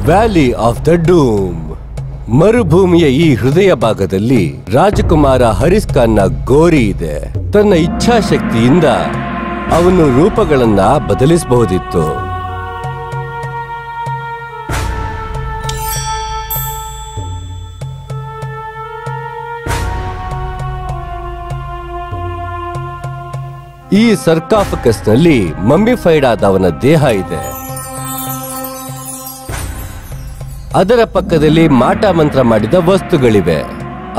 Valley of the ಡೂಮ್. ಮರುಭೂಮಿಯ ಈ ಹೃದಯ ಭಾಗದಲ್ಲಿ ರಾಜಕುಮಾರ ಹರಿಸ್ ಖಾನ್ನ ಗೋರಿ ಇದೆ. ತನ್ನ ಇಚ್ಛಾಶಕ್ತಿಯಿಂದ ಅವನು ರೂಪಗಳನ್ನ ಬದಲಿಸಬಹುದಿತ್ತು. ಈ ಸರ್ಕಾಫಕಸ್ ನಲ್ಲಿ ಮಮ್ಮಿಫೈಡ್ ಆದ ಅವನ ದೇಹ ಇದೆ. ಅದರ ಪಕ್ಕದಲ್ಲಿ ಮಾಟ ಮಂತ್ರ ಮಾಡಿದ ವಸ್ತುಗಳಿವೆ.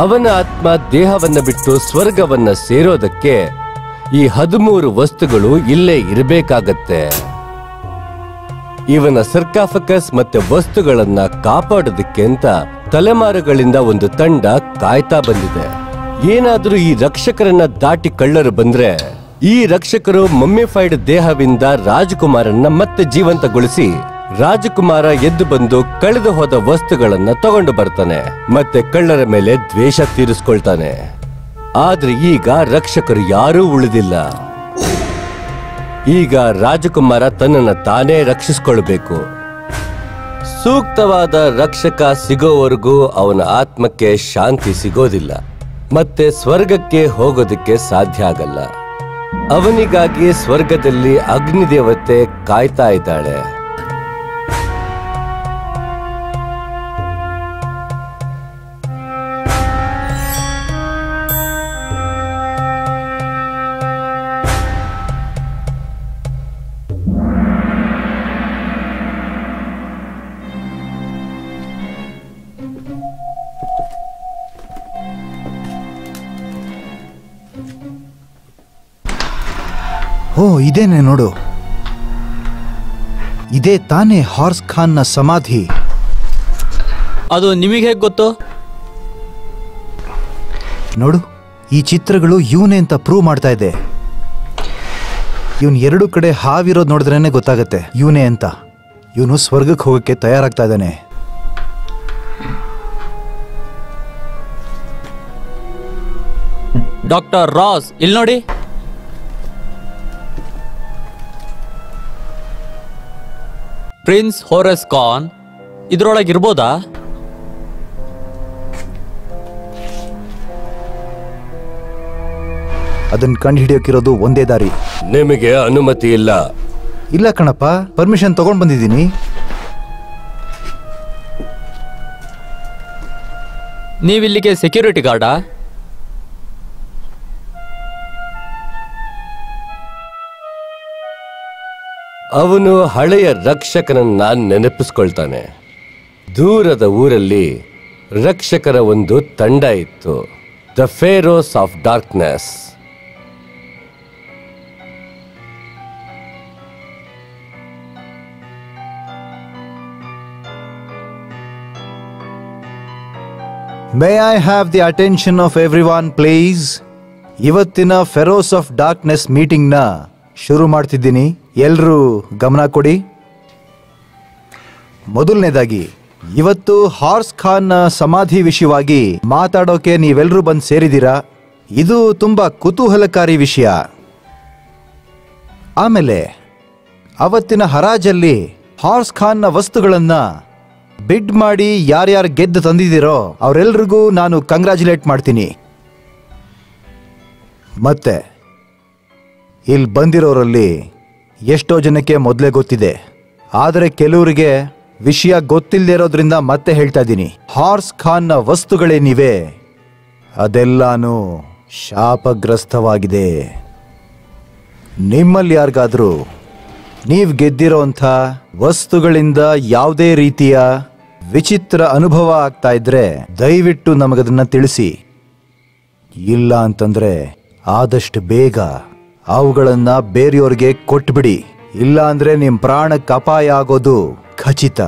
ಅವನ ಆತ್ಮ ದೇಹವನ್ನ ಬಿಟ್ಟು ಸ್ವರ್ಗವನ್ನ ಸೇರೋದಕ್ಕೆ ಈ 13 ವಸ್ತುಗಳು ಇಲ್ಲೇ ಇರಬೇಕಾಗತ್ತೆ. ಇವನ ಸರ್ಕಾಫಕಸ್ ಮತ್ತೆ ವಸ್ತುಗಳನ್ನ ಕಾಪಾಡೋದಕ್ಕೆ ಅಂತ ತಲೆಮಾರುಗಳಿಂದ ಒಂದು ತಂಡ ಕಾಯ್ತಾ ಬಂದಿದೆ. ಏನಾದ್ರೂ ಈ ರಕ್ಷಕರನ್ನ ದಾಟಿ ಕಳ್ಳರು ಬಂದ್ರೆ ಈ ರಕ್ಷಕರು ಮಮ್ಮಿಫೈಡ್ ದೇಹವಿಂದ ರಾಜಕುಮಾರನ್ನ ಮತ್ತೆ ಜೀವಂತಗೊಳಿಸಿ ರಾಜಕುಮಾರ ಎದ್ದು ಬಂದು ಕಳೆದು ಹೋದ ವಸ್ತುಗಳನ್ನ ತಗೊಂಡು ಬರ್ತಾನೆ ಮತ್ತೆ ಕಳ್ಳರ ಮೇಲೆ ದ್ವೇಷ ತೀರಿಸ್ಕೊಳ್ತಾನೆ. ಆದ್ರೆ ಈಗ ರಕ್ಷಕರು ಯಾರೂ ಉಳಿದಿಲ್ಲ. ಈಗ ರಾಜಕುಮಾರ ತನ್ನನ್ನ ತಾನೇ ರಕ್ಷಿಸಿಕೊಳ್ಬೇಕು. ಸೂಕ್ತವಾದ ರಕ್ಷಕ ಸಿಗೋವರೆಗೂ ಅವನ ಆತ್ಮಕ್ಕೆ ಶಾಂತಿ ಸಿಗೋದಿಲ್ಲ ಮತ್ತೆ ಸ್ವರ್ಗಕ್ಕೆ ಹೋಗೋದಕ್ಕೆ ಸಾಧ್ಯ ಆಗಲ್ಲ. ಅವನಿಗಾಗಿ ಸ್ವರ್ಗದಲ್ಲಿ ಅಗ್ನಿದೇವತೆ ಕಾಯ್ತಾ ಇದ್ದಾಳೆ. ಓ, ಇದೇನೆ ನೋಡು. ಇದೇ ತಾನೇ ಹಾರ್ಸ್ ಖಾನ್ನ ಸಮಾಧಿ. ಅದು ನಿಮಗೆ ಹೇಗೆ ಗೊತ್ತು? ನೋಡು, ಈ ಚಿತ್ರಗಳು ಇವನೇ ಅಂತ ಪ್ರೂವ್ ಮಾಡ್ತಾ ಇದೆ. ಇವನ್ 2 ಕಡೆ ಹಾವಿರೋದು ನೋಡಿದ್ರೇನೆ ಗೊತ್ತಾಗತ್ತೆ ಇವನೇ ಅಂತ. ಇವನು ಸ್ವರ್ಗಕ್ಕೆ ಹೋಗಕ್ಕೆ ತಯಾರಾಗ್ತಾ ಇದ್ದಾನೆ. ಡಾಕ್ಟರ್ ರಾಸ್, ಇಲ್ಲಿ ನೋಡಿ. ಪ್ರಿನ್ಸ್ ಹೋರಸ್ ಖಾನ್ ಇದ್ರೊಳಗಿರ್ಬೋದಾ? ಅದನ್ನ ಕಂಡು ಹಿಡಿಯೋಕಿರೋದು ಒಂದೇ ದಾರಿ. ನಿಮಗೆ ಅನುಮತಿ ಇಲ್ಲ. ಇಲ್ಲ ಕಣಪ್ಪ, ಪರ್ಮಿಷನ್ ತಗೊಂಡ್ ಬಂದಿದ್ದೀನಿ. ನೀವಿಲ್ಲಿಗೆ ಸೆಕ್ಯೂರಿಟಿ ಗಾರ್ಡಾ? ಅವನು ಹಳೆಯ ರಕ್ಷಕನನ್ನ ನೆನಪಿಸ್ಕೊಳ್ತಾನೆ. ದೂರದ ಊರಲ್ಲಿ ರಕ್ಷಕರ ಒಂದು ತಂಡ ಇತ್ತು, the Pharaohs of darkness. May I have the attention of everyone please. ಇವತ್ತಿನ ಫೆರೋಸ್ ಆಫ್ ಡಾರ್ಕ್ನೆಸ್ ಮೀಟಿಂಗ್ನ ಶುರು ಮಾಡ್ತಿದ್ದೀನಿ. ಎಲ್ರೂ ಗಮನ ಕೊಡಿ. ಮೊದಲನೇದಾಗಿ, ಇವತ್ತು ಹಾರ್ಸ್ ಖಾನ್ನ ಸಮಾಧಿ ವಿಷಯವಾಗಿ ಮಾತಾಡೋಕೆ ನೀವೆಲ್ಲರೂ ಬಂದು ಸೇರಿದ್ದೀರಾ. ಇದು ತುಂಬಾ ಕುತೂಹಲಕಾರಿ ವಿಷಯ. ಆಮೇಲೆ ಅವತ್ತಿನ ಹರಾಜಲ್ಲಿ ಹಾರ್ಸ್ ಖಾನ್ನ ವಸ್ತುಗಳನ್ನ ಬಿಡ್ ಮಾಡಿ ಯಾರ್ಯಾರು ಗೆದ್ದು ತಂದಿದ್ದೀರೋ ಅವರೆಲ್ರಿಗೂ ನಾನು ಕಂಗ್ರ್ಯಾಚುಲೇಟ್ ಮಾಡ್ತೀನಿ. ಮತ್ತೆ ಇಲ್ಲಿ ಬಂದಿರೋರಲ್ಲಿ ಎಷ್ಟೋ ಜನಕ್ಕೆ ಮೊದಲೇ ಗೊತ್ತಿದೆ, ಆದರೆ ಕೆಲವರಿಗೆ ವಿಷಯ ಗೊತ್ತಿಲ್ಲದೆ ಇರೋದ್ರಿಂದ ಮತ್ತೆ ಹೇಳ್ತಾ ಇದ್ದೀನಿ. ಹಾರ್ಸ್ ಖಾನ್ನ ವಸ್ತುಗಳೇನಿವೆ ಅದೆಲ್ಲಾನು ಶಾಪಗ್ರಸ್ತವಾಗಿದೆ. ನಿಮ್ಮಲ್ಲಿ ಯಾರಿಗಾದ್ರೂ ನೀವು ಗೆದ್ದಿರೋಂಥ ವಸ್ತುಗಳಿಂದ ಯಾವುದೇ ರೀತಿಯ ವಿಚಿತ್ರ ಅನುಭವ ಆಗ್ತಾ ಇದ್ರೆ ದಯವಿಟ್ಟು ನಮಗದನ್ನ ತಿಳಿಸಿ. ಇಲ್ಲ ಅಂತಂದ್ರೆ ಆದಷ್ಟು ಬೇಗ ಅವುಗಳನ್ನ ಬೇರೆಯವ್ರಿಗೆ ಕೊಟ್ಬಿಡಿ. ಇಲ್ಲ ಅಂದ್ರೆ ನಿಮ್ ಪ್ರಾಣಕ್ಕೆ ಅಪಾಯ ಆಗೋದು ಖಚಿತ.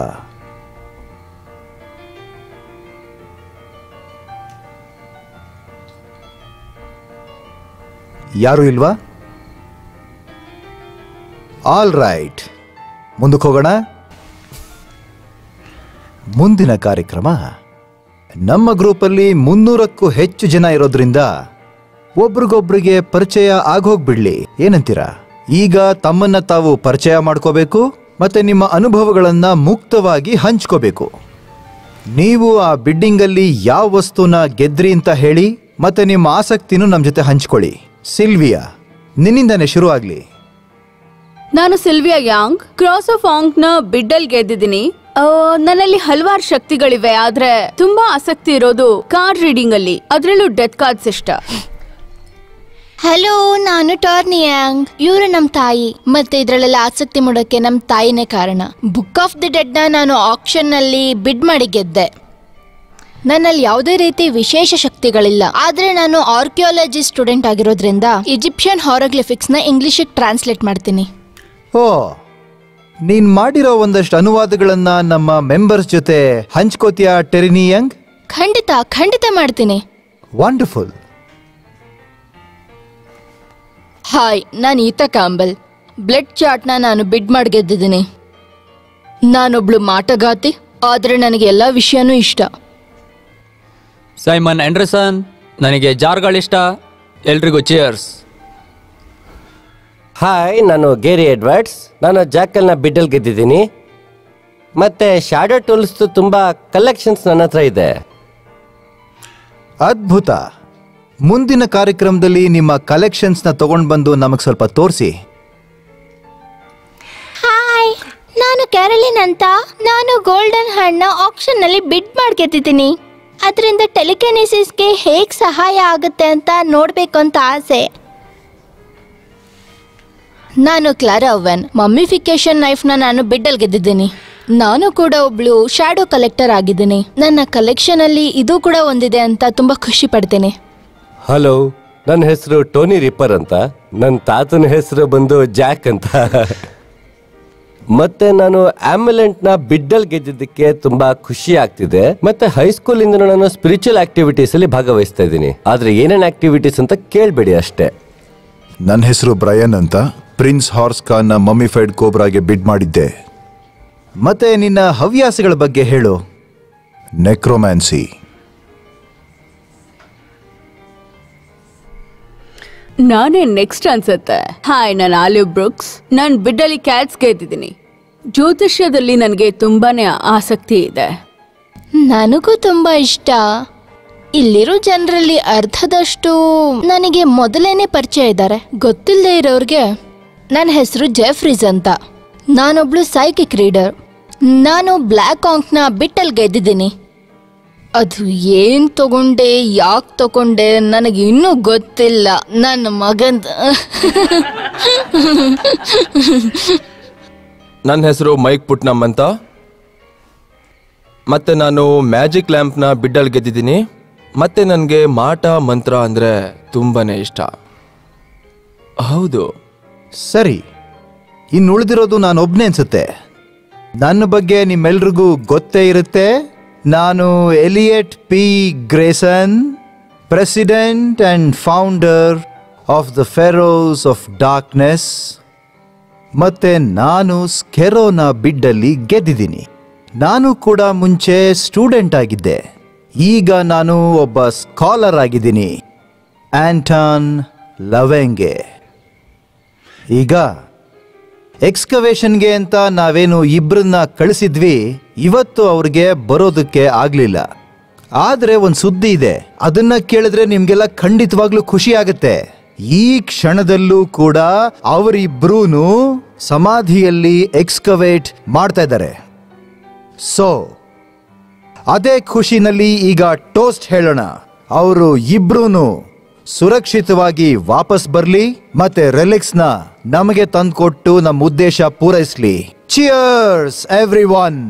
ಯಾರು ಇಲ್ವಾ? ಆಲ್ ರೈಟ್, ಮುಂದಕ್ಕೆ ಹೋಗೋಣ. ಮುಂದಿನ ಕಾರ್ಯಕ್ರಮ ನಮ್ಮ ಗ್ರೂಪಲ್ಲಿ 300ಕ್ಕೂ ಹೆಚ್ಚು ಜನ ಇರೋದ್ರಿಂದ ಒಬ್ರಿಗೊಬ್ರಿಗೆ ಪರಿಚಯ ಆಗೋಗ್ಬಿಡ್ಲಿ. ಏನಂತೀರಾ? ಈಗ ತಮ್ಮನ್ನ ತಾವು ಪರಿಚಯ ಮಾಡ್ಕೋಬೇಕು. ಮತ್ತೆ ನಿಮ್ಮ ಅನುಭವಗಳನ್ನ ಮುಕ್ತವಾಗಿ ಹಂಚ್ಕೋಬೇಕು. ನೀವು ಆ ಬಿಡ್ಡಿಂಗಲ್ಲಿ ಯಾವ ವಸ್ತುನ ಗೆದ್ರಿ ಅಂತ ಹೇಳಿ ಮತ್ತೆ ನಿಮ್ಮ ಆಸಕ್ತಿನೂ ನಮ್ಮ ಜೊತೆ ಹಂಚ್ಕೊಳ್ಳಿ. ಸಿಲ್ವಿಯಾ, ನಿನ್ನಿಂದಾನೆ ಶುರು ಆಗ್ಲಿ. ನಾನು ಸಿಲ್ವಿಯಾ ಯಾಂಗ್, ಕ್ರಾಸ್ ಆಫ್ ಆಂಕ್ ನ ಬಿಡ್ಡಲ್ ಗೆದ್ದಿದ್ದೀನಿ. ನನ್ನಲ್ಲಿ ಹಲವಾರು ಶಕ್ತಿಗಳಿವೆ, ಆದ್ರೆ ತುಂಬಾ ಆಸಕ್ತಿ ಇರೋದು ಕಾರ್ಡ್ ರೀಡಿಂಗ್ ಅಲ್ಲಿ, ಅದ್ರಲ್ಲೂ ಡೆತ್ ಕಾರ್ಡ್ಸ್ ಇಷ್ಟ. ಹಲೋ, ನಾನು ಟಾರ್ನಿ ಯಾಂಗ್. ಇವರು ನಮ್ಮ ತಾಯಿ, ಮತ್ತೆ ಇದ್ರಲ್ಲೆಲ್ಲ ಆಸಕ್ತಿ ಮೂಡಕ್ಕೆ ನಮ್ಮ ತಾಯಿನೇ ಕಾರಣ. ಬುಕ್ ಆಫ್ ದಿ ಡೆಡ್ ನ ನಾನು ಆಕ್ಷನ್ ನಲ್ಲಿ ಬಿಡ್ ಮಾಡಿ ಗೆದ್ದೆ. ನನ್ನಲ್ಲಿ ಯಾವುದೇ ರೀತಿ ವಿಶೇಷ ಶಕ್ತಿಗಳಿಲ್ಲ, ಆದ್ರೆ ನಾನು ಆರ್ಕಿಯಾಲಜಿ ಸ್ಟೂಡೆಂಟ್ ಆಗಿರೋದ್ರಿಂದ ಈಜಿಪ್ಷಿಯನ್ ಹಾರೋಗ್ಲಿಫಿಕ್ಸ್ ನ ಇಂಗ್ಲಿಷಿಗೆ ಟ್ರಾನ್ಸ್ಲೇಟ್ ಮಾಡ್ತೀನಿ. ಓ, ನೀನ್ ಮಾಡಿರೋ ಒಂದಷ್ಟು ಅನುವಾದಗಳನ್ನ ನಮ್ಮ ಮೆಂಬರ್ಸ್ ಜೊತೆ ಹಂಚ್ಕೋತಿಯಾ ಟೆರಿನಿ ಯಂಗ್? ಖಂಡಿತ ಮಾಡ್ತೀನಿ. ವಂಡರ್ಫುಲ್. ಹಾಯ್, ನಾನು ಈತಾ ಕ್ಯಾಂಬೆಲ್. ಬ್ಲಡ್ ಚಾರ್ಟ್ನ ನಾನು ಬಿಡ್ ಮಾಡಿ ಗೆದ್ದಿದ್ದೀನಿ. ನಾನೊಬ್ಳು ಮಾಟಗಾತಿ, ಆದ್ರೆ ನನಗೆ ಎಲ್ಲ ವಿಷಯನೂ ಇಷ್ಟ. ಸೈಮನ್ ಆಂಡರ್ಸನ್, ನನಗೆ ಜಾರ್ಗಳಿಷ್ಟ. ಎಲ್ರಿಗೂ ಚಿಯರ್ಸ್. ಹಾಯ್, ನಾನು ಗೇರಿ ಎಡ್ವರ್ಡ್ಸ್. ನಾನು ಜಾಕಲ್ನ ಬಿಡ್ಡಲ್ ಗೆದ್ದಿದ್ದೀನಿ. ಮತ್ತೆ ಶಾಡೋ ಟೂಲ್ಸ್ ತುಂಬಾ ಕಲೆಕ್ಷನ್ಸ್ ನನ್ನ ಹತ್ರ ಇದೆ. ಅದ್ಭುತ. ಮುಂದಿನ ಕಾರ್ಯಕ್ರಮದಲ್ಲಿ ನಿಮ್ಮ ಕಲೆಕ್ಷನ್ಸ್ನ ತಗೊಂಡು ಬಂದು ನಮಗೆ ಸ್ವಲ್ಪ ತೋರಿಸಿ. ಹಾಯ್, ನಾನು ಕ್ಯಾರಲಿನ್ ಅಂತ. ನಾನು ಗೋಲ್ಡನ್ ಹಣ್ಣ ಆಕ್ಷನ್ ನಲ್ಲಿ ಬಿಡ್ ಮಾಡಿ ಗೆದ್ದಿದ್ದೀನಿ. ಅದರಿಂದ ಟೆಲಿಕೆನೆಸಿಸ್ಗೆ ಹೇಗೆ ಸಹಾಯ ಆಗುತ್ತೆ ಅಂತ ನೋಡ್ಬೇಕು ಅಂತ ಆಸೆ. ನಾನು ಕ್ಲಾರಾ ಓವೆನ್. ಮಮ್ಮಿಫಿಕೇಶನ್ ನೈಫ್ನ ನಾನು ಬಿಡ್ಡಲ್ ಗೆದ್ದಿದ್ದೀನಿ. ನಾನು ಕೂಡ ಒಬ್ಳು ಶ್ಯಾಡೋ ಕಲೆಕ್ಟರ್ ಆಗಿದ್ದೀನಿ. ನನ್ನ ಕಲೆಕ್ಷನ್ ಅಲ್ಲಿ ಇದು ಕೂಡ ಒಂದಿದೆ ಅಂತ ತುಂಬಾ ಖುಷಿ ಪಡ್ತೇನೆ. ಹಲೋ, ನನ್ನ ಹೆಸರು ಟೋನಿ ರಿಪ್ಪರ್ ಅಂತ. ನನ್ನ ತಾತನ ಹೆಸರು ಬಂದು ಜಾಕ್ ಅಂತ. ಮತ್ತೆ ನಾನು ಆಂಬ್ಯುಲೆಂಟ್ ನ ಬಿಡ್ಡಲ್ ಗೆದ್ದಿದ್ದಕ್ಕೆ ತುಂಬಾ ಖುಷಿ ಆಗ್ತಿದೆ. ಮತ್ತೆ ಹೈಸ್ಕೂಲ್ ಇಂದ ನಾನು ಸ್ಪಿರಿಚುವಲ್ ಆಕ್ಟಿವಿಟೀಸ್ ಅಲ್ಲಿ ಭಾಗವಹಿಸ್ತಾ ಇದ್ದೀನಿ. ಆದ್ರೆ ಏನೇನ್ ಆಕ್ಟಿವಿಟೀಸ್ ಅಂತ ಕೇಳ್ಬೇಡಿ ಅಷ್ಟೇ. ನನ್ನ ಹೆಸರು ಬ್ರಯನ್ ಅಂತ. ಪ್ರಿನ್ಸ್ ಹಾರ್ಸ್ ಖಾನ್ ನ ಮಮ್ಮಿಫೈಡ್ ಕೋಬ್ರಾಗೆ ಬಿಡ್ ಮಾಡಿದ್ದೆ. ಮತ್ತೆ ನಿನ್ನ ಹವ್ಯಾಸಗಳ ಬಗ್ಗೆ ಹೇಳು. ನೆಕ್ರೋಮ್ಯಾನ್ಸಿ. ನಾನೇ ನೆಕ್ಸ್ಟ್ ಅನ್ಸತ್ತೆ. ಹಾಯ್, ನಾನು ಆಲಿವ್ ಬ್ರೂಕ್ಸ್. ನಾನು ಬಿಡ್ಡಲ್ಲಿ ಕ್ಯಾಟ್ಸ್ ಗೆದ್ದಿದ್ದೀನಿ. ಜ್ಯೋತಿಷ್ಯದಲ್ಲಿ ನನಗೆ ತುಂಬಾನೇ ಆಸಕ್ತಿ ಇದೆ. ನನಗೂ ತುಂಬಾ ಇಷ್ಟ. ಇಲ್ಲಿರೋ ಜನರಲ್ಲಿ ಅರ್ಧದಷ್ಟು ನನಗೆ ಮೊದಲೇನೆ ಪರಿಚಯ ಇದ್ದಾರೆ. ಗೊತ್ತಿಲ್ಲದೆ ಇರೋರಿಗೆ ನನ್ನ ಹೆಸರು ಜೆಫ್ರೀಸ್ ಅಂತ. ನಾನೊಬ್ಳು ಸೈಕಿಕ್ ರೀಡರ್. ನಾನು ಬ್ಲ್ಯಾಕ್ ಆಂಕ್ನ ಬಿಟ್ಟಲ್ಲಿ ಗೆದ್ದಿದ್ದೀನಿ. ಅದು ಏನ್ ತಗೊಂಡೆ, ಯಾಕೆ ತಗೊಂಡೆ ನನಗೆ ಇನ್ನೂ ಗೊತ್ತಿಲ್ಲ. ನನ್ನ ಮಗಂದ. ನನ್ನ ಹೆಸರು ಮೈಕ್ ಪುಟ್ನಮ್ ಅಂತ. ಮತ್ತೆ ನಾನು ಮ್ಯಾಜಿಕ್ ಲ್ಯಾಂಪ್ನ ಬಿಡ್ಡಲ್ಲಿ ಗೆದ್ದಿದ್ದೀನಿ. ಮತ್ತೆ ನನಗೆ ಮಾಟ ಮಂತ್ರ ಅಂದರೆ ತುಂಬಾನೇ ಇಷ್ಟ. ಹೌದು. ಸರಿ, ಇನ್ನು ಉಳಿದಿರೋದು ನಾನು ಒಬ್ನೇ ಅನ್ಸುತ್ತೆ. ನನ್ನ ಬಗ್ಗೆ ನಿಮ್ಮೆಲ್ರಿಗೂ ಗೊತ್ತೇ ಇರುತ್ತೆ. ನಾನು Elliot P Grayson, president and founder of the Pharaohs of darkness. ಮತ್ತೆ ನಾನು ಸ್ಕೆರೋನ ಬಿಡ್ಡಲ್ಲಿ ಗೆದ್ದಿದ್ದೀನಿ. ನಾನು ಕೂಡ ಮುಂಚೆ ಸ್ಟೂಡೆಂಟ್ ಆಗಿದ್ದೆ. ಈಗ ನಾನು ಒಬ್ಬ ಸ್ಕಾಲರ್ ಆಗಿದ್ದೀನಿ, ಆಂಟಾನ್ ಲವೆಂಗೆ. ಈಗ ಎಕ್ಸ್ಕವೇಷನ್ಗೆ ಅಂತ ನಾವೇನು ಇಬ್ಬರನ್ನ ಕಳಿಸಿದ್ವಿ, ಇವತ್ತು ಅವ್ರಿಗೆ ಬರೋದಕ್ಕೆ ಆಗ್ಲಿಲ್ಲ. ಆದ್ರೆ ಒಂದು ಸುದ್ದಿ ಇದೆ, ಅದನ್ನ ಕೇಳಿದ್ರೆ ನಿಮ್ಗೆಲ್ಲ ಖಂಡಿತವಾಗ್ಲೂ ಖುಷಿ ಆಗುತ್ತೆ. ಈ ಕ್ಷಣದಲ್ಲೂ ಕೂಡ ಅವರಿಬ್ರೂನು ಸಮಾಧಿಯಲ್ಲಿ ಎಕ್ಸ್ಕವೇಟ್ ಮಾಡ್ತಾ ಇದ್ದಾರೆ. ಸೊ ಅದೇ ಖುಷಿನಲ್ಲಿ ಈಗ ಟೋಸ್ಟ್ ಹೇಳೋಣ. ಅವರು ಇಬ್ರೂನು ಸುರಕ್ಷಿತವಾಗಿ ವಾಪಸ್ ಬರ್ಲಿ, ಮತ್ತೆ ರೆಲಿಕ್ಸ್ನ ನಮಗೆ ತಂದ್ಕೊಟ್ಟು ನಮ್ಮ ಉದ್ದೇಶ ಪೂರೈಸ್ಲಿ. Cheers everyone.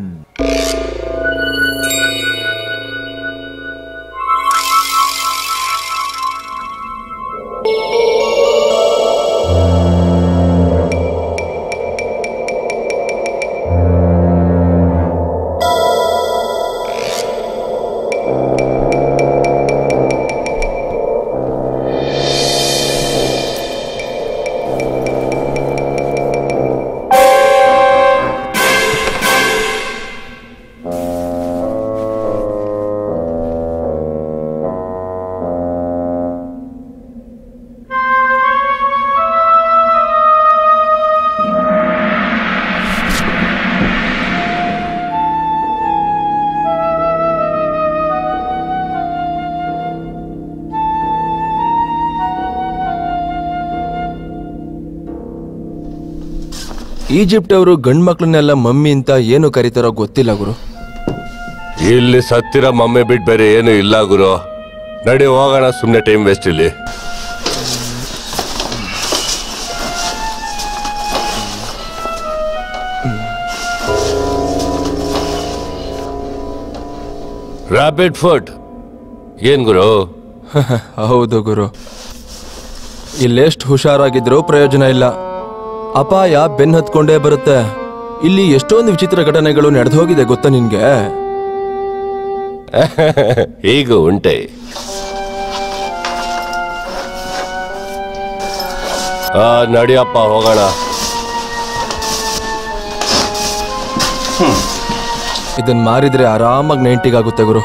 ಈಜಿಪ್ಟ್ ಅವರು ಗಂಡ್ ಮಕ್ಳನ್ನೆಲ್ಲ ಮಮ್ಮಿ ಅಂತ ಏನು ಕರೀತಾರೋ ಗೊತ್ತಿಲ್ಲ ಗುರು. ಇಲ್ಲಿ ಸತ್ತಿರ ಮಮ್ಮಿ ಬಿಟ್ಟು ಬೇರೆ ಏನು ಇಲ್ಲ ಗುರು. ನಡಿ ಹೋಗೋಣ, ಸುಮ್ಮನೆ ಟೈಮ್ ವೇಸ್ಟ್ ಇಲ್ಲಿ. ರಾಬಿಟ್ ಫುಡ್ ಏನ್ ಗುರು? ಹೌದು ಗುರು, ಇಲ್ಲೆಷ್ಟು ಹುಷಾರಾಗಿದ್ರೂ ಪ್ರಯೋಜನ ಇಲ್ಲ. ಅಪಾಯ ಬೆನ್ ಹತ್ಕೊಂಡೇ ಬರುತ್ತೆ. ಇಲ್ಲಿ ಎಷ್ಟೊಂದು ವಿಚಿತ್ರ ಘಟನೆಗಳು ನಡೆದು ಹೋಗಿದೆ ಗೊತ್ತಾ ನಿನ್ಗೆ? ಈಗ ಉಂಟೆ. ನಡಿಯಪ್ಪ ಹೋಗೋಣ. ಇದನ್ ಮಾರಿದ್ರೆ ಆರಾಮಾಗಿ 90 ಗುರು.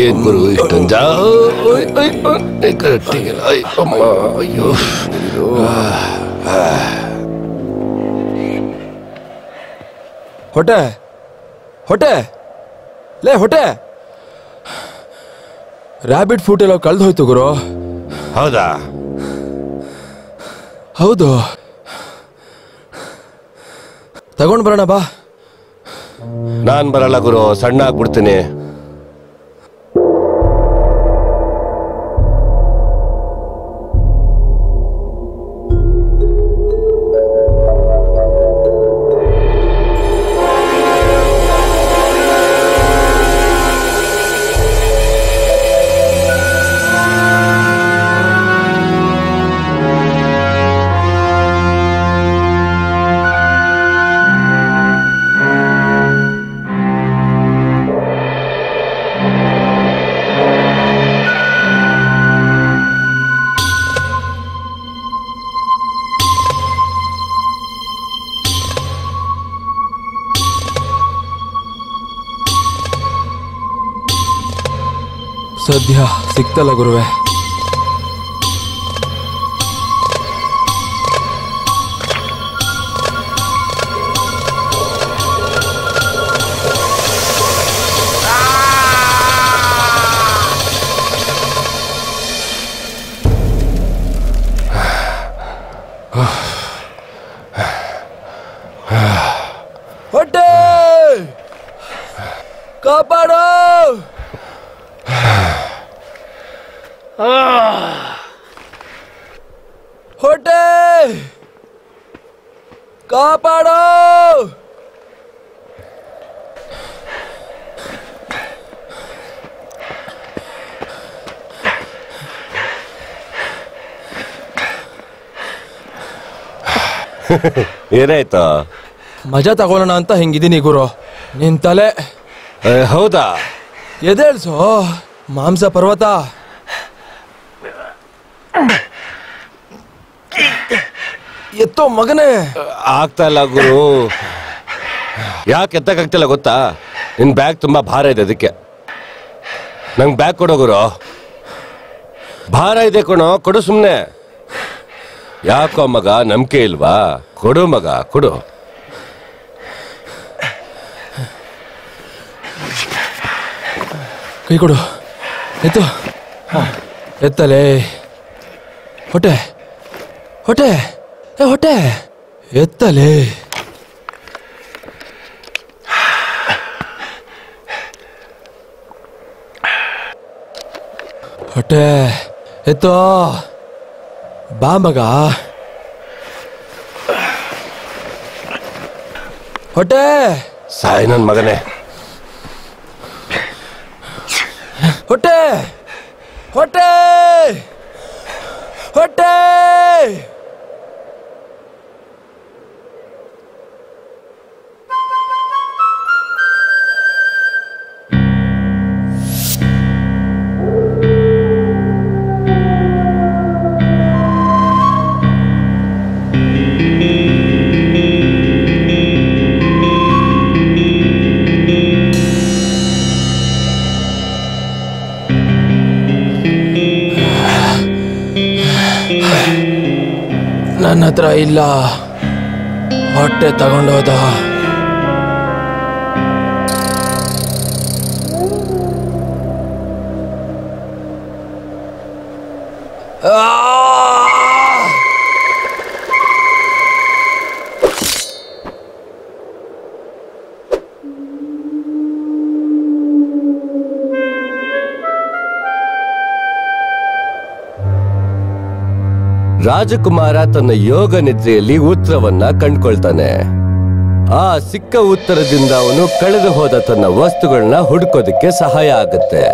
ಏನ್ ಗುರು ಇಷ್ಟೊಂದ ಅಯ್ಯೋ. ಹೊಟ್ಟೆ ಹೊಟ್ಟೆ ಲೇ ಹೊಟ್ಟೆ, ರ್ಯಾಬಿಟ್ ಫುಡ್ ಎಲ್ಲ ಕಳ್ದು ಹೋಯ್ತು ಗುರು. ಹೌದಾ? ಹೌದು, ತಗೊಂಡ್ ಬರೋಣ ಬಾ. ನಾನ್ ಬರಲ್ಲ ಗುರು, ಸಣ್ಣ ಆಗ್ಬಿಡ್ತೀನಿ. ಸದ್ಯ ಸಿಕ್ತಲ್ಲ ಗುರುವೆ. ಹೊಟ್ಟೆ ಕಾಪಾಡೋ. ಹೊಟ್ಟೆ ಕಾಪಾಡೋ. ಏನಾಯ್ತಾ? ಮಜಾ ತಗೊಳ್ಳೋಣ ಅಂತ ಹಿಂಗಿದೀನಿ ಗುರು. ನಿನ್ ತಲೆ. ಹೌದಾ? ಎದೇಳ್ಸೋ ಮಾಂಸ ಪರ್ವತ. ಎತ್ತೋ ಮಗನೇ. ಆಗ್ತಾ ಇಲ್ಲ ಗುರು. ಯಾಕೆ ಎತ್ತಕ್ಕಾಗ್ತಿಲ್ಲ ಗೊತ್ತಾ? ನಿನ್ ಬ್ಯಾಗ್ ತುಂಬಾ ಭಾರ ಇದೆ, ಅದಕ್ಕೆ. ನಂಗೆ ಬ್ಯಾಗ್ ಕೊಡೋ ಗುರು. ಭಾರ ಇದೆ ಕಣೋ, ಕೊಡು ಸುಮ್ನೆ. ಯಾಕೋ ಮಗ, ನಂಬಿಕೆ ಇಲ್ವಾ? ಕೊಡು ಮಗ, ಕೊಡು. ಕೈ ಕೊಡು. ಎತ್ತು. ಎತ್ತಲೇ. ಹೊಟ್ಟೆ ಹೊಟ್ಟೆ ಹೊಟ್ಟೆ ಎತ್ತಲೇ. ಹೊಟ್ಟೆ ಎತ್ತೋ. ಬಾ ಮಗ. ಹೊಟ್ಟೆ. ಸಾಯ್ ನನ್ ಮಗನೇ. ಹೊಟ್ಟೆ ಹೊಟ್ಟೆ ಹೊಟ್ಟೆ. ನನ್ನ ಹತ್ರ ಇಲ್ಲ. ಹೊಟ್ಟೆ ತಗೊಂಡೋದ. ರಾಜಕುಮಾರ ತನ್ನ ಯೋಗ ನಿದ್ರೆಯಲ್ಲಿ ಉತ್ತರವನ್ನ ಕಂಡ್ಕೊಳ್ತಾನೆ. ಆ ಸಿಕ್ಕ ಉತ್ತರದಿಂದ ಅವನು ಕಳೆದು ಹೋದ ತನ್ನ ವಸ್ತುಗಳನ್ನ ಹುಡುಕೋದಕ್ಕೆ ಸಹಾಯ ಆಗುತ್ತೆ.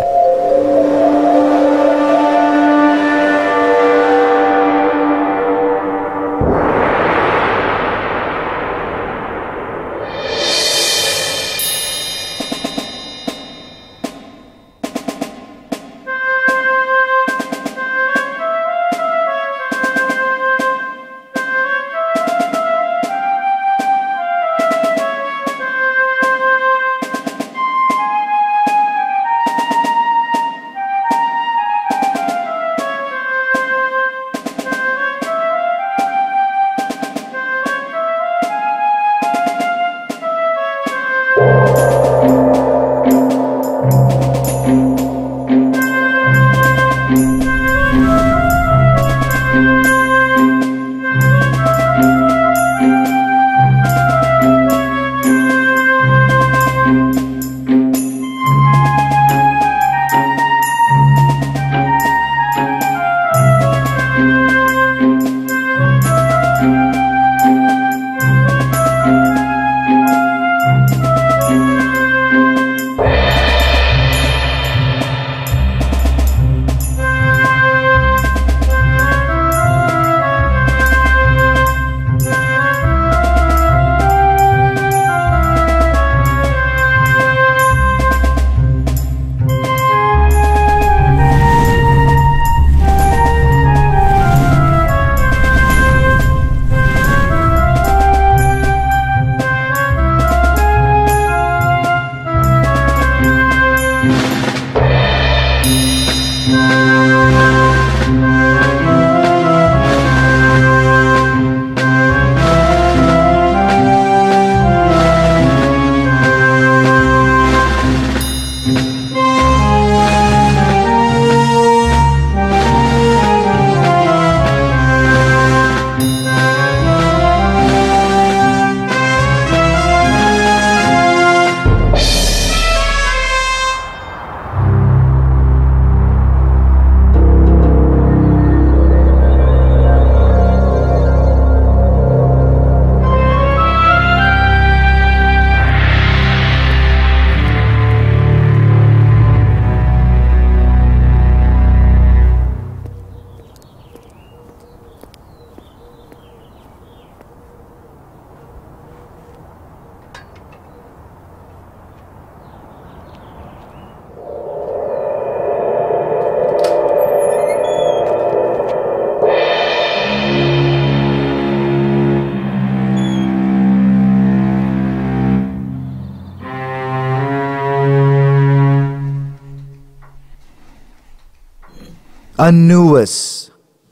ಅನ್ನುವಸ್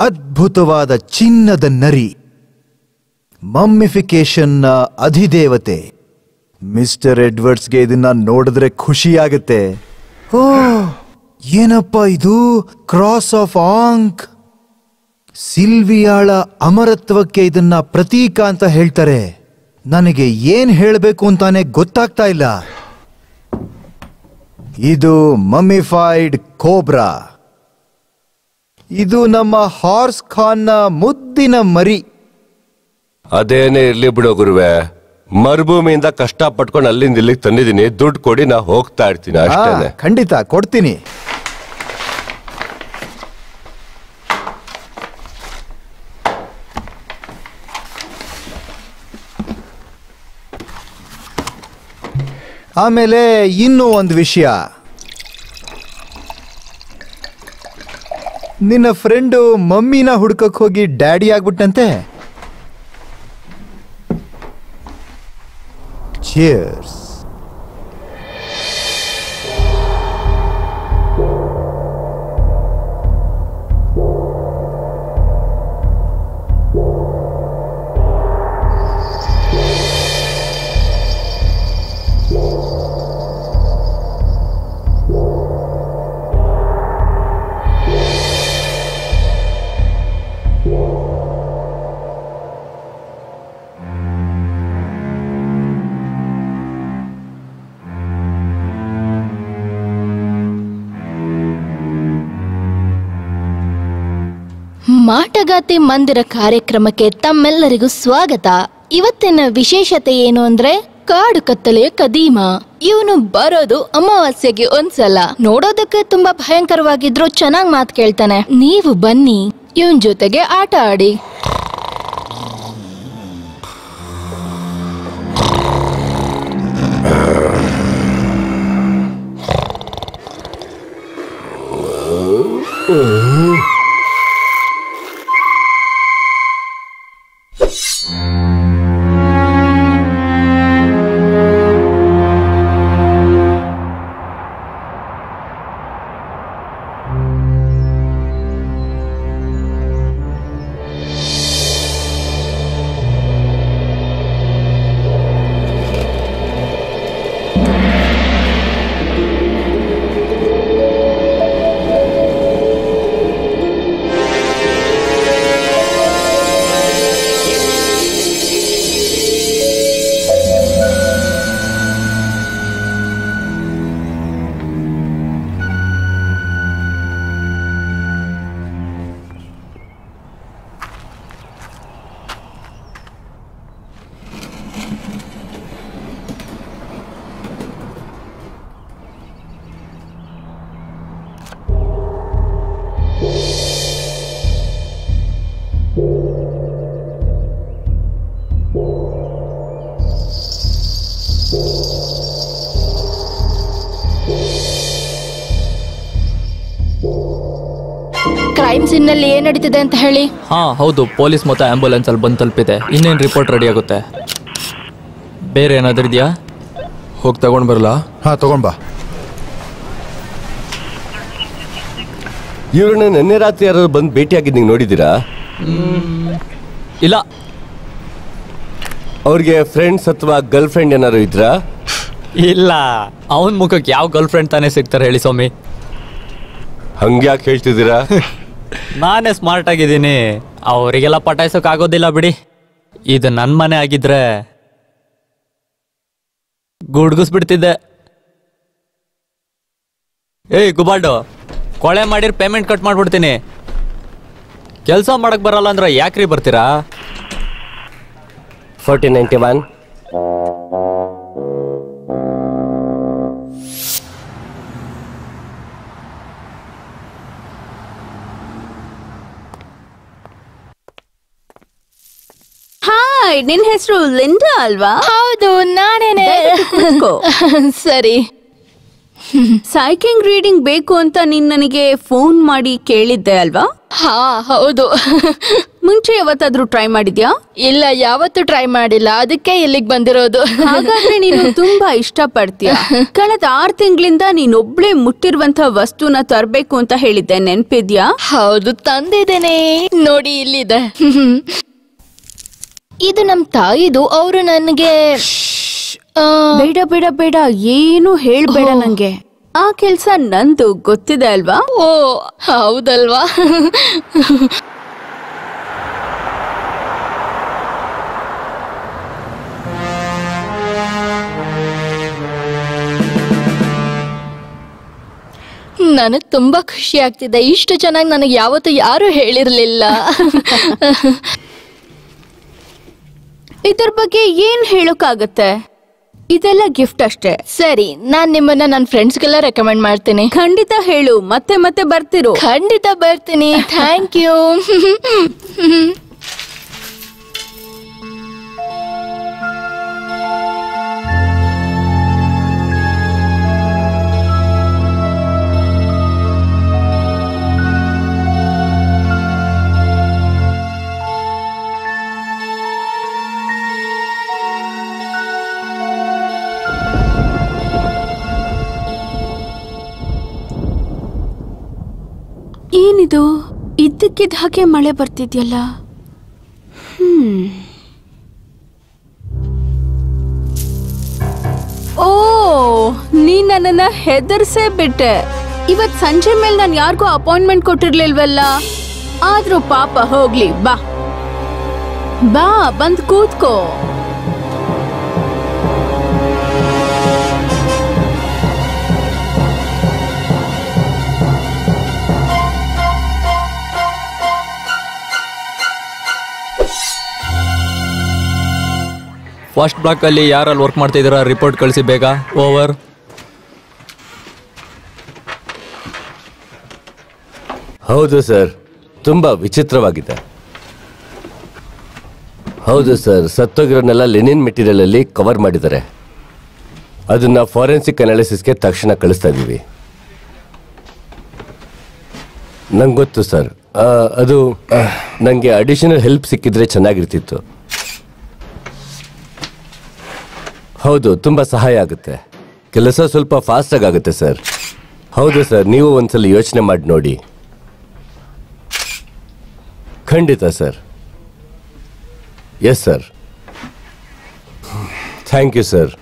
ಅದ್ಭುತವಾದ ಚಿನ್ನದ ನರಿ, ಮಮ್ಮಿಫಿಕೇಶನ್ನ ಅಧಿದೇವತೆ. ಮಿಸ್ಟರ್ ಎಡ್ವರ್ಡ್ಸ್ಗೆ ಇದನ್ನ ನೋಡಿದ್ರೆ ಖುಷಿಯಾಗುತ್ತೆ. ಓ, ಏನಪ್ಪ ಇದು? Cross of ಆಂಕ್. ಸಿಲ್ವಿಯಾಳ ಅಮರತ್ವಕ್ಕೆ ಇದನ್ನ ಪ್ರತೀಕ ಅಂತ ಹೇಳ್ತಾರೆ. ನನಗೆ ಏನ್ ಹೇಳಬೇಕು ಅಂತಾನೆ ಗೊತ್ತಾಗ್ತಾ ಇಲ್ಲ. ಇದು ಮಮ್ಮಿಫೈಡ್ ಕೋಬ್ರಾ. ಇದು ನಮ್ಮ ಹಾರ್ಸ್ ಖಾನ್ನ ಮುದ್ದಿನ ಮರಿ. ಅದೇನೇ ಇರ್ಲಿ ಬಿಡೋ ಗುರುವೆ, ಮರುಭೂಮಿಯಿಂದ ಕಷ್ಟ ಪಟ್ಕೊಂಡು ಅಲ್ಲಿಂದ ಇಲ್ಲಿಗೆ ತಂದಿದ್ದೀನಿ. ದುಡ್ಡು ಕೊಡಿ, ನಾ ಹೋಗ್ತಾ ಇರ್ತೀನಿ ಅಷ್ಟೇ. ಖಂಡಿತ ಕೊಡ್ತೀನಿ. ಆಮೇಲೆ ಇನ್ನೂ ಒಂದು ವಿಷಯ, ನಿನ್ನ ಫ್ರೆಂಡು ಮಮ್ಮಿನ ಹುಡ್ಕಕ್ ಹೋಗಿ ಡ್ಯಾಡಿ ಆಗ್ಬಿಟ್ಟಂತೆ. ಚಿಯರ್ಸ್. ಮಾಟಗಾತಿ ಮಂದಿರ ಕಾರ್ಯಕ್ರಮಕ್ಕೆ ತಮ್ಮೆಲ್ಲರಿಗೂ ಸ್ವಾಗತ. ಇವತ್ತಿನ ವಿಶೇಷತೆ ಏನು ಅಂದ್ರೆ ಕಾಡು ಕತ್ತಲೆಯ ಕದೀಮ. ಇವನು ಬರೋದು ಅಮಾವಾಸ್ಯೆಗೆ ಒಂದ್ಸಲ. ನೋಡೋದಕ್ಕೆ ತುಂಬಾ ಭಯಂಕರವಾಗಿದ್ರು ಚೆನ್ನಾಗ್ ಮಾತು ಕೇಳ್ತಾನೆ. ನೀವು ಬನ್ನಿ, ಇವನ್ ಜೊತೆಗೆ ಆಟ ಆಡಿ. ಕ್ರೈಮ್ ಸೀನ್ ನಲ್ಲಿ ಏನ್ ನಡೀತಿದೆ ಅಂತ ಹೇಳಿ. ಹಾ ಹೌದು, ಪೊಲೀಸ್ ಮತ್ತೆ ಆಂಬ್ಯುಲೆನ್ಸ್ ಅಲ್ಲಿ ಬಂದು ತಲುಪಿದೆ. ಇನ್ನೇನು ರಿಪೋರ್ಟ್ ರೆಡಿ ಆಗುತ್ತೆ. ಬೇರೆ ಏನಾದ್ರೂ ಇದೆಯಾ? ಹೋಗಿ ತಗೊಂಡ್ ಬರಲಾ? ಹಾ ತಗೊಂಡ್ ಬಾ. ಇವ್ರನ್ನ ನಿನ್ನೆ ರಾತ್ರಿ ಯಾರು ಬಂದು ಭೇಟಿಯಾಗಿದ್ದು ನೀವು ನೋಡಿದ್ದೀರಾ? ಇಲ್ಲ. ಅವ್ರಿಗೆ ಫ್ರೆಂಡ್ಸ್ ಅಥವಾ ಗರ್ಲ್ ಫ್ರೆಂಡ್ ಏನಾದ್ರು ಇದ್ರಾ? ಇಲ್ಲ, ಅವನ್ ಮುಖಕ್ಕೆ ಯಾವ ಗರ್ಲ್ ಫ್ರೆಂಡ್ ತಾನೇ ಸಿಗ್ತಾರೆ ಹೇಳಿ ಸ್ವಾಮಿ. ಹಂಗ್ಯಾಕೆ ಹೇಳ್ತಿದ್ದೀರಾ? ನಾನೇ ಸ್ಮಾರ್ಟ್ ಆಗಿದ್ದೀನಿ, ಅವರಿಗೆಲ್ಲ ಪಟಾಯಿಸೋಕೆ ಆಗೋದಿಲ್ಲ ಬಿಡಿ. ಇದು ನನ್ನ ಮನೆ ಆಗಿದ್ರೆ ಗುಡ್ಗಿಸ್ಬಿಡ್ತಿದ್ದೆ. ಏಯ್ ಗುಬಾಲ್ಡು, ಕೊಳೆ ಮಾಡಿರ್ ಪೇಮೆಂಟ್ ಕಟ್ ಮಾಡ್ಬಿಡ್ತೀನಿ. ಕೆಲಸ ಮಾಡಕ್ ಬರಲ್ಲ ಅಂದ್ರೆ ಯಾಕ್ರಿ ಬರ್ತೀರಾ? 1491. ಹಾಯ್, ನಿನ್ ಹೆಸರು ಲಿಂಡಾ ಅಲ್ವಾ? ಹೌದು, ನಾನೇನೆ. ಸರಿ. ಸೈಕಿಂಗ್ ರೀಡಿಂಗ್ ಬೇಕು ಅಂತ ನೀನ್ ನನಗೆ ಫೋನ್ ಮಾಡಿ ಕೇಳಿದ್ದೆ ಅಲ್ವಾ? ಹಾ ಹೌದು. ಮುಂಚೆ ಯಾವತ್ತಾದ್ರೂ ಟ್ರೈ ಮಾಡಿದ್ಯಾ? ಇಲ್ಲ, ಯಾವತ್ತೂ ಟ್ರೈ ಮಾಡಿಲ್ಲ, ಅದಕ್ಕೆ ಇಲ್ಲಿಗೆ ಬಂದಿರೋದು. ಹಾಗಾದ್ರೆ ನೀನು ತುಂಬಾ ಇಷ್ಟ ಪಡ್ತೀಯ. ಕಳೆದ 6 ತಿಂಗಳಿಂದ ನೀನೊಬ್ಳೆ ಮುಟ್ಟಿರುವಂತ ವಸ್ತುನ ತರ್ಬೇಕು ಅಂತ ಹೇಳಿದ್ದೆ, ನೆನ್ಪಿದ್ಯಾ? ಹೌದು, ತಂದಿದ್ದೇನೆ ನೋಡಿ, ಇಲ್ಲಿದೆ. ಇದು ನಮ್ ತಾಯಿದು. ಅವರು ನನಗೆ ಬೇಡ ಬೇಡ ಬೇಡ, ಏನು ಹೇಳ್ಬೇಡ ನಂಗೆ. ಆ ಕೆಲ್ಸ ನಂದು, ಗೊತ್ತಿದೆ ಅಲ್ವಾ? ಓ ಹೌದಲ್ವಾ? ನನಗ್ ತುಂಬಾ ಖುಷಿ ಆಗ್ತಿದೆ. ಇಷ್ಟು ಚೆನ್ನಾಗಿ ನನಗೆ ಯಾವತ್ತೂ ಯಾರು ಹೇಳಿರ್ಲಿಲ್ಲ. ಇದ್ರ ಬಗ್ಗೆ ಏನ್ ಹೇಳೋಕ್ಕಾಗತ್ತೆ? ಇದೆಲ್ಲ ಗಿಫ್ಟ್ ಅಷ್ಟೇ. ಸರಿ, ನಾನ್ ನಿಮ್ಮನ್ನ ನನ್ನ ಫ್ರೆಂಡ್ಸ್ಗೆಲ್ಲ ರೆಕಮೆಂಡ್ ಮಾಡ್ತೀನಿ. ಖಂಡಿತ ಹೇಳು, ಮತ್ತೆ ಮತ್ತೆ ಬರ್ತಿರು. ಖಂಡಿತ ಬರ್ತೀನಿ. Thank you. ಏನಿದು, ಇದ್ದಕ್ಕಿದ್ದ ಹಾಗೆ ಮಳೆ ಬರ್ತಿದ್ಯಲ್ಲ. ಓ, ನೀನ್ ನನ್ನನ್ನ ಹೆದರ್ಸೇ ಬಿಟ್ಟೆ. ಇವತ್ ಸಂಜೆ ಮೇಲೆ ನಾನು ಯಾರಿಗೂ ಅಪಾಯಿಂಟ್ಮೆಂಟ್ ಕೊಟ್ಟಿರ್ಲಿಲ್ವಲ್ಲ. ಆದ್ರೂ ಪಾಪ, ಹೋಗ್ಲಿ ಬಾ ಬಾ, ಬಂದ್ ಕೂತ್ಕೋ. ಫಸ್ಟ್ ಬ್ಲಾಕಲ್ಲಿ ಯಾರಲ್ಲಿ ವರ್ಕ್ ಮಾಡ್ತಿದ್ದೀರಾ ರಿಪೋರ್ಟ್ ಕಳಿಸಿ ಬೇಗ. ಓವರ್. ಹೌದು ಸರ್, ತುಂಬಾ ವಿಚಿತ್ರವಾಗಿದೆ. ಹೌದು ಸರ್, ಸತ್ತೋಗಿರೋನೆಲ್ಲ ಲೆನಿನ್ ಮೆಟೀರಿಯಲ್ ಅಲ್ಲಿ ಕವರ್ ಮಾಡಿದ್ದಾರೆ. ಅದನ್ನ ಫಾರೆನ್ಸಿಕ್ ಅನಾಲಿಸಿಸ್ಗೆ ತಕ್ಷಣ ಕಳಿಸ್ತಾ ಇದ್ದೀವಿ. ನಂಗೆ ಗೊತ್ತು ಸರ್, ಅದು ನನಗೆ ಅಡಿಷನಲ್ ಹೆಲ್ಪ್ ಸಿಕ್ಕಿದ್ರೆ ಚೆನ್ನಾಗಿರ್ತಿತ್ತು. ಹೌದು, ತುಂಬ ಸಹಾಯ ಆಗುತ್ತೆ. ಕೆಲಸ ಸ್ವಲ್ಪ ಫಾಸ್ಟಾಗಿ ಆಗುತ್ತೆ ಸರ್. ಹೌದು ಸರ್, ನೀವು ಒಂದ್ಸಲ ಯೋಚನೆ ಮಾಡಿ ನೋಡಿ. ಖಂಡಿತ sir. Yes sir. Thank you sir.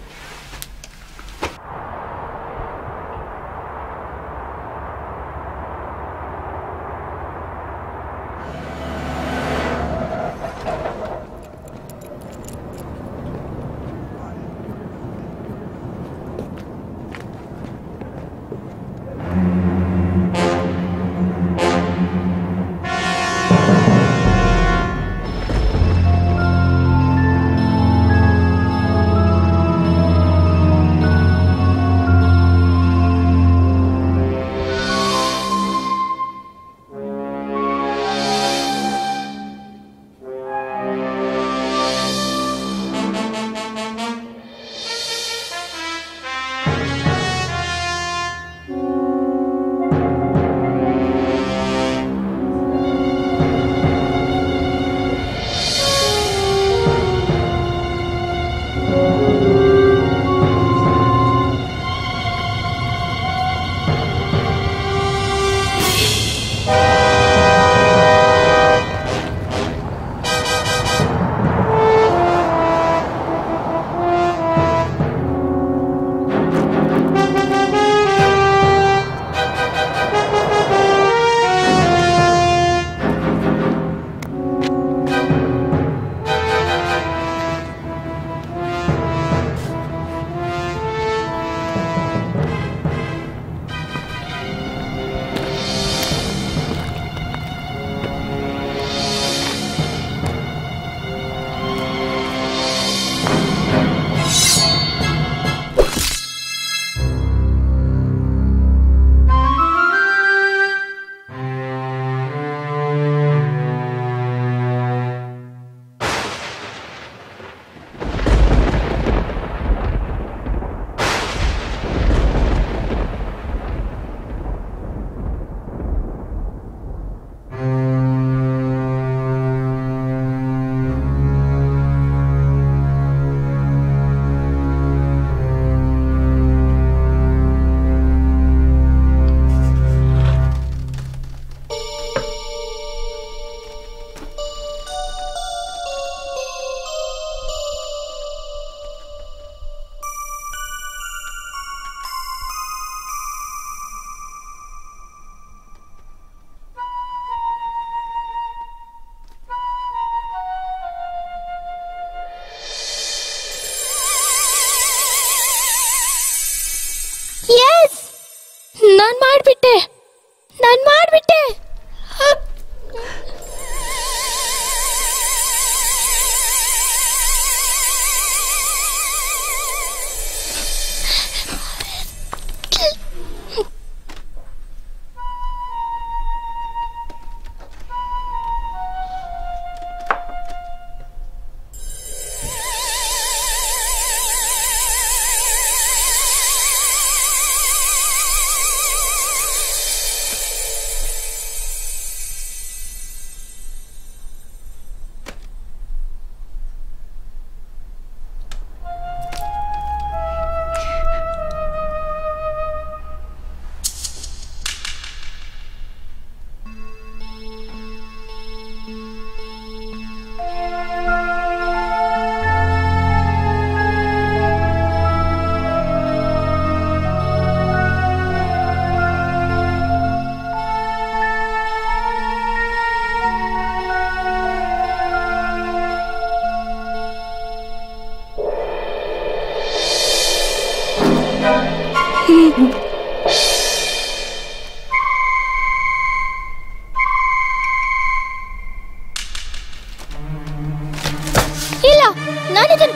ನಾನ್ ಮಾಡ್ಬಿಟ್ಟೆ.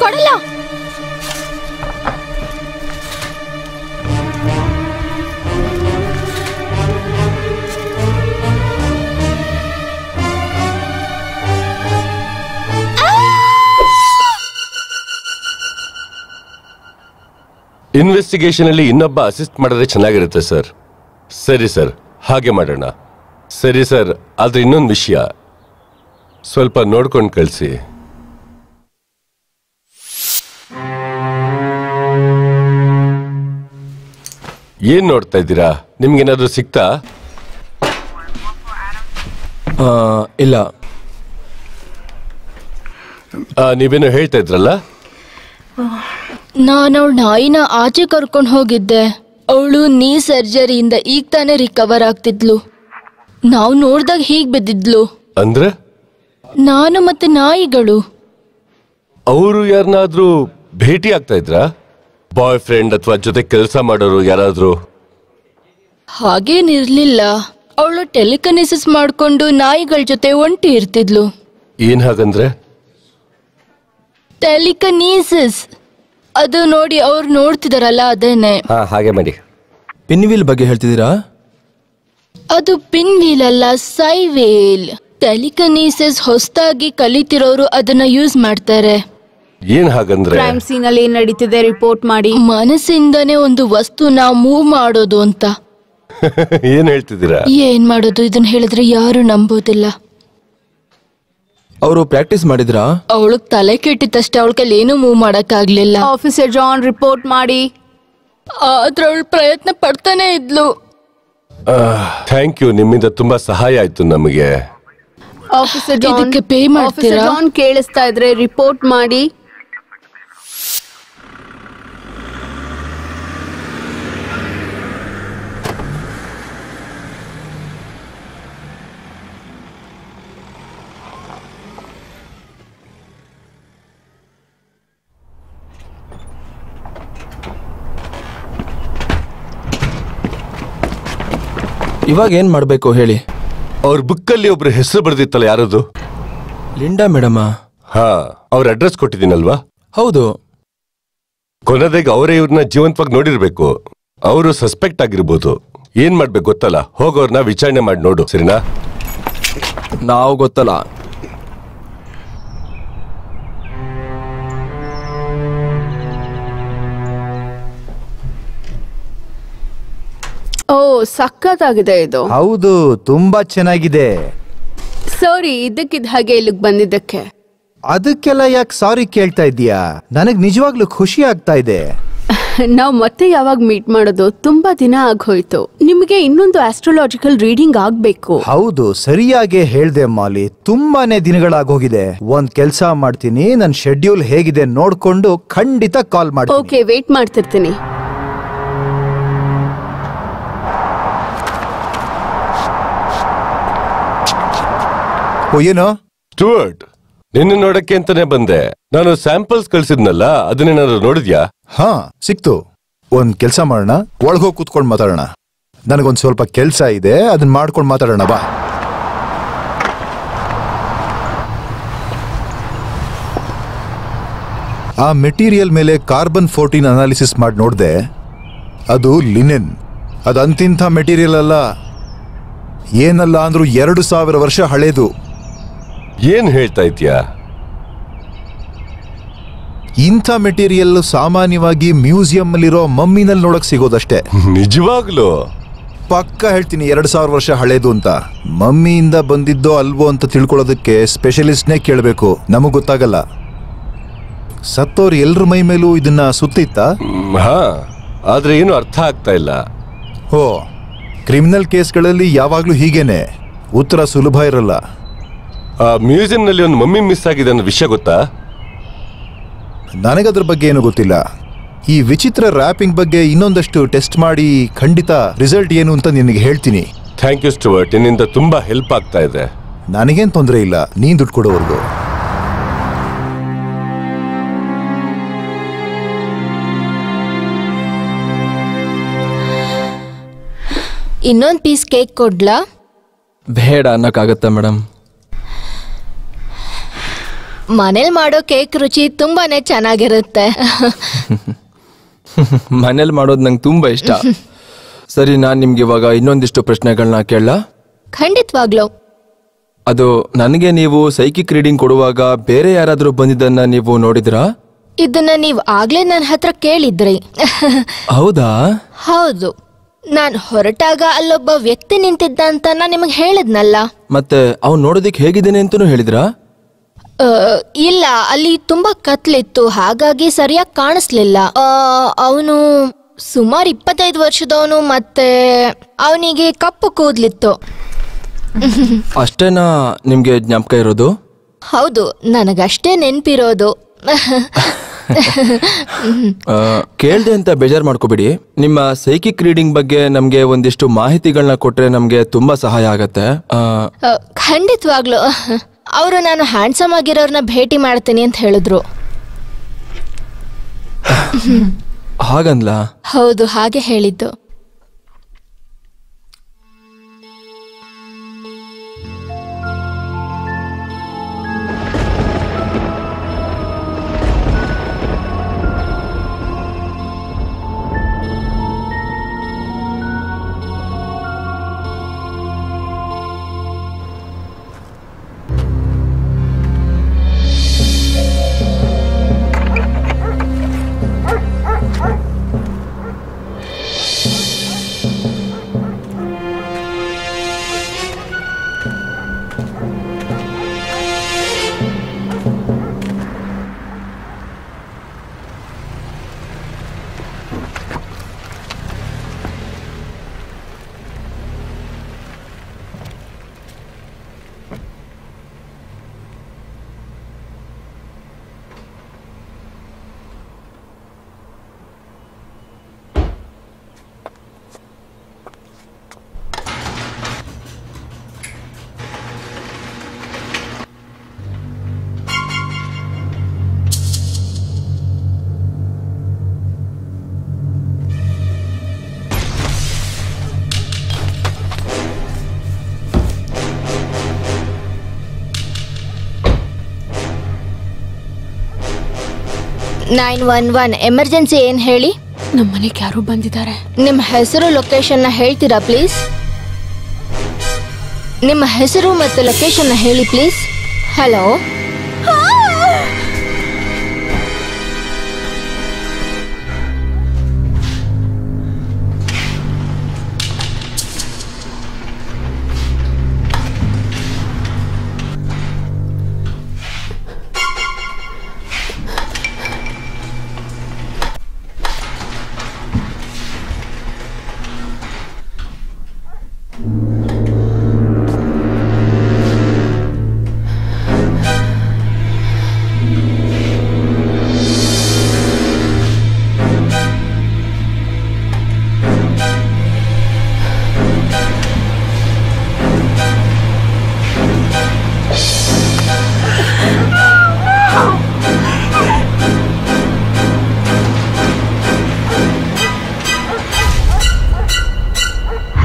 ಕೊಡಲ್ಲ. ಇನ್ವೆಸ್ಟಿಗೇಷನ್ ಅಲ್ಲಿ ಇನ್ನೊಬ್ಬ ಅಸಿಸ್ಟ್ ಮಾಡಿದ್ರೆ ಚೆನ್ನಾಗಿರುತ್ತೆ ಸರ್. ಸರಿ ಸರ್, ಹಾಗೆ ಮಾಡೋಣ. ಸರಿ ಸರ್, ಆದ್ರೆ ಇನ್ನೊಂದು ವಿಷಯ, ಸ್ವಲ್ಪ ನೋಡ್ಕೊಂಡು ಕಳಿಸಿ. ಏನ್ ನೋಡ್ತಾ ಇದ್ದೀರಾ? ನಿಮ್ಗೇನಾದ್ರೂ ಸಿಕ್ತಾ? ಇಲ್ಲ. ನೀವೇನೋ ಹೇಳ್ತಾ ಇದ್ರಲ್ಲ? ನಾನು ಅವಳ ನಾಯಿನ ಆಚೆ ಕರ್ಕೊಂಡು ಹೋಗಿದ್ದೆ. ಅವಳು ನೀ ಸರ್ಜರಿಯಿಂದ ಈಗ ತಾನೇ ರಿಕವರ್ ಆಗ್ತಿದ್ಲು. ನಾವು ನೋಡ್ದಾಗ ಹೀಗ್ ಬಿದ್ದಿದ್ಲು. ಅಂದ್ರೆ ನಾನು ಮತ್ತೆ ನಾಯಿಗಳು. ಅವರು ಯಾರನ್ನಾದ್ರೂ ಭೇಟಿ ಆಗ್ತಾ ಇದ್ರಾ? ಬಾಯ್ ಫ್ರೆಂಡ್ ಅಥವಾ ಜೊತೆ ಕೆಲಸ ಮಾಡೋರು ಯಾರಾದ್ರೂ? ಹಾಗೇನಿರ್ಲಿಲ್ಲ. ಅವಳು ಟೆಲಿಕನಿಸಿಸ್ ಮಾಡ್ಕೊಂಡು ನಾಯಿಗಳ ಜೊತೆ ಒಂಟಿ ಇರ್ತಿದ್ಲು. ಏನ್ ಹಾಗಂದ್ರೆ? ಟೆಲಿಕನಿಸಿಸ್ ಅದು ನೋಡಿ ಅವ್ರು ನೋಡ್ತಿದಾರಲ್ಲ, ಅದೇನೆ. ಹಾಗೆ ಮಾಡಿ. ಪಿನ್ವೀಲ್ ಬಗ್ಗೆ ಹೇಳ್ತಿದ್ದೀರಾ? ಅದು ಪಿನ್ ವೀಲ್ ಅಲ್ಲ, ಸೈವೇಲ್. ಟೆಲಿಕನಿಸಿಸ್ ಹೊಸದಾಗಿ ಕಲಿತಿರೋರು ಅದನ್ನ ಯೂಸ್ ಮಾಡ್ತಾರೆ. ಏನ್ ಹಾಗಂದ್ರೆ? ಕ್ರೈಮ್ ಸೀನ್ ಅಲ್ಲಿ ಏನ್ ನಡೀತಿದೆ ರಿಪೋರ್ಟ್ ಮಾಡಿ. ಮನಸ್ಸಿಂದನೇ ಒಂದು ವಸ್ತುನ ಮೂವ್ ಮಾಡೋದು ಅಂತ. ಏನ್ ಹೇಳ್ತಿದ್ದೀರಾ? ಏನ್ ಮಾಡೋದು? ಇದನ್ನ ಹೇಳಿದ್ರೆ ಯಾರು ನಂಬೋದಿಲ್ಲ. ಅವರು ಪ್ರಾಕ್ಟೀಸ್ ಮಾಡಿದ್ರಾ? ಅವಳಗ್ ತಲೆ ಕೆಟ್ಟಿತ್ತಷ್ಟೇ, ಅವಳ ಕೈಲಿ ಏನೂ ಮೂವ್ ಮಾಡಕ್ ಆಗ್ಲಿಲ್ಲ. ಆಫೀಸರ್ ಜಾನ್ ರಿಪೋರ್ಟ್ ಮಾಡಿ. ಆದ್ರೆ ಅವಳು ಪ್ರಯತ್ನ ಪಡ್ತಾನೆ ಇದ್ಲು. ಥ್ಯಾಂಕ್ ಯು, ನಿಮ್ಮಿಂದ ತುಂಬಾ ಸಹಾಯ ಆಯ್ತು ನಮಗೆ. ಆಫೀಸರ್ ಇದಕ್ಕೆ ಪೇ ಮಾಡ್ತೀರಾ? ಜಾನ್ ಕೇಳಿಸ್ತಾ ಇದ್ರೆ ರಿಪೋರ್ಟ್ ಮಾಡಿ. ಇವಾಗ ಏನ್ ಮಾಡ್ಬೇಕು ಹೇಳಿ? ಅವ್ರ ಬುಕ್ಕಲ್ಲಿ ಒಬ್ರು ಹೆಸರು ಬರ್ದಿತ್ತಲ್ಲ, ಯಾರದು? Linda madam. ಹಾ, ಅವ್ರ ಅಡ್ರೆಸ್ ಕೊಟ್ಟಿದ್ದೀನಲ್ವಾ? ಹೌದು. ಕೊನೆದಾಗ ಅವರೇ ಇವ್ರನ್ನ ಜೀವಂತವಾಗಿ ನೋಡಿರ್ಬೇಕು. ಅವರು ಸಸ್ಪೆಕ್ಟ್ ಆಗಿರ್ಬೋದು. ಏನ್ ಮಾಡ್ಬೇಕು ಗೊತ್ತಲ್ಲ, ಹೋಗೋರ್ನ ವಿಚಾರಣೆ ಮಾಡಿ ನೋಡು, ಸರಿನಾ? ನಾವು ಗೊತ್ತಲ್ಲ. ಓ, ಸಖತ್ತಾಗಿದೆ ಇದು. ಹೌದು, ತುಂಬಾ ಚೆನ್ನಾಗಿದೆ. ಸಾರಿ, ಇದಕ್ಕಿದ್ದ ಹಾಗೆ ಇಲ್ಲಿಗೆ ಬಂದಿದ್ದಕ್ಕೆ. ಅದಕ್ಕೆಲ್ಲ ಯಾಕೆ ಸಾರಿ ಕೇಳ್ತಾ ಇದೀಯಾ? ನನಗ್ ನಿಜವಾಗ್ಲೂ ಖುಷಿ ಆಗ್ತಾ ಇದೆ. ನಾವ್ ಮತ್ತೆ ಯಾವಾಗ ಮೀಟ್ ಮಾಡೋದು? ತುಂಬಾ ದಿನ ಆಗೋಯ್ತು. ನಿಮಗೆ ಇನ್ನೊಂದು ಆಸ್ಟ್ರೋಲಾಜಿಕಲ್ ರೀಡಿಂಗ್ ಆಗ್ಬೇಕು. ಹೌದು, ಸರಿಯಾಗಿ ಹೇಳ್ದೆ ಮಾಲಿ. ತುಂಬಾನೇ ದಿನಗಳಾಗೋಗಿದೆ. ಒಂದ್ ಕೆಲ್ಸ ಮಾಡ್ತೀನಿ, ನನ್ ಶೆಡ್ಯೂಲ್ ಹೇಗಿದೆ ನೋಡ್ಕೊಂಡು ಖಂಡಿತ ಕಾಲ್ ಮಾಡ್ತೀನಿ. ಓಕೆ, ವೇಟ್ ಮಾಡ್ತಿರ್ತೀನಿ. ಏನೋ ಸ್ಟುವರ್ಟ್, ನಿನ್ನ ನೋಡಕ್ಕೆ ಅಂತಾನೆ ಬಂದೆ. ನಾನು ಸ್ಯಾಂಪಲ್ಸ್ ಕಳ್ಸಿದ್ನಲ್ಲ, ಅದನ್ನೇನಾದ್ರು ನೋಡಿದ್ಯಾ? ಹಾ, ಸಿಕ್ತು. ಒಂದ್ ಕೆಲ್ಸ ಮಾಡೋಣ, ಒಳಗೋಗಿ ಕೂತ್ಕೊಂಡು ಮಾತಾಡೋಣ. ನನಗೊಂದ್ ಸ್ವಲ್ಪ ಕೆಲ್ಸ ಇದೆ, ಅದನ್ನ ಮಾಡ್ಕೊಂಡು ಮಾತಾಡೋಣ ಬಾ. ಆ ಮೆಟೀರಿಯಲ್ ಮೇಲೆ ಕಾರ್ಬನ್ 14 ಅನಾಲಿಸಿಸ್ ಮಾಡಿ ನೋಡ್ದೆ. ಅದು ಲಿನೆನ್. ಅದು ಅಂತಿಂಥ ಮೆಟೀರಿಯಲ್ ಅಲ್ಲ. ಏನಲ್ಲ ಅಂದ್ರೂ 2000 ವರ್ಷ ಹಳೇದು. ಏನ್ ಹೇಳ್ತಾ ಇದ್ಯಾ? ಇಂಥ ಮೆಟೀರಿಯಲ್ ಸಾಮಾನ್ಯವಾಗಿ ಮ್ಯೂಸಿಯಂ ಅಲ್ಲಿರೋ ಮಮ್ಮಿನಲ್ಲಿ ನೋಡಕ್ ಸಿಗೋದಷ್ಟೇ. ನಿಜವಾಗ್ಲೂ? ಪಕ್ಕ ಹೇಳ್ತೀನಿ, 2000 ವರ್ಷ ಹಳೇದು ಅಂತ. ಮಮ್ಮಿಯಿಂದ ಬಂದಿದ್ದೋ ಅಲ್ವೋ ಅಂತ ತಿಳ್ಕೊಳ್ಳೋದಕ್ಕೆ ಸ್ಪೆಷಲಿಸ್ಟ್ನೇ ಕೇಳಬೇಕು, ನಮಗ್ ಗೊತ್ತಾಗಲ್ಲ. ಸತ್ತೋರು ಎಲ್ರ ಮೈ ಮೇಲೂ ಇದನ್ನ ಸುತ್ತಿತ್ತ? ಹಾ, ಆದ್ರೆ ಏನು ಅರ್ಥ ಆಗ್ತಾ ಇಲ್ಲ. ಓ, ಕ್ರಿಮಿನಲ್ ಕೇಸ್ಗಳಲ್ಲಿ ಯಾವಾಗ್ಲೂ ಹೀಗೇನೆ, ಉತ್ತರ ಸುಲಭ ಇರಲ್ಲ. ಆ ಮ್ಯೂಸಿಯಂ ನಲ್ಲಿ ಒಂದು ಮಮ್ಮಿ ಮಿಸ್ ಆಗಿದೆ ಅನ್ನೋ ವಿಷಯ ಗೊತ್ತಾ? ನನಗದ್ರ ಬಗ್ಗೆ ಏನು ಗೊತ್ತಿಲ್ಲ. ಈ ವಿಚಿತ್ರ ರ್ಯಾಪಿಂಗ್ ಬಗ್ಗೆ ಇನ್ನೊಂದಷ್ಟು ಟೆಸ್ಟ್ ಮಾಡಿ ಖಂಡಿತ ರಿಸಲ್ಟ್ ಏನು ಅಂತ ನಿನಗೆ ಹೇಳ್ತೀನಿ. ಥ್ಯಾಂಕ್ ಯು ಸ್ಟುವರ್ಟ್, ನಿನ್ನಿಂದ ತುಂಬಾ ಹೆಲ್ಪ್ ಆಗ್ತಾ ಇದೆ. ನನಗೇನು ತೊಂದರೆ ಇಲ್ಲ, ನೀನ್ ದುಡ್ಡು ಕೊಡೋವರೆಗೂ. ಇನ್ನೊಂದು ಪೀಸ್ ಕೇಕ್ ಕೊಡ್ಲಾ? ಬೇಡ ಅನ್ನಕ್ಕಾಗತ್ತಾ ಮೇಡಮ್? ಮನೇಲಿ ಮಾಡೋ ಕೇಕ್ ರುಚಿ ತುಂಬಾನೇ ಚೆನ್ನಾಗಿರುತ್ತೆ. ಮನೇಲಿ ಮಾಡೋದು ನಂಗೆ ತುಂಬಾ ಇಷ್ಟ. ಸರಿ, ನಾನು ನಿಮ್ಗೆ ಇವಾಗ ಇನ್ನೊಂದಿಷ್ಟು ಪ್ರಶ್ನೆಗಳನ್ನ ಕೇಳಲ್ಲ? ಖಂಡಿತವಾಗ್ಲು. ಅದು ನನಗೆ ನೀವು ಸೈಕಿಕ್ ರೀಡಿಂಗ್ ಕೊಡುವಾಗ ಬೇರೆ ಯಾರಾದ್ರೂ ಬಂದಿದ್ದನ್ನ ನೀವು ನೋಡಿದ್ರಾ? ಇದನ್ನ ನೀವ್ ಆಗ್ಲೇ ನನ್ನ ಹತ್ರ ಕೇಳಿದ್ರಿ. ಹೌದಾ? ಹೌದು, ನಾನ್ ಹೊರಟಾಗ ಅಲ್ಲೊಬ್ಬ ವ್ಯಕ್ತಿ ನಿಂತಿದ್ದ ಅಂತ ನಾನ್ ನಿಮಗ್ ಹೇಳಿದ್ನಲ್ಲ. ಮತ್ತೆ ಅವ್ನು ನೋಡೋದಿಕ್ ಹೇಗಿದ್ದೇನೆ ಅಂತನೂ ಹೇಳಿದ್ರಾ? ಇಲ್ಲ, ಅಲ್ಲಿ ತುಂಬಾ ಕತ್ಲಿತ್ತು, ಹಾಗಾಗಿ ಸರಿಯಾಗಿ ಕಾಣಿಸ್ಲಿಲ್ಲ. ಅವನು ಸುಮಾರು 25 ವರ್ಷದವನು, ಮತ್ತೆ ಅವನಿಗೆ ಕಪ್ಪು ಕೂದ್ಲಿತ್ತು. ಅಷ್ಟೇನಾ ನಿಮ್ಗೆ ಜ್ಞಾಪಕ ಇರೋದು? ಹೌದು, ನನಗಷ್ಟೇ ನೆನ್ಪಿರೋದು. ಕೇಳ್ದೆ ಅಂತ ಬೇಜಾರು ಮಾಡ್ಕೋಬಿಡಿ. ನಿಮ್ಮ ಸೈಕಿಕ್ ರೀಡಿಂಗ್ ಬಗ್ಗೆ ನಮ್ಗೆ ಒಂದಿಷ್ಟು ಮಾಹಿತಿಗಳನ್ನ ಕೊಟ್ರೆ ನಮ್ಗೆ ತುಂಬಾ ಸಹಾಯ ಆಗತ್ತೆ. ಖಂಡಿತವಾಗ್ಲು. ಅವರು ನಾನು ಹ್ಯಾಂಡ್ಸಮ್ ಆಗಿರೋರ್ನ ಭೇಟಿ ಮಾಡ್ತೀನಿ ಅಂತ ಹೇಳಿದ್ರು. ಹಾಗನ್ಲ? ಹೌದು, ಹಾಗೆ ಹೇಳಿದ್ದು. Nine 911 emergency. ಏನ್ ಹೇಳಿ? ನಮ್ಮನೆಗೆ ಯಾರೋ ಬಂದಿದ್ದಾರೆ. ನಿಮ್ಮ ಹೆಸರು, ಲೊಕೇಶನ್ ಹೇಳ್ತೀರಾ ಪ್ಲೀಸ್? ನಿಮ್ಮ ಹೆಸರು ಮತ್ತು ಲೊಕೇಶನ್ ಹೇಳಿ ಪ್ಲೀಸ್. ಹಲೋ,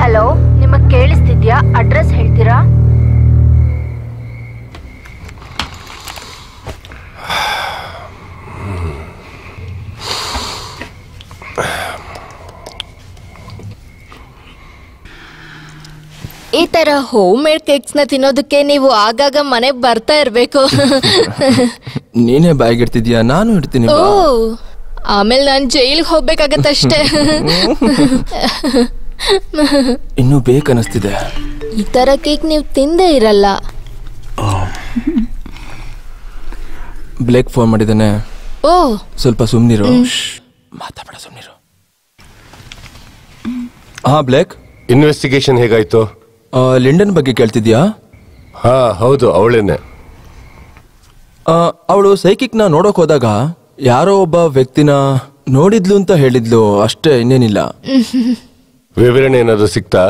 ಹಲೋ, ನಿಮಗ್ ಕೇಳಿಸ್ತಿದ್ಯಾ? ಅಡ್ರೆಸ್ ಹೇಳ್ತೀರಾ? ಈ ತರ ಹೋಮ್ ಮೇಡ್ ಕೇಕ್ಸ್ ನ ತಿನ್ನೋದಕ್ಕೆ ನೀವು ಆಗಾಗ ಮನೆಗ್ ಬರ್ತಾ ಇರ್ಬೇಕು. ನೀನೇ ಬ್ಯಾಗ್ ಇಡ್ತಿದ್ಯಾ? ನಾನು ಇಡ್ತೀನಿ. ಓ, ಆಮೇಲೆ ನಾನು ಜೈಲಿಗೆ ಹೋಗ್ಬೇಕಾಗತ್ತಷ್ಟೇ. ಇನ್ನೂ ಬೇಕನ್ನಿಸ್ತಿದೆ. ಈ ತರ ಕೇಕ್ ನೀವು ತಿಂದೇ ಇರಲ್ಲ. ಬ್ಲೇಕ್ ಫೋನ್ ಮಾಡಿದ್ದಾನೆ. ಓ, ಸ್ವಲ್ಪ ಸುಮ್ನಿರು. ಮಾತಾಡ, ಸುಮ್ನಿರು. ಹಾ ಬ್ಲೇಕ್, ಇನ್ವೆಸ್ಟಿಗೇಷನ್ ಹೇಗಾಯ್ತು? ಲಿಂಡನ್ ಬಗ್ಗೆ ಕೇಳ್ತಿದ್ಯಾ? ಹಾ ಹೌದು, ಅವಳೇನೆ. ಅವಳು ಸೈಕಿಕ್ನ ನೋಡೋಕ್ ಹೋದಾಗ ಯಾರೋ ಒಬ್ಬ ವ್ಯಕ್ತಿನ ನೋಡಿದ್ಲು ಅಂತ ಹೇಳಿದ್ಲು, ಅಷ್ಟೇ, ಇನ್ನೇನಿಲ್ಲ. ವಿವರಣೆ ಏನಾದ್ರು ಸಿಕ್ತಾ?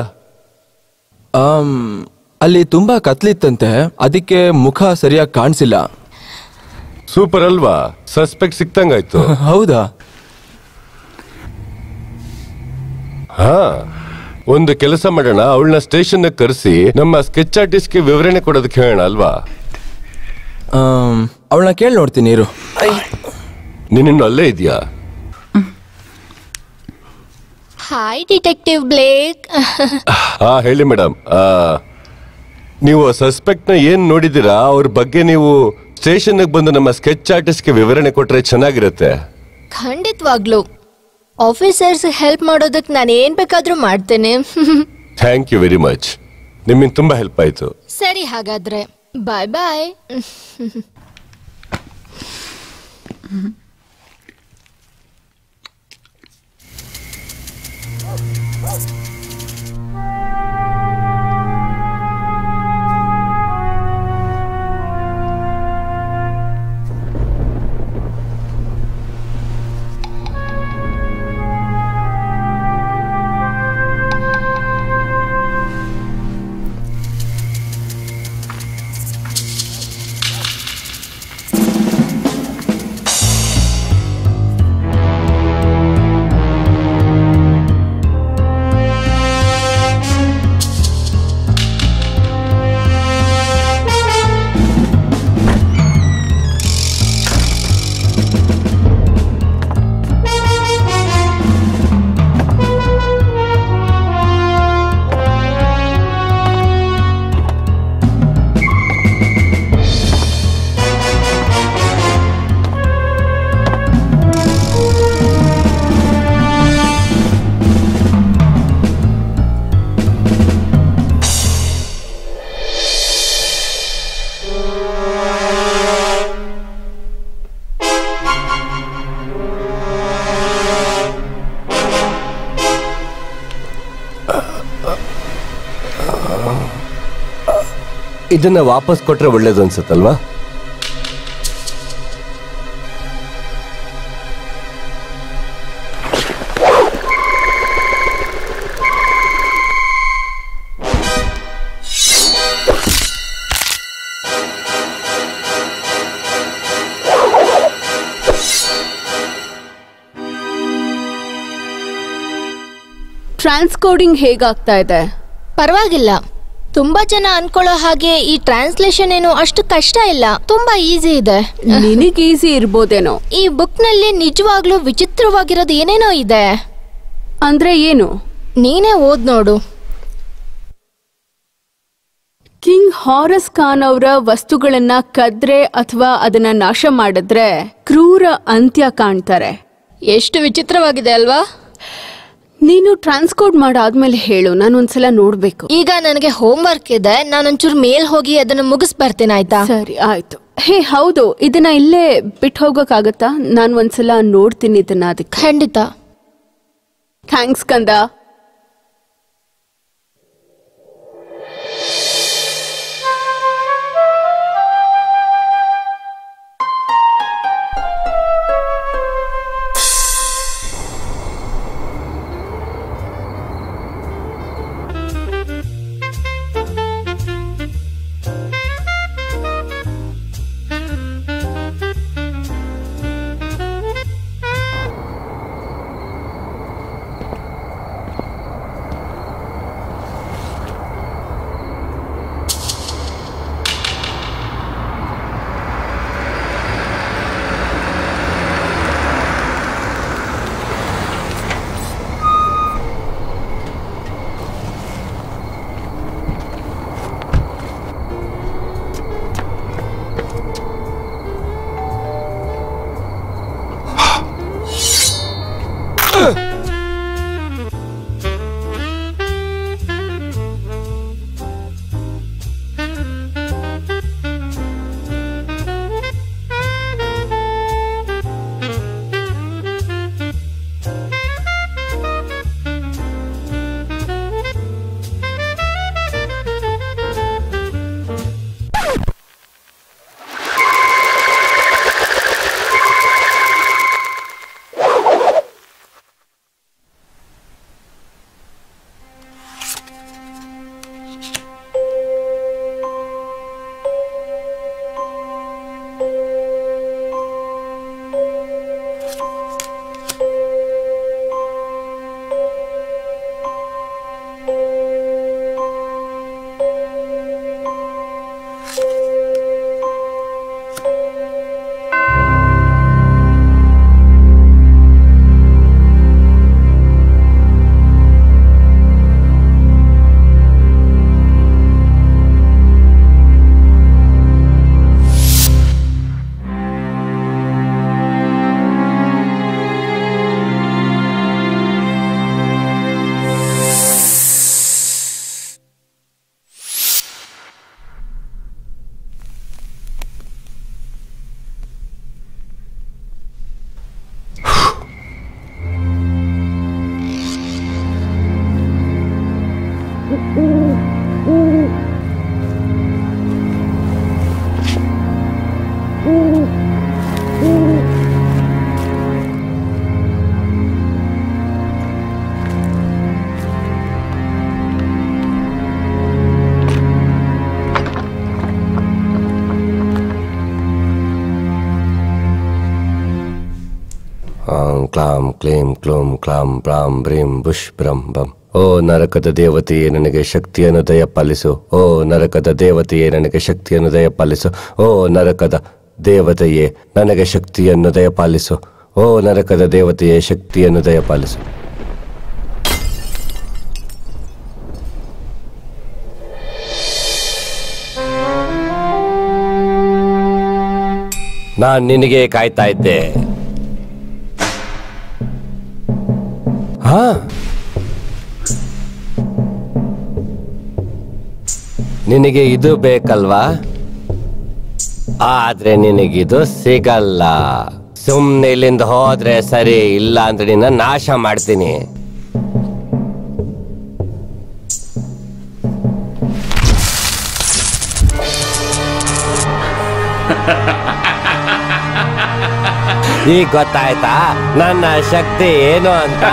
ಅಲ್ಲಿ ತುಂಬಾ ಕತ್ಲಿತ್ತಂತೆ, ಅದಕ್ಕೆ ಮುಖ ಸರಿಯಾಗಿ ಕಾಣಿಸಿಲ್ಲ. ಸೂಪರ್ ಅಲ್ವಾ? ಸಸ್ಪೆಕ್ಟ್ ಸಿಕ್ತಂಗಾಯ್ತು. ಹೌದಾ? ಹಾ, ಒಂದು ಕೆಲಸ ಮಾಡೋಣ, ಅವಳನ್ನ ಸ್ಟೇಷನ್ ಕರೆಸಿ ನಮ್ಮ ಸ್ಕೆಚ್ ಆರ್ಟಿಸ್ಟ್ ಗೆ ವಿವರಣೆ ಕೊಡೋದಕ್ಕೆ ಹೇಳೋಣ ಅಲ್ವಾ? ಅವಳನ್ನ ಕೇಳಿ ನೋಡ್ತೀನಿ ಇರು. ನೀನಿನ್ನು ಅಲ್ಲೇ ಇದೆಯಾ? Hi detective ಬ್ಲೇಕ್. ಹಾ ಹೇಳಿ ಮೇಡಮ್. ನೀವು ಸಸ್ಪೆಕ್ಟ್ನ ಏನ್ ನೋಡಿದ್ದೀರಾ ಅವ್ರ ಬಗ್ಗೆ ನೀವು ಸ್ಟೇಷನ್ಗೆ ಬಂದು ನಮ್ಮ ಸ್ಕೆಚ್ ಆರ್ಟಿಸ್ಟ್ಗೆ ವಿವರಣೆ ಕೊಟ್ರೆ ಚೆನ್ನಾಗಿರುತ್ತೆ. ಖಂಡಿತವಾಗ್ಲು ಆಫೀಸರ್ಸ್ ಹೆಲ್ಪ್ ಮಾಡೋದಕ್ಕೆ ನಾನು ಏನ್ ಬೇಕಾದ್ರೂ ಮಾಡ್ತೇನೆ. Thank you very much. ನಿಮ್ಮಿಂದ ತುಂಬಾ ಹೆಲ್ಪ್ ಆಯ್ತು. ಸರಿ ಹಾಗಾದ್ರೆ ಬಾಯ್ ಬಾಯ್. ಇದನ್ನ ವಾಪಸ್ ಕೊಟ್ರೆ ಒಳ್ಳೇದು ಅನ್ಸುತ್ತಲ್ವಾ? ಟ್ರಾನ್ಸ್ಕೋಡಿಂಗ್ ಹೇಗಾಗ್ತಾ ಇದೆ? ಪರವಾಗಿಲ್ಲ. ತುಂಬಾ ಜನ ಅನ್ಕೊಳ್ಳೋ ಹಾಗೆ ಈ ಟ್ರಾನ್ಸ್ಲೇಷನ್ ಏನು ಅಷ್ಟು ಕಷ್ಟ ಇಲ್ಲ, ತುಂಬಾ ಈಸಿ ಇದೆ. ನಿನಗ್ ಈಸಿ ಇರ್ಬೋದೇನೋ. ಈ ಬುಕ್ ನಲ್ಲಿ ನಿಜವಾಗ್ಲೂ ವಿಚಿತ್ರವಾಗಿರೋದು ಏನೇನೋ ಇದೆ. ಅಂದ್ರೆ ಏನು? ನೀನೇ ಓದ್ ನೋಡು. ಕಿಂಗ್ ಹಾರಸ್ ಖಾನ್ ಅವರ ವಸ್ತುಗಳನ್ನ ಕದ್ರೆ ಅಥವಾ ಅದನ್ನ ನಾಶ ಮಾಡಿದ್ರೆ ಕ್ರೂರ ಅಂತ್ಯ ಕಾಣ್ತಾರೆ. ಎಷ್ಟು ವಿಚಿತ್ರವಾಗಿದೆ ಅಲ್ವಾ? ನೀನು ಟ್ರಾನ್ಸ್ಕೋಡ್ ಮಾಡಾದ್ಮೇಲೆ ಹೇಳು, ನಾನು ಒಂದ್ಸಲ ನೋಡ್ಬೇಕು. ಈಗ ನನಗೆ ಹೋಮ್ ವರ್ಕ್ ಇದೆ, ನಾನೊಂಚೂರು ಮೇಲ್ ಹೋಗಿ ಅದನ್ನ ಮುಗಿಸ್ ಬರ್ತೇನೆ, ಆಯ್ತಾ? ಸರಿ ಆಯ್ತು. ಹೇ ಹೌದು, ಇದನ್ನ ಇಲ್ಲೇ ಬಿಟ್ಟು ಹೋಗಕ್ಕಾಗತ್ತಾ? ನಾನು ಒಂದ್ಸಲ ನೋಡ್ತೀನಿ ಇದನ್ನ. ಅದಕ್ಕೆ ಖಂಡಿತ. ಥ್ಯಾಂಕ್ಸ್ ಕಂದ. ಕ್ಲಾಂ ಕ್ಲೀಂ ಕ್ಲೂಂ ಕ್ಲಾಂ ಬ್ರಾಂ ಬ್ರೀಂ ಬುಷ್ ಬ್ರಂ ಬಂ. ಓ ನರಕದ ದೇವತೆಯೇ ನನಗೆ ಶಕ್ತಿಯನ್ನು ದಯಪಾಲಿಸು. ಓ ನರಕದ ದೇವತೆಯೇ ನನಗೆ ಶಕ್ತಿಯನ್ನು ದಯಪಾಲಿಸು. ಓ ನರಕದ ದೇವತೆಯೇ ನನಗೆ ಶಕ್ತಿಯನ್ನು ದಯಪಾಲಿಸು. ಓ ನರಕದ ದೇವತೆಯೇ ಶಕ್ತಿಯನ್ನು ದಯಪಾಲಿಸು. ನಾನ್ ನಿನಗೆ ಕಾಯ್ತಾ ಇದ್ದೆ. ಹಾ, ನಿನಗೆ ಇದು ಬೇಕಲ್ವಾ? ಆದ್ರೆ ನಿನಗಿದು ಸಿಗಲ್ಲ. ಸುಮ್ನೆ ಇಲ್ಲಿಂದ ಹೋದ್ರೆ ಸರಿ, ಇಲ್ಲ ಅಂದ್ರೆ ನಿನ್ನ ನಾಶ ಮಾಡ್ತೀನಿ. ಈಗ ಗೊತ್ತಾಯ್ತಾ ನನ್ನ ಶಕ್ತಿ ಏನು ಅಂತ?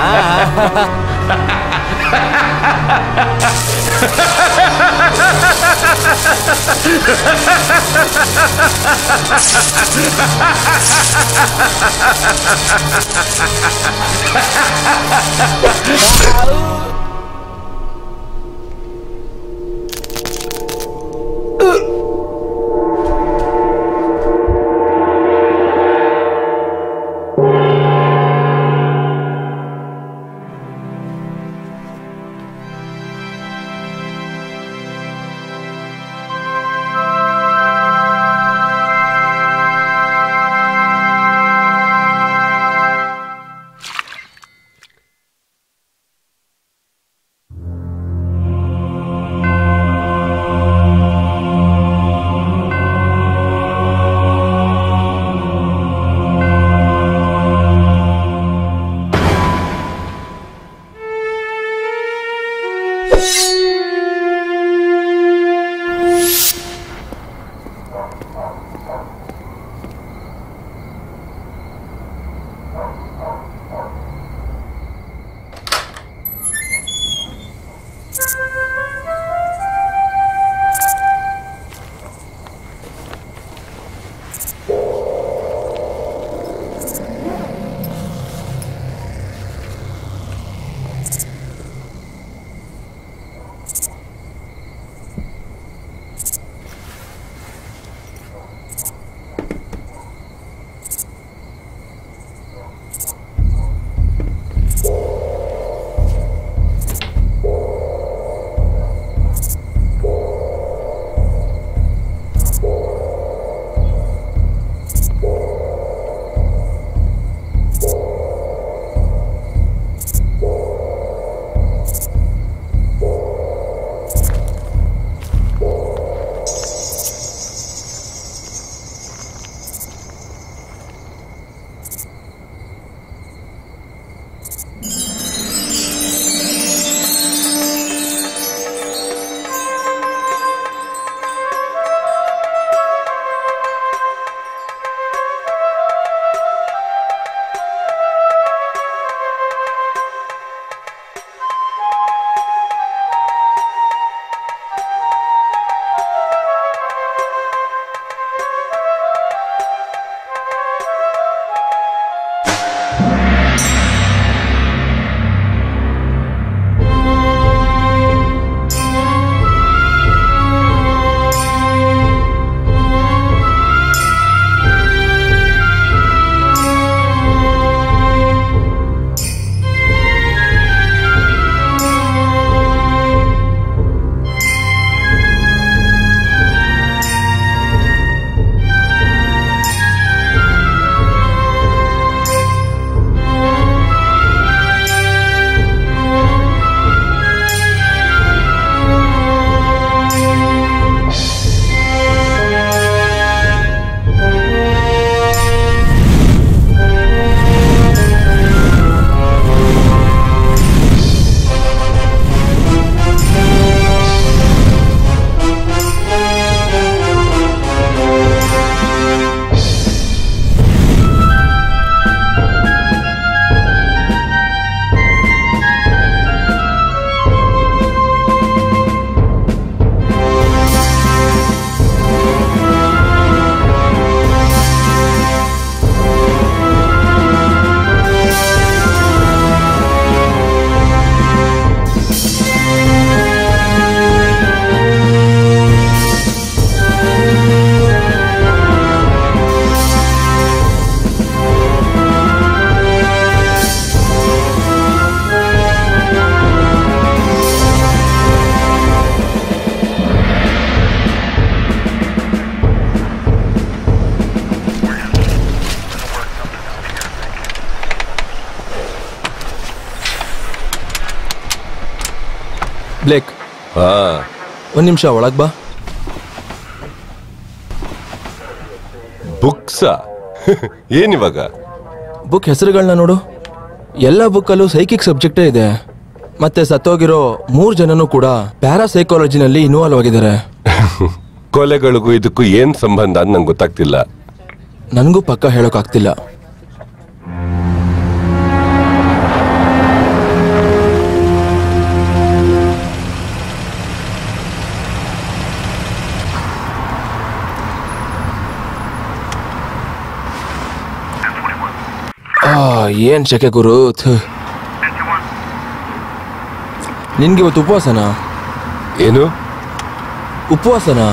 ಹಾ ಒಂದ್ ನಿಮಿಷ ಒಳಗ್ ಬಾ. ಬುಕ್ಸ ಏನಿವಾಗ? ಬುಕ್ ಹೆಸರುಗಳನ್ನ ನೋಡು. ಎಲ್ಲ ಬುಕ್ಕಲ್ಲೂ ಸೈಕಿಕ್ ಸಬ್ಜೆಕ್ಟೇ ಇದೆ. ಮತ್ತೆ ಸತ್ತೋಗಿರೋ 3 ಜನನು ಕೂಡ ಪ್ಯಾರಾಸೈಕಾಲಜಿನಲ್ಲಿ ಇನ್ವಾಲ್ವ್ ಆಗಿದ್ದಾರೆ. ಕೊಲೆಗಳಿಗೂ ಇದಕ್ಕೂ ಏನ್ ಸಂಬಂಧ ಅಂತ ನಂಗೆ ಗೊತ್ತಾಗ್ತಿಲ್ಲ. ನನಗೂ ಪಕ್ಕ ಹೇಳೋಕ್ಕಾಗ್ತಿಲ್ಲ. ಏನ್ ಶಕೆ ಗುರು. ನಿನ್ಗೆ ಇವತ್ತು ಉಪವಾಸನಾ? ಏನು ಉಪವಾಸನಾ?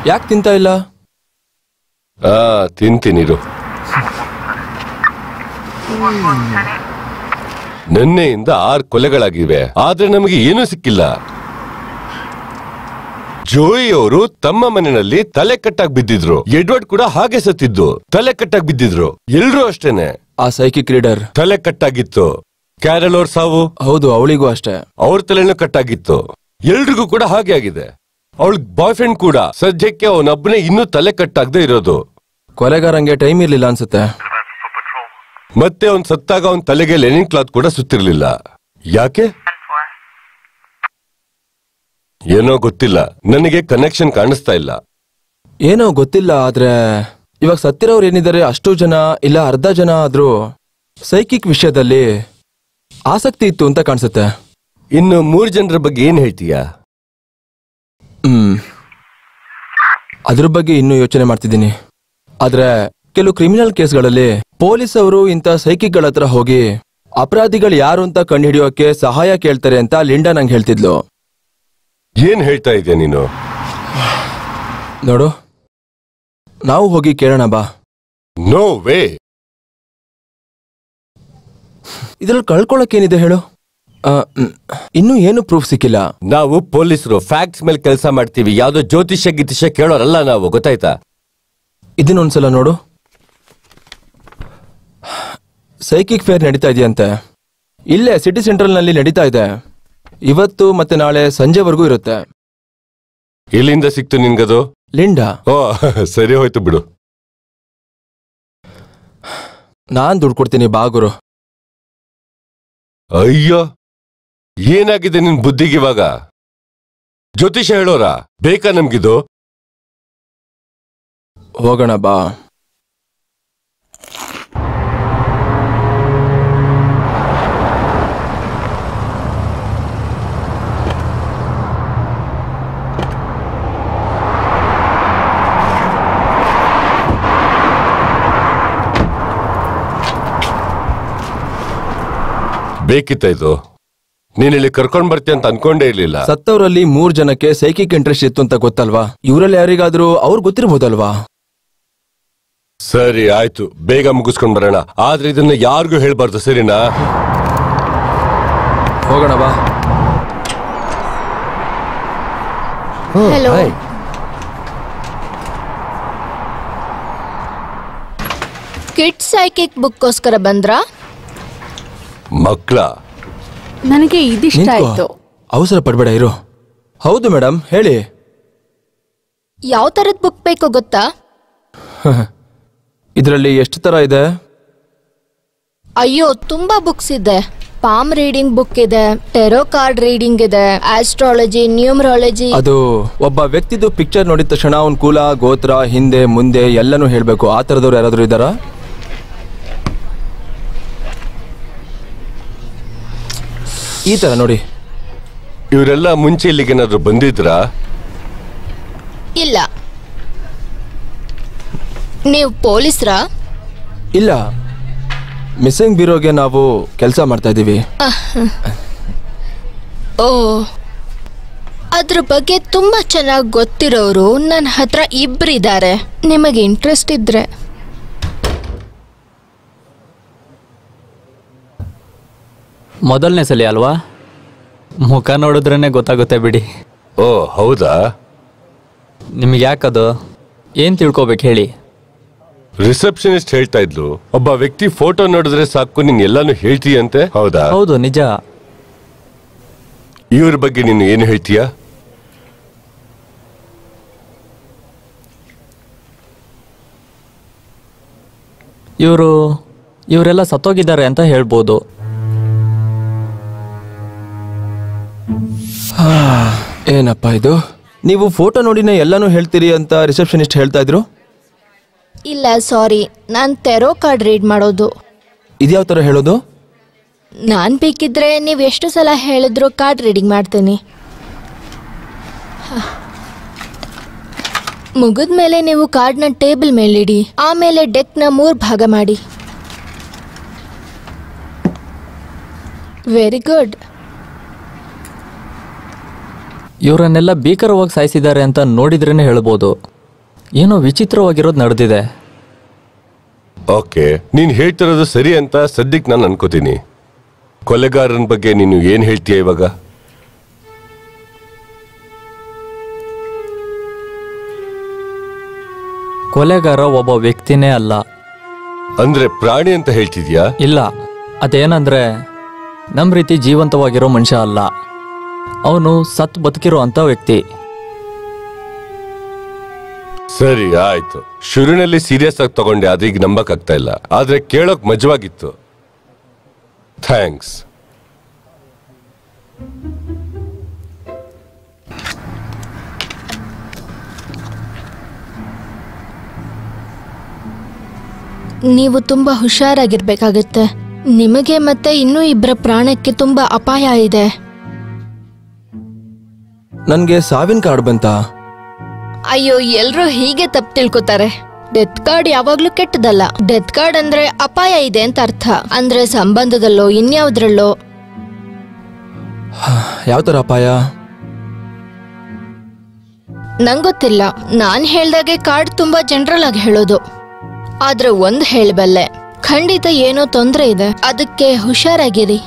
ಯಾಕೆ ತಿಂತಾ ಇಲ್ಲ? ತಿಂತೀನಿರು. ನಿನ್ನೆಯಿಂದ 6 ಕೊಲೆಗಳಾಗಿವೆ, ಆದ್ರೆ ನಮಗೆ ಏನೂ ಸಿಕ್ಕಿಲ್ಲ. ಜೋಯಿ ಅವರು ತಮ್ಮ ಮನೆಯಲ್ಲಿ ತಲೆ ಕಟ್ಟಾಗಿ ಬಿದ್ದಿದ್ರು. ಎಡ್ವರ್ಡ್ ಕೂಡ ಹಾಗೆ ಸತ್ತಿದ್ದು, ತಲೆ ಕಟ್ಟಾಗಿ ಬಿದ್ದಿದ್ರು. ಎಲ್ರೂ ಅಷ್ಟೇನೆ. ಆ ಸೈಕಿಕ್ ರೀಡರ್ ತಲೆ ಕಟ್ಟಾಗಿತ್ತು. ಕ್ಯಾರಲ್ ಅವ್ರ ಸಾವು. ಹೌದು, ಅವಳಿಗೂ ಅಷ್ಟೇ. ಅವ್ರ ತಲೆನೂ ಕಟ್ಟಾಗಿತ್ತು. ಎಲ್ರಿಗೂ ಕೂಡ ಹಾಗೆ ಆಗಿದೆ. ಅವಳ ಬಾಯ್ ಫ್ರೆಂಡ್ ಕೂಡ ಸದ್ಯಕ್ಕೆ ಅವನೊಬ್ಬನೇ ಇನ್ನೂ ತಲೆ ಕಟ್ಟಾಗದೆ ಇರೋದು. ಕೊಲೆಗಾರಂಗೆ ಟೈಮ್ ಇರ್ಲಿಲ್ಲ ಅನ್ಸುತ್ತೆ. ಮತ್ತೆ ಅವನ್ ಸತ್ತಾಗ ಅವನ್ ತಲೆಗೆ ಲೆನಿನ್ ಕ್ಲಾತ್ ಕೂಡ ಸುತ್ತಿರ್ಲಿಲ್ಲ. ಯಾಕೆ ಏನೋ ಗೊತ್ತಿಲ್ಲ, ನನಗೆ ಕನೆಕ್ಷನ್ ಕಾಣಿಸ್ತಾ ಇಲ್ಲ. ಏನೋ ಗೊತ್ತಿಲ್ಲ. ಆದ್ರೆ ಇವಾಗ ಸತ್ತಿರೋರು ಏನಿದ್ದಾರೆ ಅಷ್ಟು ಜನ ಇಲ್ಲ ಅರ್ಧ ಜನ ಆದ್ರೂ ಸೈಕಿಕ್ ವಿಷಯದಲ್ಲಿ ಆಸಕ್ತಿ ಇತ್ತು ಅಂತ ಕಾಣಿಸುತ್ತೆ. ಇನ್ನು 3 ಜನರ ಬಗ್ಗೆ ಏನ್ ಹೇಳ್ತೀಯಾ? ಅದ್ರ ಬಗ್ಗೆ ಇನ್ನೂ ಯೋಚನೆ ಮಾಡ್ತಿದ್ದೀನಿ. ಆದ್ರೆ ಕೆಲವು ಕ್ರಿಮಿನಲ್ ಕೇಸ್ಗಳಲ್ಲಿ ಪೊಲೀಸ್ ಅವರು ಇಂಥ ಸೈಕಿಕ್ಗಳ ಹತ್ರ ಹೋಗಿ ಅಪರಾಧಿಗಳು ಯಾರು ಅಂತ ಕಂಡುಹಿಡಿಯೋಕೆ ಸಹಾಯ ಕೇಳ್ತಾರೆ ಅಂತ ಲಿಂಡಾ ನಂಗೆ ಹೇಳ್ತಿದ್ಲು. ಏನ್ ಹೇಳ್ತಾ ಇದೆಯಾ ನೀನು? ನೋಡು, ನಾವು ಹೋಗಿ ಕೇಳೋಣ ಬಾ. No way. ಇದ್ರಲ್ಲಿ ಕಳ್ಕೊಳಕ್ಕೇನಿದೆ ಹೇಳು? ಇನ್ನೂ ಏನು ಪ್ರೂಫ್ ಸಿಕ್ಕಿಲ್ಲ. ನಾವು ಪೊಲೀಸರು ಫ್ಯಾಕ್ಟ್ಸ್ ಮೇಲೆ ಕೆಲಸ ಮಾಡ್ತೀವಿ, ಯಾವ್ದೋ ಜ್ಯೋತಿಷ್ಯ ಗೀತಿಷ್ಯ ಕೇಳೋರಲ್ಲ ನಾವು, ಗೊತ್ತಾಯ್ತಾ? ಇದನ್ನೊಂದ್ಸಲ ನೋಡು. ಸೈಕಿಕ್ ಫೇರ್ ನಡೀತಾ ಇದೆಯಂತೆ. ಇಲ್ಲೇ ಸಿಟಿ ಸೆಂಟ್ರಲ್ನಲ್ಲಿ ನಡೀತಾ ಇದೆ. ಇವತ್ತು ಮತ್ತೆ ನಾಳೆ ಸಂಜೆವರೆಗೂ ಇರುತ್ತೆ. ಎಲ್ಲಿಂದ ಸಿಕ್ತು ನಿನ್ಗದು? ಲಿಂಡಾ. ಓ, ಸರಿ ಹೋಯ್ತು ಬಿಡು. ನಾನ್ ದುಡ್ಡು ಕೊಡ್ತೀನಿ, ಬಾ ಗುರು. ಅಯ್ಯೋ, ಏನಾಗಿದೆ ನಿನ್ ಬುದ್ಧಿಗಿವಾಗ? ಜ್ಯೋತಿಷ ಹೇಳೋರ ಬೇಕಾ ನಮ್ಗಿದು? ಹೋಗೋಣ ಬಾ. ಬೇಕಿತ್ತ ಇದು? ನೀನ್ ಇಲ್ಲಿ ಕರ್ಕೊಂಡ್ ಬರ್ತೀಯ ಅಂತ ಅನ್ಕೊಂಡೇ ಇರ್ಲಿಲ್ಲ. ಸತ್ತವರಲ್ಲಿ 3 ಜನಕ್ಕೆ ಸೈಕಿಕ್ ಇಂಟ್ರೆಸ್ಟ್ ಇತ್ತು ಅಂತ ಗೊತ್ತಲ್ವಾ? ಇವರಲ್ಲಿ ಯಾರಿಗಾದ್ರೂ ಅವ್ರು ಗೊತ್ತಿರ್ಬೋದಲ್ವಾ? ಸರಿ ಆಯ್ತು, ಬೇಗ ಮುಗಿಸ್ಕೊಂಡ್ ಬರೋಣ. ಆದ್ರೆ ಇದನ್ನ ಯಾರಿಗೂ ಹೇಳ್ಬಾರ್ದು, ಸರಿನಾ? ಹೋಗೋಣ ಬಾ. ಹಲೋ. ಕಿಡ್ ಸೈಕಿಕ್ ಬುಕ್ಕೋಸ್ಕರ ಬಂದ್ರಾ? ಮಕ್ಳ, ನನಗೆ ಇದಿಷ್ಟ ಆಯ್ತು. ಅವಸರ ಪಡ್ಬೇಡ ಇರು. ಹೌದು ಮೇಡಮ್, ಹೇಳಿ. ಯಾವ ತರದ್ ಬುಕ್ ಬೇಕೋ ಗೊತ್ತಾ? ಇದರಲ್ಲಿ ಎಷ್ಟು ತರ ಇದೆ? ಅಯ್ಯೋ, ತುಂಬಾ ಬುಕ್ಸ್ ಇದೆ. ಪಾಮ್ ರೀಡಿಂಗ್ ಬುಕ್ ಇದೆ, ಟೆರೋ ಕಾರ್ಡ್ ರೀಡಿಂಗ್ ಇದೆ, ಆಸ್ಟ್ರಾಲಜಿ, ನ್ಯೂಮರಾಲಜಿ. ಅದು ಒಬ್ಬ ವ್ಯಕ್ತಿದು ಪಿಕ್ಚರ್ ನೋಡಿದ ತಕ್ಷಣ ಅವನ್ ಕುಲ, ಗೋತ್ರ, ಹಿಂದೆ ಮುಂದೆ ಎಲ್ಲನೂ ಹೇಳ್ಬೇಕು. ಆ ತರದವ್ರು ಯಾರಾದ್ರೂ ಇದ್ದಾರಾ? ಈ ತರ ನೋಡಿ. ಇವರೆಲ್ಲ ಮುಂಚೆ ಇಲ್ಲಿಗೇನಾದ್ರು ಬಂದಿದ್ರಾ? ಇಲ್ಲ. ನೀವು ಪೊಲೀಸ್ರಾ? ಇಲ್ಲ, ಮಿಸ್ಸಿಂಗ್ ಬ್ಯೂರೋಗೆ ನಾವು ಕೆಲಸ ಮಾಡ್ತಾ ಇದ್ದೀವಿ. ಓ, ಅದ್ರ ಬಗ್ಗೆ ತುಂಬಾ ಚೆನ್ನಾಗಿ ಗೊತ್ತಿರೋರು ನನ್ನ ಹತ್ರ ಇಬ್ಬರಿದ್ದಾರೆ. ನಿಮಗೆ ಇಂಟ್ರೆಸ್ಟ್ ಇದ್ರೆ. ಮೊದಲನೇ ಸಲ ಅಲ್ವಾ? ಮುಖ ನೋಡಿದ್ರೇ ಗೊತ್ತಾಗುತ್ತೆ ಬಿಡಿ. ಓ ಹೌದಾ? ನಿಮ್ಗೆ ಯಾಕದು? ಏನ್ ತಿಳ್ಕೊಬೇಕು ಹೇಳಿ? ರಿಸೆಪ್ಷನಿಸ್ಟ್ ಹೇಳ್ತಾ ಇದ್ಲು, ಒಬ್ಬ ವ್ಯಕ್ತಿ ಫೋಟೋ ನೋಡಿದ್ರೆ ಸಾಕು ನೀನ್ ಎಲ್ಲಾನು ಹೇಳ್ತೀಯಂತೆ. ಹೌದಾ? ಹೌದು, ನಿಜ. ಇವ್ರ ಬಗ್ಗೆ ನೀನು ಏನು ಹೇಳ್ತೀಯಾ? ಇವರೆಲ್ಲ ಸತ್ತೋಗಿದ್ದಾರೆ ಅಂತ ಹೇಳ್ಬೋದು. ಏನಪ್ಪ ಇದು? ನೀವು ಫೋಟೋ ನೋಡಿನೇ ಎಲ್ಲಾನು ಹೇಳ್ತೀರಿ ಅಂತ ರಿಸೆಪ್ಷನಿಸ್ಟ್ ಹೇಳ್ತಾ ಇದ್ರು. ಇಲ್ಲ ಸಾರಿ, ನಾನು ತೆರೋ ಕಾರ್ಡ್ ರೀಡ್ ಮಾಡೋದು. ಇದ್ಯಾವ ಥರ ಹೇಳೋದು? ನಾನು ಬೇಕಿದ್ರೆ ನೀವು ಎಷ್ಟು ಸಲ ಹೇಳಿದ್ರು ಕಾರ್ಡ್ ರೀಡಿಂಗ್ ಮಾಡ್ತೀನಿ. ಮುಗಿದ್ಮೇಲೆ ನೀವು ಕಾರ್ಡ್ನ ಟೇಬಲ್ ಮೇಲಿಡಿ, ಆಮೇಲೆ ಡೆಕ್ನ 3 ಭಾಗ ಮಾಡಿ. Very good. ಇವರನ್ನೆಲ್ಲ ಭೀಕರವಾಗಿ ಸಾಯಿಸಿದ್ದಾರೆ ಅಂತ ನೋಡಿದ್ರೇನೆ ಹೇಳ್ಬೋದು. ಏನೋ ವಿಚಿತ್ರವಾಗಿರೋದು ನಡೆದಿದೆ. ಓಕೆ, ನೀನ್ ಹೇಳ್ತಿರೋದು ಸರಿ ಅಂತ ಸದ್ಯಕ್ಕೆ ನಾನು ಅನ್ಕೋತೀನಿ. ಕೊಲೆಗಾರನ ಬಗ್ಗೆ ನೀನು ಏನ್ ಹೇಳ್ತೀಯ ಇವಾಗ? ಕೊಲೆಗಾರ ಒಬ್ಬ ವ್ಯಕ್ತಿನೇ ಅಲ್ಲ. ಅಂದ್ರೆ ಪ್ರಾಣಿ ಅಂತ ಹೇಳ್ತಿದ್ಯಾ? ಇಲ್ಲ, ಅದೇನಂದ್ರೆ ನಮ್ಮ ರೀತಿ ಜೀವಂತವಾಗಿರೋ ಮನುಷ್ಯ ಅಲ್ಲ. ಅವನು ಸತ್ ಬದುಕಿರೋ ಅಂತ ವ್ಯಕ್ತಿ. ಸರಿ ಆಯ್ತು, ಶುರುವಿನಲ್ಲಿ ಸೀರಿಯಸ್ ಆಗಿ ತಗೊಂಡೆ, ಆದ್ರೆ ಈಗ ನಂಬಕ್ ಆಗ್ತಾ ಇಲ್ಲ. ಆದ್ರೆ ಕೇಳೋಕ್ ಮಜವಾಗಿತ್ತು. ಥ್ಯಾಂಕ್ಸ್. ನೀವು ತುಂಬಾ ಹುಷಾರಾಗಿರ್ಬೇಕಾಗತ್ತೆ. ನಿಮಗೆ ಮತ್ತೆ ಇನ್ನೂ 2 ಪ್ರಾಣಕ್ಕೆ ತುಂಬಾ ಅಪಾಯ ಇದೆ. ನನ್ಗೆ ಸಾವಿನ ಕಾರ್ಡ್ ಬಂತ? ಅಯ್ಯೋ, ಎಲ್ರೂ ಹೀಗೆ ತಪ್ಪು ತಿಳ್ಕೊತಾರೆ. ಡೆತ್ ಕಾರ್ಡ್ ಯಾವಾಗ್ಲೂ ಕೆಟ್ಟದಲ್ಲ. ಡೆತ್ ಕಾರ್ಡ್ ಅಂದ್ರೆ ಅಪಾಯ ಇದೆ ಅಂತ ಅರ್ಥ. ಅಂದ್ರೆ ಸಂಬಂಧದಲ್ಲೋ ಇನ್ಯಾವುದ್ರಲ್ಲೋ. ಯಾವ ತರ ಅಪಾಯ? ನಂಗೊತ್ತಿಲ್ಲ. ನಾನ್ ಹೇಳ್ದಾಗೆ ಕಾರ್ಡ್ ತುಂಬಾ ಜನರಲ್ ಆಗಿ ಹೇಳೋದು. ಆದ್ರೆ ಒಂದ್ ಹೇಳಬಲ್ಲೆ, ಖಂಡಿತ ಏನೋ ತೊಂದ್ರೆ ಇದೆ, ಅದಕ್ಕೆ ಹುಷಾರಾಗಿರಿ.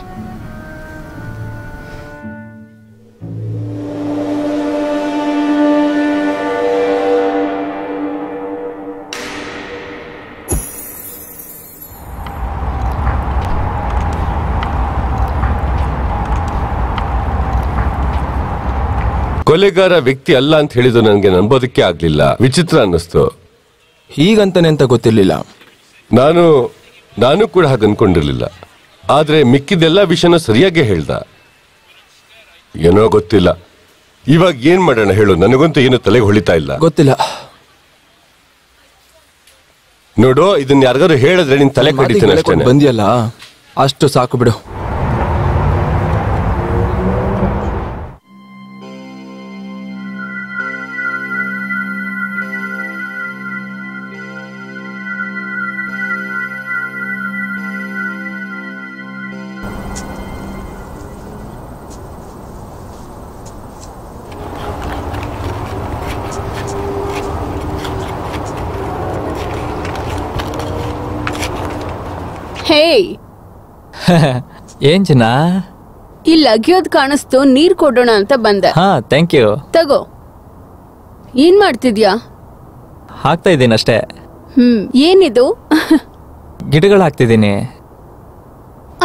ಕೊಲೆಗಾರ ವ್ಯಕ್ತಿ ಅಲ್ಲ ಅಂತ ಹೇಳಿದ್ದು ನನಗೆ ನಂಬೋದಕ್ಕೆ ಆಗ್ಲಿಲ್ಲ. ವಿಚಿತ್ರ ಅನ್ನಿಸ್ತು. ಹೀಗಂತಾನೆ ಅಂತ ಗೊತ್ತಿರ್ಲಿಲ್ಲ. ನಾನು ಕೂಡ ಹಾಗೆ ಅನ್ಕೊಂಡಿರ್ಲಿಲ್ಲ. ಆದ್ರೆ ಮಿಕ್ಕಿದೆಲ್ಲ ವಿಷಯನ ಸರಿಯಾಗಿ ಹೇಳ್ದ. ಏನೋ ಗೊತ್ತಿಲ್ಲ. ಇವಾಗ ಏನ್ ಮಾಡೋಣ ಹೇಳು? ನನಗಂತೂ ಏನು ತಲೆಗೆ ಹೊಳಿತಾ ಇಲ್ಲ. ಗೊತ್ತಿಲ್ಲ. ನೋಡು, ಇದನ್ನ ಯಾರಿಗಾರು ಹೇಳಿದ್ರೆ ನಿನ್ ತಲೆ ಕಡಿತೀನಿ ಅಷ್ಟೇನೆ. ಬಂದಿಯಲ್ಲ, ಅಷ್ಟು ಸಾಕು ಬಿಡು. ಹೇಯ್, ಏನ್ ಚಿನ್ನ? ಇಲ್ಲಿ ಅಗಿಯೋದ್ ಕಾಣಿಸ್ತು, ನೀರ್ ಕೊಡೋಣ ಅಂತ ಬಂದೆ. ಹಾ, ಥ್ಯಾಂಕ್ ಯು. ತಗೋ. ಏನ್ ಮಾಡ್ತಿದ್ಯಾ? ಹಾಕ್ತಾ ಇದ್ದೀನಿ ಅಷ್ಟೇ. ಏನಿದು? ಗಿಡಗಳು ಹಾಕ್ತಿದ್ದೀನಿ.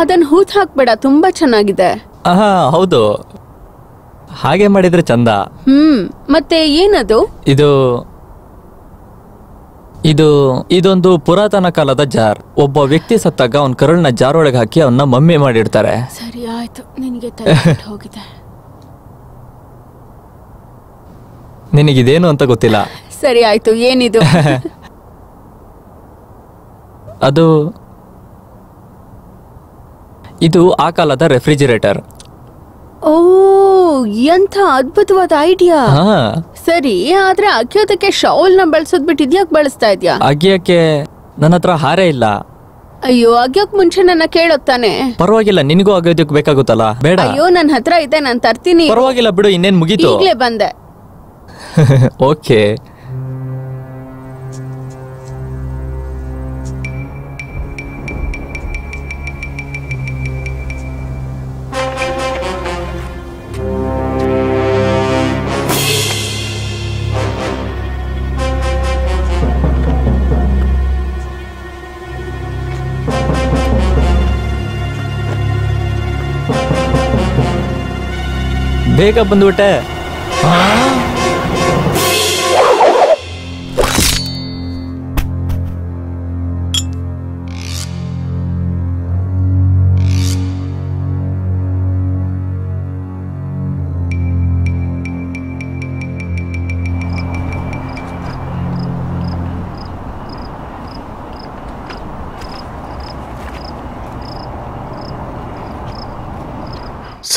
ಅದನ್ನ ಹೂತ್ ಹಾಕ್ಬೇಡ, ತುಂಬಾ ಚೆನ್ನಾಗಿದೆ. ಆಹಾ, ಹೌದು, ಹಾಗೆ ಮಾಡಿದ್ರೆ ಚಂದ. ಮತ್ತೆ ಏನದು? ಇದೊಂದು ಪುರಾತನ ಕಾಲದ ಜಾರ್. ಒಬ್ಬ ವ್ಯಕ್ತಿ ಸತ್ತಾಗ ಅವನ ಕರುಳನ್ನ ಜಾರ್ ಒಳಗೆ ಹಾಕಿ ಅವನ್ನ ಮಮ್ಮಿ ಮಾಡಿಡ್ತಾರೆ. ಸರಿ ಆಯ್ತು, ನಿನಗೆ ತಲೆ ಹೋಗಿದೆ. ನಿನಗಿದೇನು ಅಂತ ಗೊತ್ತಿಲ್ಲ. ಸರಿ ಆಯ್ತು, ಏನಿದು? ಇದು ಆ ಕಾಲದ ರೆಫ್ರಿಜಿರೇಟರ್. ಓ, ಎಂಥ ಅದ್ಭುತವಾದ ಐಡಿಯಾ. ಸರಿ, ಆದ್ರೆ ಅಗ್ಯೋದಕ್ಕೆ ಶೌಲ್ನ ಬಳಸೋದ್ ಬಿಟ್ಟು ಇದ್ಯಾಕ್ ಬಳಸ್ತಾ ಇದ್ಯಾ? ಅಗ್ಯಕ್ಕೆ ನನ್ನ ಹತ್ರ ಹಾರೇ ಇಲ್ಲ. ಅಯ್ಯೋ, ಅಗ್ಯೋಕ್ ಮುಂಚೆ ನನ್ನ ಕೇಳೋತ್ತಾನೆ. ಪರವಾಗಿಲ್ಲ, ನಿನಗೂ ಅಗ್ಯೋದಕ್ಕೆ ಬೇಕಾಗುತ್ತಲ್ಲ. ಬೇಡ. ಅಯ್ಯೋ, ನನ್ನ ಹತ್ರ ಇದೆ, ನಾನು ತರ್ತೀನಿ. ಪರವಾಗಿಲ್ಲ ಬಿಡು, ಇನ್ನೇನ್ ಮುಗೀತು. ಈಗ್ಲೇ ಬಂದೆ. ಓಕೆ. ಬೇಗ ಬಂದ್ಬಿಟ್ಟೆ.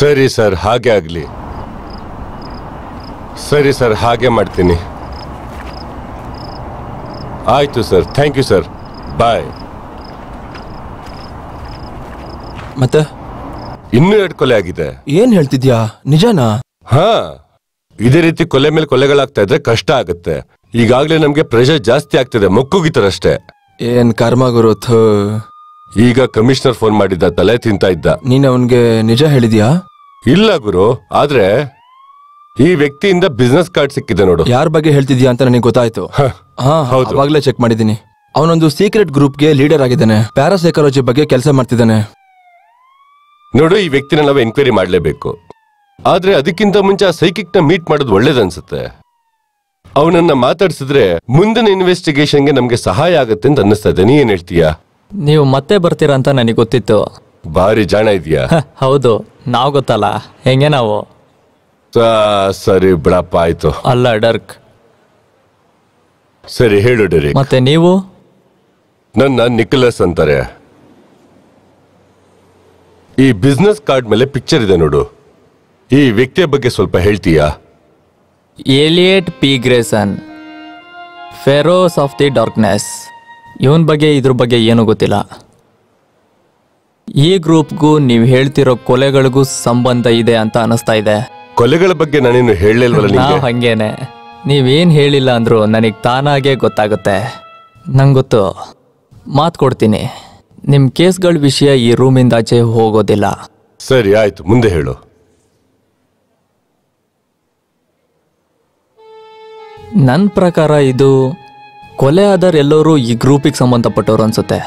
ಸರಿ ಸರ್, ಹಾಗೆ ಆಗ್ಲಿ. ಸರಿ ಸರ್, ಹಾಗೆ ಮಾಡ್ತೀನಿ. ಆಯ್ತು ಸರ್, ಥ್ಯಾಂಕ್ ಯು ಸರ್, ಬಾಯ್. ಮತ್ತೆ ಇನ್ನೂ 2 ಕೊಲೆ ಆಗಿದೆ. ಏನ್ ಹೇಳ್ತಿದ್ಯಾ, ನಿಜನಾ? ಹಾ, ಇದೇ ರೀತಿ ಕೊಲೆ ಮೇಲೆ ಕೊಲೆಗಳಾಗ್ತಾ ಇದ್ರೆ ಕಷ್ಟ ಆಗುತ್ತೆ. ಈಗಾಗ್ಲೇ ನಮ್ಗೆ ಪ್ರೆಷರ್ ಜಾಸ್ತಿ ಆಗ್ತಿದೆ, ಮೊಕ್ಕುಗಿತಾರಷ್ಟೇ. ಏನ್ ಕರ್ಮ ಗುರು. ಈಗ ಕಮಿಷನರ್ ಫೋನ್ ಮಾಡಿದ್ದ, ತಲೆ ತಿಂತಾ ಇದ್ದ. ನೀನ್ ಅವನ್ಗೆ ನಿಜ ಹೇಳಿದ್ಯಾ? ಇಲ್ಲ ಗುರು, ಆದ್ರೆ ಈ ವ್ಯಕ್ತಿಯಿಂದ ಬಿಸ್ನೆಸ್ ಕಾರ್ಡ್ ಸಿಕ್ಕಿದೆ ನೋಡು. ಯಾರ ಬಗ್ಗೆ ಹೇಳ್ತಿದ್ಯಾ ಅಂತ ನನಗೆ ಗೊತ್ತಾಯ್ತು. ಹಾ, ಹೌದು. ಅವಾಗ್ಲೇ ಚೆಕ್ ಮಾಡಿದೀನಿ. ಅವನೊಂದು ಸೀಕ್ರೆಟ್ ಗ್ರೂಪ್ಗೆ ಲೀಡರ್ ಆಗಿದ್ದಾನೆ. ಪ್ಯಾರಾಸೈಕಾಲಜಿ ಬಗ್ಗೆ ಕೆಲಸ ಮಾಡ್ತಿದ್ದಾನೆ. ನೋಡು, ಈ ವ್ಯಕ್ತಿನ ನಾವು ಎನ್ಕ್ವೈರಿ ಮಾಡ್ಲೇಬೇಕು. ಆದ್ರೆ ಅದಕ್ಕಿಂತ ಮುಂಚೆ ಆ ಸೈಕಿಕ್ ನ ಮೀಟ್ ಮಾಡೋದು ಒಳ್ಳೇದನ್ಸುತ್ತೆ. ಅವನನ್ನ ಮಾತಾಡ್ಸಿದ್ರೆ ಮುಂದಿನ ಇನ್ವೆಸ್ಟಿಗೇಷನ್ಗೆ ನಮ್ಗೆ ಸಹಾಯ ಆಗುತ್ತೆ ಅಂತ ಅನ್ನಿಸ್ತಾ ಇದೆ. ನೀ ಏನ್ ಹೇಳ್ತೀಯಾ? ನೀವು ಮತ್ತೆ ಬರ್ತೀರಾ ಅಂತ ನನಗೆ ಗೊತ್ತಿತ್ತು. ಭಾರಿ ಜಾಣ ಇದೆಯಾ? ಹೌದು, ನಾವು ಗೊತ್ತಲ್ಲ ಹೆಂಗೆ ನಾವು. ಸರಿ ಬಿಡಪ್ಪ, ಆಯ್ತು. ಅಲ್ಲ ಡರ್ಕ್. ಸರಿ ಹೇಳು ಡೆರಿಕ್. ಮತ್ತೆ ನೀವು? ನನ್ನ ನಿಕೋಲಸ್ ಅಂತಾರೆ. ಈ ಬಿಸ್ನೆಸ್ ಕಾರ್ಡ್ ಮೇಲೆ ಪಿಕ್ಚರ್ ಇದೆ ನೋಡು. ಈ ವ್ಯಕ್ತಿಯ ಬಗ್ಗೆ ಸ್ವಲ್ಪ ಹೇಳ್ತೀಯಾ? Elliot P Grayson, Pharaohs of the darkness. ಇವನ್ ಬಗ್ಗೆ ಇದ್ರ ಬಗ್ಗೆ ಏನೂ ಗೊತ್ತಿಲ್ಲ. ಈ ಗ್ರೂಪ್ಗೂ ನೀವು ಹೇಳ್ತಿರೋ ಕೊಲೆಗಳಿಗೂ ಸಂಬಂಧ ಇದೆ ಅಂತ ಅನಿಸ್ತಾ ಇದೆ. ಕೊಲೆಗಳ ಬಗ್ಗೆ ನಾನೇನು ಹೇಳಲಿಲ್ವಲ್ಲ ನಿಮಗೆ? ನಾವು ಹಂಗೇನೆ. ನೀವೇನು ಹೇಳಿಲ್ಲ ಅಂದ್ರೂ ನನಗೆ ತಾನಾಗೆ ಗೊತ್ತಾಗುತ್ತೆ. ನಂಗೆ ಗೊತ್ತು, ಮಾತು ಕೊಡ್ತೀನಿ, ನಿಮ್ಮ ಕೇಸ್ಗಳ ವಿಷಯ ಈ ರೂಮಿಂದ ಆಚೆ ಹೋಗೋದಿಲ್ಲ. ಸರಿ ಆಯ್ತು, ಮುಂದೆ ಹೇಳು. ನನ್ನ ಪ್ರಕಾರ ಇದು ಕೊಲೆ ಆದರ್ ಎಲ್ಲರೂ ಈ ಗ್ರೂಪಿಗೆ ಸಂಬಂಧಪಟ್ಟವ್ರು ಅನ್ಸುತ್ತೆ.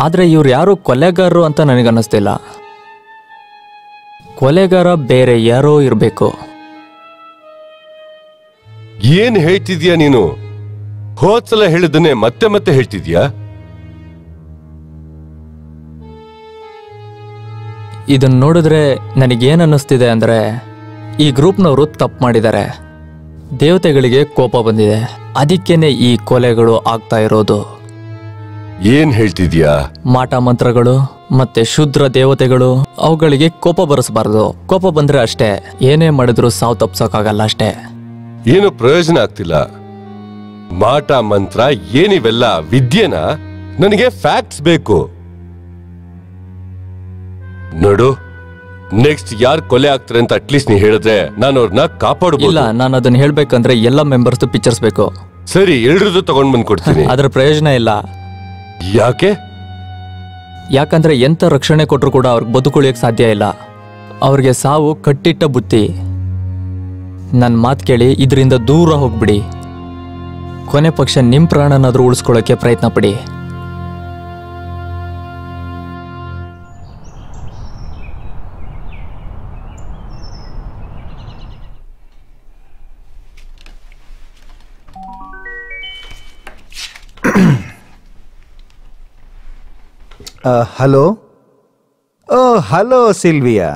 ಆದರೆ ಇವ್ರು ಯಾರು ಕೊಲೆಗಾರರು ಅಂತ ನನಗನ್ನಿಸ್ತಿಲ್ಲ. ಕೊಲೆಗಾರ ಬೇರೆ ಯಾರೋ ಇರಬೇಕು. ಏನ್ ಹೇಳ್ತಿದ್ಯಾ ನೀನು? ಹೋದ್ಸಲ ಹೇಳಿದ್ದನ್ನೇ ಮತ್ತೆ ಮತ್ತೆ ಹೇಳ್ತಿದ್ಯಾ? ಇದನ್ನ ನೋಡಿದ್ರೆ ನನಗೇನು ಅನ್ನಿಸ್ತಿದೆ ಅಂದರೆ, ಈ ಗ್ರೂಪ್ನವರು ತಪ್ಪು ಮಾಡಿದ್ದಾರೆ. ದೇವತೆಗಳಿಗೆ ಕೋಪ ಬಂದಿದೆ, ಅದಕ್ಕೇನೆ ಈ ಕೊಲೆಗಳು ಆಗ್ತಾ ಇರೋದು. ಏನ್ ಹೇಳ್ತಿದ್ಯಾ? ಮಾಟ ಮಂತ್ರಗಳು ಮತ್ತೆ ಶುದ್ರ ದೇವತೆಗಳು, ಅವುಗಳಿಗೆ ಕೋಪ ಬರೆಸಬಾರ್ದು. ಕೋಪ ಬಂದ್ರೆ ಅಷ್ಟೇ, ಏನೇ ಮಾಡಿದ್ರು ಸಾವು ತಪ್ಸೋಕ್ಕಾಗಲ್ಲ ಅಷ್ಟೇ. ಏನು ಪ್ರಯೋಜನ ಆಗ್ತಿಲ್ಲ. ಮಾಟ ಮಂತ್ರ ಏನಿವೆಲ್ಲ ವಿದ್ಯೆನ? ನನಗೆ ಫ್ಯಾಕ್ಟ್ಸ್ ಬೇಕು. ನೋಡು, ನೆಕ್ಸ್ಟ್ ಯಾರು ಕೊಲೆ ಆಗ್ತಾರೆ ಅಂತ ಅಟ್ಲೀಸ್ಟ್ ನೀ ಹೇಳಿದ್ರೆ ನಾನು ಅವ್ರನ್ನ ಕಾಪಾಡಬಹುದು. ಇಲ್ಲ, ನಾನು ಅದನ್ನ ಹೇಳ್ಬೇಕಂದ್ರೆ ಎಲ್ಲ ಮೆಂಬರ್ಸ್ ಪಿಕ್ಚರ್ಸ್ ಬೇಕು. ಸರಿ, ಎಲ್ರದ್ದು ತಗೊಂಡ್ ಬಂದ್ ಕೊಡ್ತೀನಿ. ಅದ್ರ ಪ್ರಯೋಜನ ಇಲ್ಲ. ಯಾಕೆ? ಯಾಕಂದ್ರೆ ಎಂತ ರಕ್ಷಣೆ ಕೊಟ್ಟರು ಕೂಡ ಅವ್ರಿಗೆ ಬದುಕುಳಿಯಕ್ಕೆ ಸಾಧ್ಯ ಇಲ್ಲ. ಅವ್ರಿಗೆ ಸಾವು ಕಟ್ಟಿಟ್ಟ ಬುತ್ತಿ. ನನ್ನ ಮಾತು ಕೇಳಿ ಇದರಿಂದ ದೂರ ಹೋಗ್ಬಿಡಿ. ಕೊನೆ ಪಕ್ಷ ನಿಮ್ಮ ಪ್ರಾಣನಾದ್ರೂ ಉಳಿಸ್ಕೊಳ್ಳೋಕೆ ಪ್ರಯತ್ನ ಪಡಿ. ಹಲೋ. Hello Sylvia.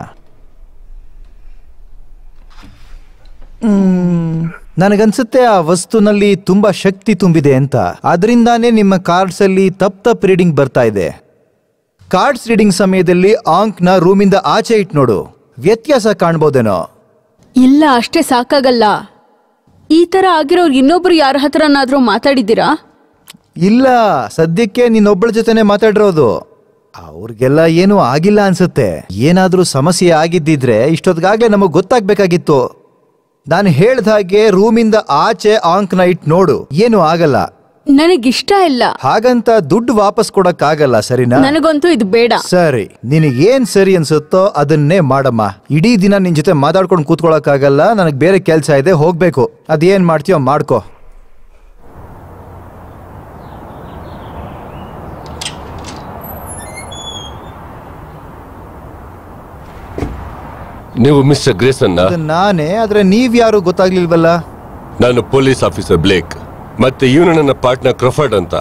ನನಗನ್ಸುತ್ತೆ ಆ ವಸ್ತುನಲ್ಲಿ ತುಂಬಾ ಶಕ್ತಿ ತುಂಬಿದೆ ಅಂತ. ಅದರಿಂದಾನೇ ನಿಮ್ಮ ಕಾರ್ಡ್ಸ್ ಅಲ್ಲಿ ತಪ್ಪು ರೀಡಿಂಗ್ ಬರ್ತಾ ಇದೆ. ಕಾರ್ಡ್ಸ್ ರೀಡಿಂಗ್ ಸಮಯದಲ್ಲಿ ಆಂಕ್ನ ರೂಮಿಂದ ಆಚೆ ಇಟ್ಟು ನೋಡು, ವ್ಯತ್ಯಾಸ ಕಾಣ್ಬೋದೇನೋ. ಇಲ್ಲ, ಅಷ್ಟೇ ಸಾಕಾಗಲ್ಲ. ಈ ತರ ಆಗಿರೋರು ಇನ್ನೊಬ್ರು ಯಾರ ಹತ್ರನಾದ್ರೂ ಮಾತಾಡಿದ್ದೀರಾ? ಇಲ್ಲ, ಸದ್ಯಕ್ಕೆ ನೀನೊಬ್ಬಳ ಜೊತೆನೆ ಮಾತಾಡಿರೋದು. ಅವ್ರಿಗೆಲ್ಲ ಏನೂ ಆಗಿಲ್ಲ ಅನ್ಸುತ್ತೆ. ಏನಾದ್ರೂ ಸಮಸ್ಯೆ ಆಗಿದ್ದಿದ್ರೆ ಇಷ್ಟೊತ್ತಿಗಾಗ್ಲೇ ನಮಗ್ ಗೊತ್ತಾಗ್ಬೇಕಾಗಿತ್ತು. ನಾನು ಹೇಳ್ದ ಹಾಗೆ ರೂಮಿಂದ ಆಚೆ ಆಂಕ್ನ ಇಟ್ಟು ನೋಡು, ಏನು ಆಗಲ್ಲ. ನನಗಿಷ್ಟ ಇಲ್ಲ. ಹಾಗಂತ ದುಡ್ಡು ವಾಪಸ್ ಕೊಡಕ್ಕಾಗಲ್ಲ, ಸರಿನಾ? ನನಗಂತೂ ಇದು ಬೇಡ. ಸರಿ, ನಿನಗೇನ್ ಸರಿ ಅನ್ಸುತ್ತೋ ಅದನ್ನೇ ಮಾಡಮ್ಮ. ಇಡೀ ದಿನ ನಿನ್ ಜೊತೆ ಮಾತಾಡ್ಕೊಂಡು ಕೂತ್ಕೊಳಕ್ಕಾಗಲ್ಲ. ನನಗ್ ಬೇರೆ ಕೆಲ್ಸ ಇದೆ, ಹೋಗ್ಬೇಕು. ಅದೇನ್ ಮಾಡ್ತೀಯೋ ಮಾಡ್ಕೋ. ನೀವು ಮಿಸ್ಟರ್ ಗ್ರೇಸನ್? ನಾನೇ, ಆದ್ರೆ ನೀವ್ಯಾರು ಗೊತ್ತಾಗ್ಲಿಲ್ವಲ್ಲ. ನಾನು ಪೊಲೀಸ್ ಆಫೀಸರ್ ಬ್ಲೇಕ್, ಮತ್ತೆ ಇವನು ನನ್ನ ಪಾರ್ಟ್ನರ್ ಕ್ರಫರ್ಡ್ ಅಂತ.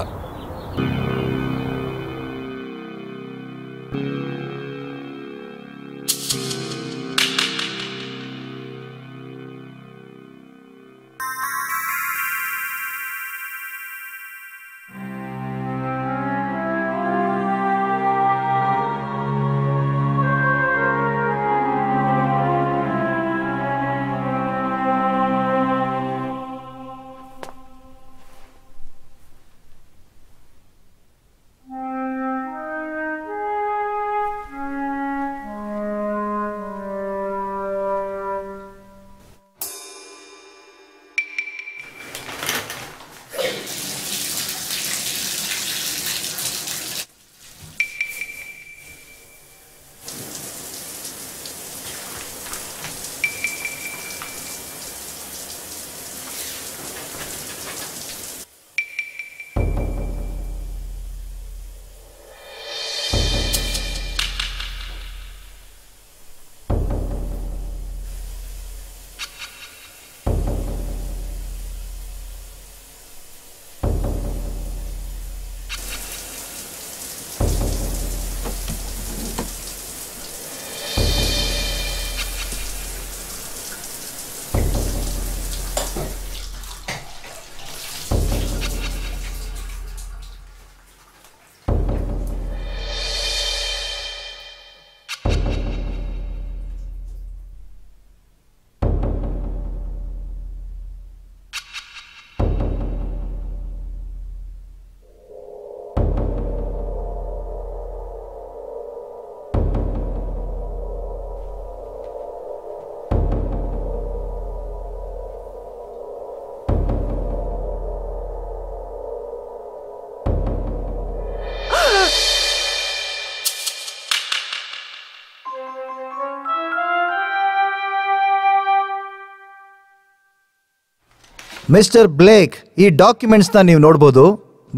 ಮಿಸ್ಟರ್ ಬ್ಲೇಕ್, ಈ ಡಾಕ್ಯುಮೆಂಟ್ಸ್ನ ನೀವು ನೋಡ್ಬೋದು.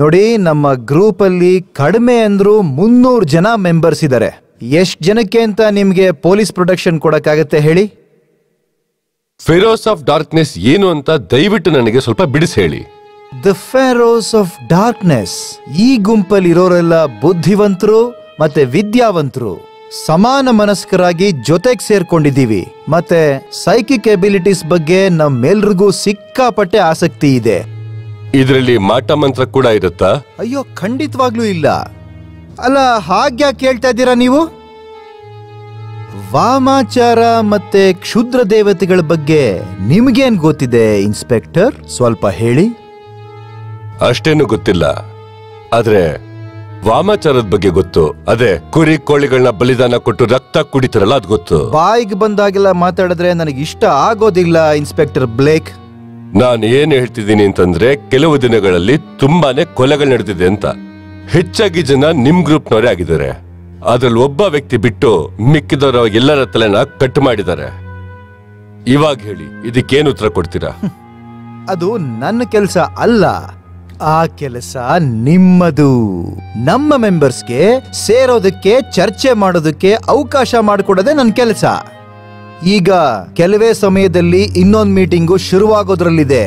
ನೋಡಿ, ನಮ್ಮ ಗ್ರೂಪ್ ಅಲ್ಲಿ ಕಡಿಮೆ ಅಂದ್ರೂ 300 ಜನ ಮೆಂಬರ್ಸ್ ಇದ್ದಾರೆ. ಎಷ್ಟು ಜನಕ್ಕೆ ಅಂತ ನಿಮ್ಗೆ ಪೊಲೀಸ್ ಪ್ರೊಟೆಕ್ಷನ್ ಕೊಡಕ್ಕಾಗತ್ತೆ ಹೇಳಿ? ಫೆರೋಸ್ ಆಫ್ ಡಾರ್ಕ್ನೆಸ್ ಏನು ಅಂತ ದಯವಿಟ್ಟು ನನಗೆ ಸ್ವಲ್ಪ ಬಿಡಿಸಿ ಹೇಳಿ. ದ ಫೆರೋಸ್ ಆಫ್ ಡಾರ್ಕ್ನೆಸ್, ಈ ಗುಂಪಲ್ಲಿ ಇರೋರೆಲ್ಲ ಬುದ್ಧಿವಂತರು ಮತ್ತೆ ವಿದ್ಯಾವಂತರು, ಸಮಾನ ಮನಸ್ಕರಾಗಿ ಜೊತೆಗೆ ಸೇರ್ಕೊಂಡಿದ್ದೀವಿ. ಮತ್ತೆ ಸೈಕಿಕ್ ಎಬಿಲಿಟೀಸ್ ಬಗ್ಗೆ ನಮ್ಮೆಲ್ರಿಗೂ ಸಿಕ್ಕಾಪಟ್ಟೆ ಆಸಕ್ತಿ ಇದೆ. ಇದರಲ್ಲಿ ಮಾಟ ಮಂತ್ರ ಕೂಡ ಇರುತ್ತಾ? ಅಯ್ಯೋ, ಖಂಡಿತವಾಗ್ಲೂ ಇಲ್ಲ. ಅಲ್ಲ, ಹಾಗ್ಯಾಕೆ ಕೇಳ್ತಾ ಇದ್ದೀರಾ ನೀವು? ವಾಮಾಚಾರ ಮತ್ತೆ ಕ್ಷುದ್ರ ದೇವತೆಗಳ ಬಗ್ಗೆ ನಿಮ್ಗೇನ್ ಗೊತ್ತಿದೆ ಇನ್ಸ್ಪೆಕ್ಟರ್? ಸ್ವಲ್ಪ ಹೇಳಿ. ಅಷ್ಟೇನು ಗೊತ್ತಿಲ್ಲ, ಆದ್ರೆ ವಾಮಾಚಾರದ ಬಗ್ಗೆ ಗೊತ್ತು. ಅದೇ ಕುರಿ ಕೋಳಿಗಳನ್ನ ಬಲಿದಾನ ಕೊಟ್ಟು ರಕ್ತ ಕುಡಿತಾರಲ್ಲ, ಅದು ಗೊತ್ತು. ಬಾಯಿಗೆ ಬಂದಾಗೆಲ್ಲ ಮಾತಾಡಿದ್ರೆ ನನಗೆ ಇಷ್ಟ ಆಗೋದಿಲ್ಲ ಇನ್ಸ್ಪೆಕ್ಟರ್ ಬ್ಲೇಕ್. ನಾನು ಏನ್ ಹೇಳ್ತಿದ್ದೀನಿ ಅಂತಂದ್ರೆ, ಕೆಲವು ದಿನಗಳಲ್ಲಿ ತುಂಬಾನೇ ಕೊಲೆಗಳು ನಡೆದಿದೆ ಅಂತ. ಹೆಚ್ಚಾಗಿ ಜನ ನಿಮ್ ಗ್ರೂಪ್ನವರೇ ಆಗಿದ್ದಾರೆ. ಅದ್ರಲ್ಲಿ ಒಬ್ಬ ವ್ಯಕ್ತಿ ಬಿಟ್ಟು ಮಿಕ್ಕಿದವರ ಎಲ್ಲರ ತಲೆನ ಕಟ್ ಮಾಡಿದ್ದಾರೆ. ಇವಾಗ ಹೇಳಿ, ಇದಕ್ಕೇನು ಉತ್ತರ ಕೊಡ್ತೀರಾ? ಅದು ನನ್ನ ಕೆಲಸ ಅಲ್ಲ, ಆ ಕೆಲಸ ನಿಮ್ಮದು. ನಮ್ಮ ಮೆಂಬರ್ಸ್ಗೆ ಸೇರೋದಕ್ಕೆ, ಚರ್ಚೆ ಮಾಡೋದಕ್ಕೆ ಅವಕಾಶ ಮಾಡಿಕೊಡೋದೇ ನನ್ನ ಕೆಲಸ. ಈಗ ಕೆಲವೇ ಸಮಯದಲ್ಲಿ ಇನ್ನೊಂದು ಮೀಟಿಂಗು ಶುರುವಾಗೋದ್ರಲ್ಲಿದೆ.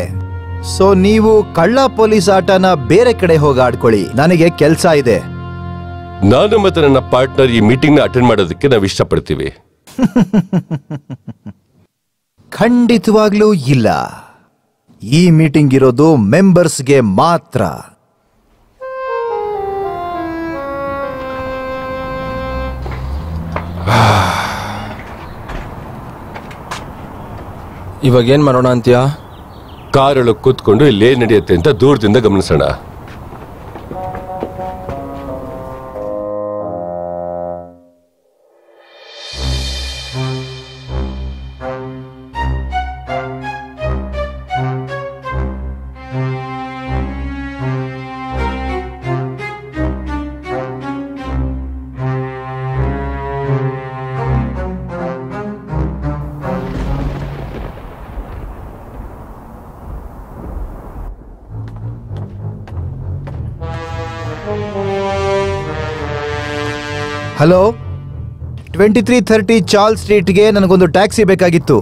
ಸೊ ನೀವು ಕಳ್ಳ ಪೊಲೀಸ್ ಆಟನ ಬೇರೆ ಕಡೆ ಹೋಗಿ ಆಡ್ಕೊಳ್ಳಿ, ನನಗೆ ಕೆಲಸ ಇದೆ. ನಾನು ಮತ್ತೆ ನನ್ನ ಪಾರ್ಟ್ನರ್ ಈ ಮೀಟಿಂಗ್ ನ ಅಟೆಂಡ್ ಮಾಡೋದಕ್ಕೆ ನಾವು ಇಷ್ಟಪಡ್ತೀವಿ. ಖಂಡಿತವಾಗ್ಲೂ ಇಲ್ಲ. ಈ ಮೀಟಿಂಗ್ ಇರೋದು ಮೆಂಬರ್ಸ್ಗೆ ಮಾತ್ರ. ಇವಾಗ ಏನ್ ಮಾಡೋಣ ಅಂತೀಯಾ? ಕಾರೊಳಗೆ ಕೂತ್ಕೊಂಡು ಇಲ್ಲೇ ನಡೆಯುತ್ತೆ ಅಂತ ದೂರದಿಂದ ಗಮನಿಸೋಣ. ಹಲೋ, 2330 ಚಾರ್ಲ್ಸ್ ಸ್ಟ್ರೀಟ್ಗೆ ನನಗೊಂದು ಟ್ಯಾಕ್ಸಿ ಬೇಕಾಗಿತ್ತು.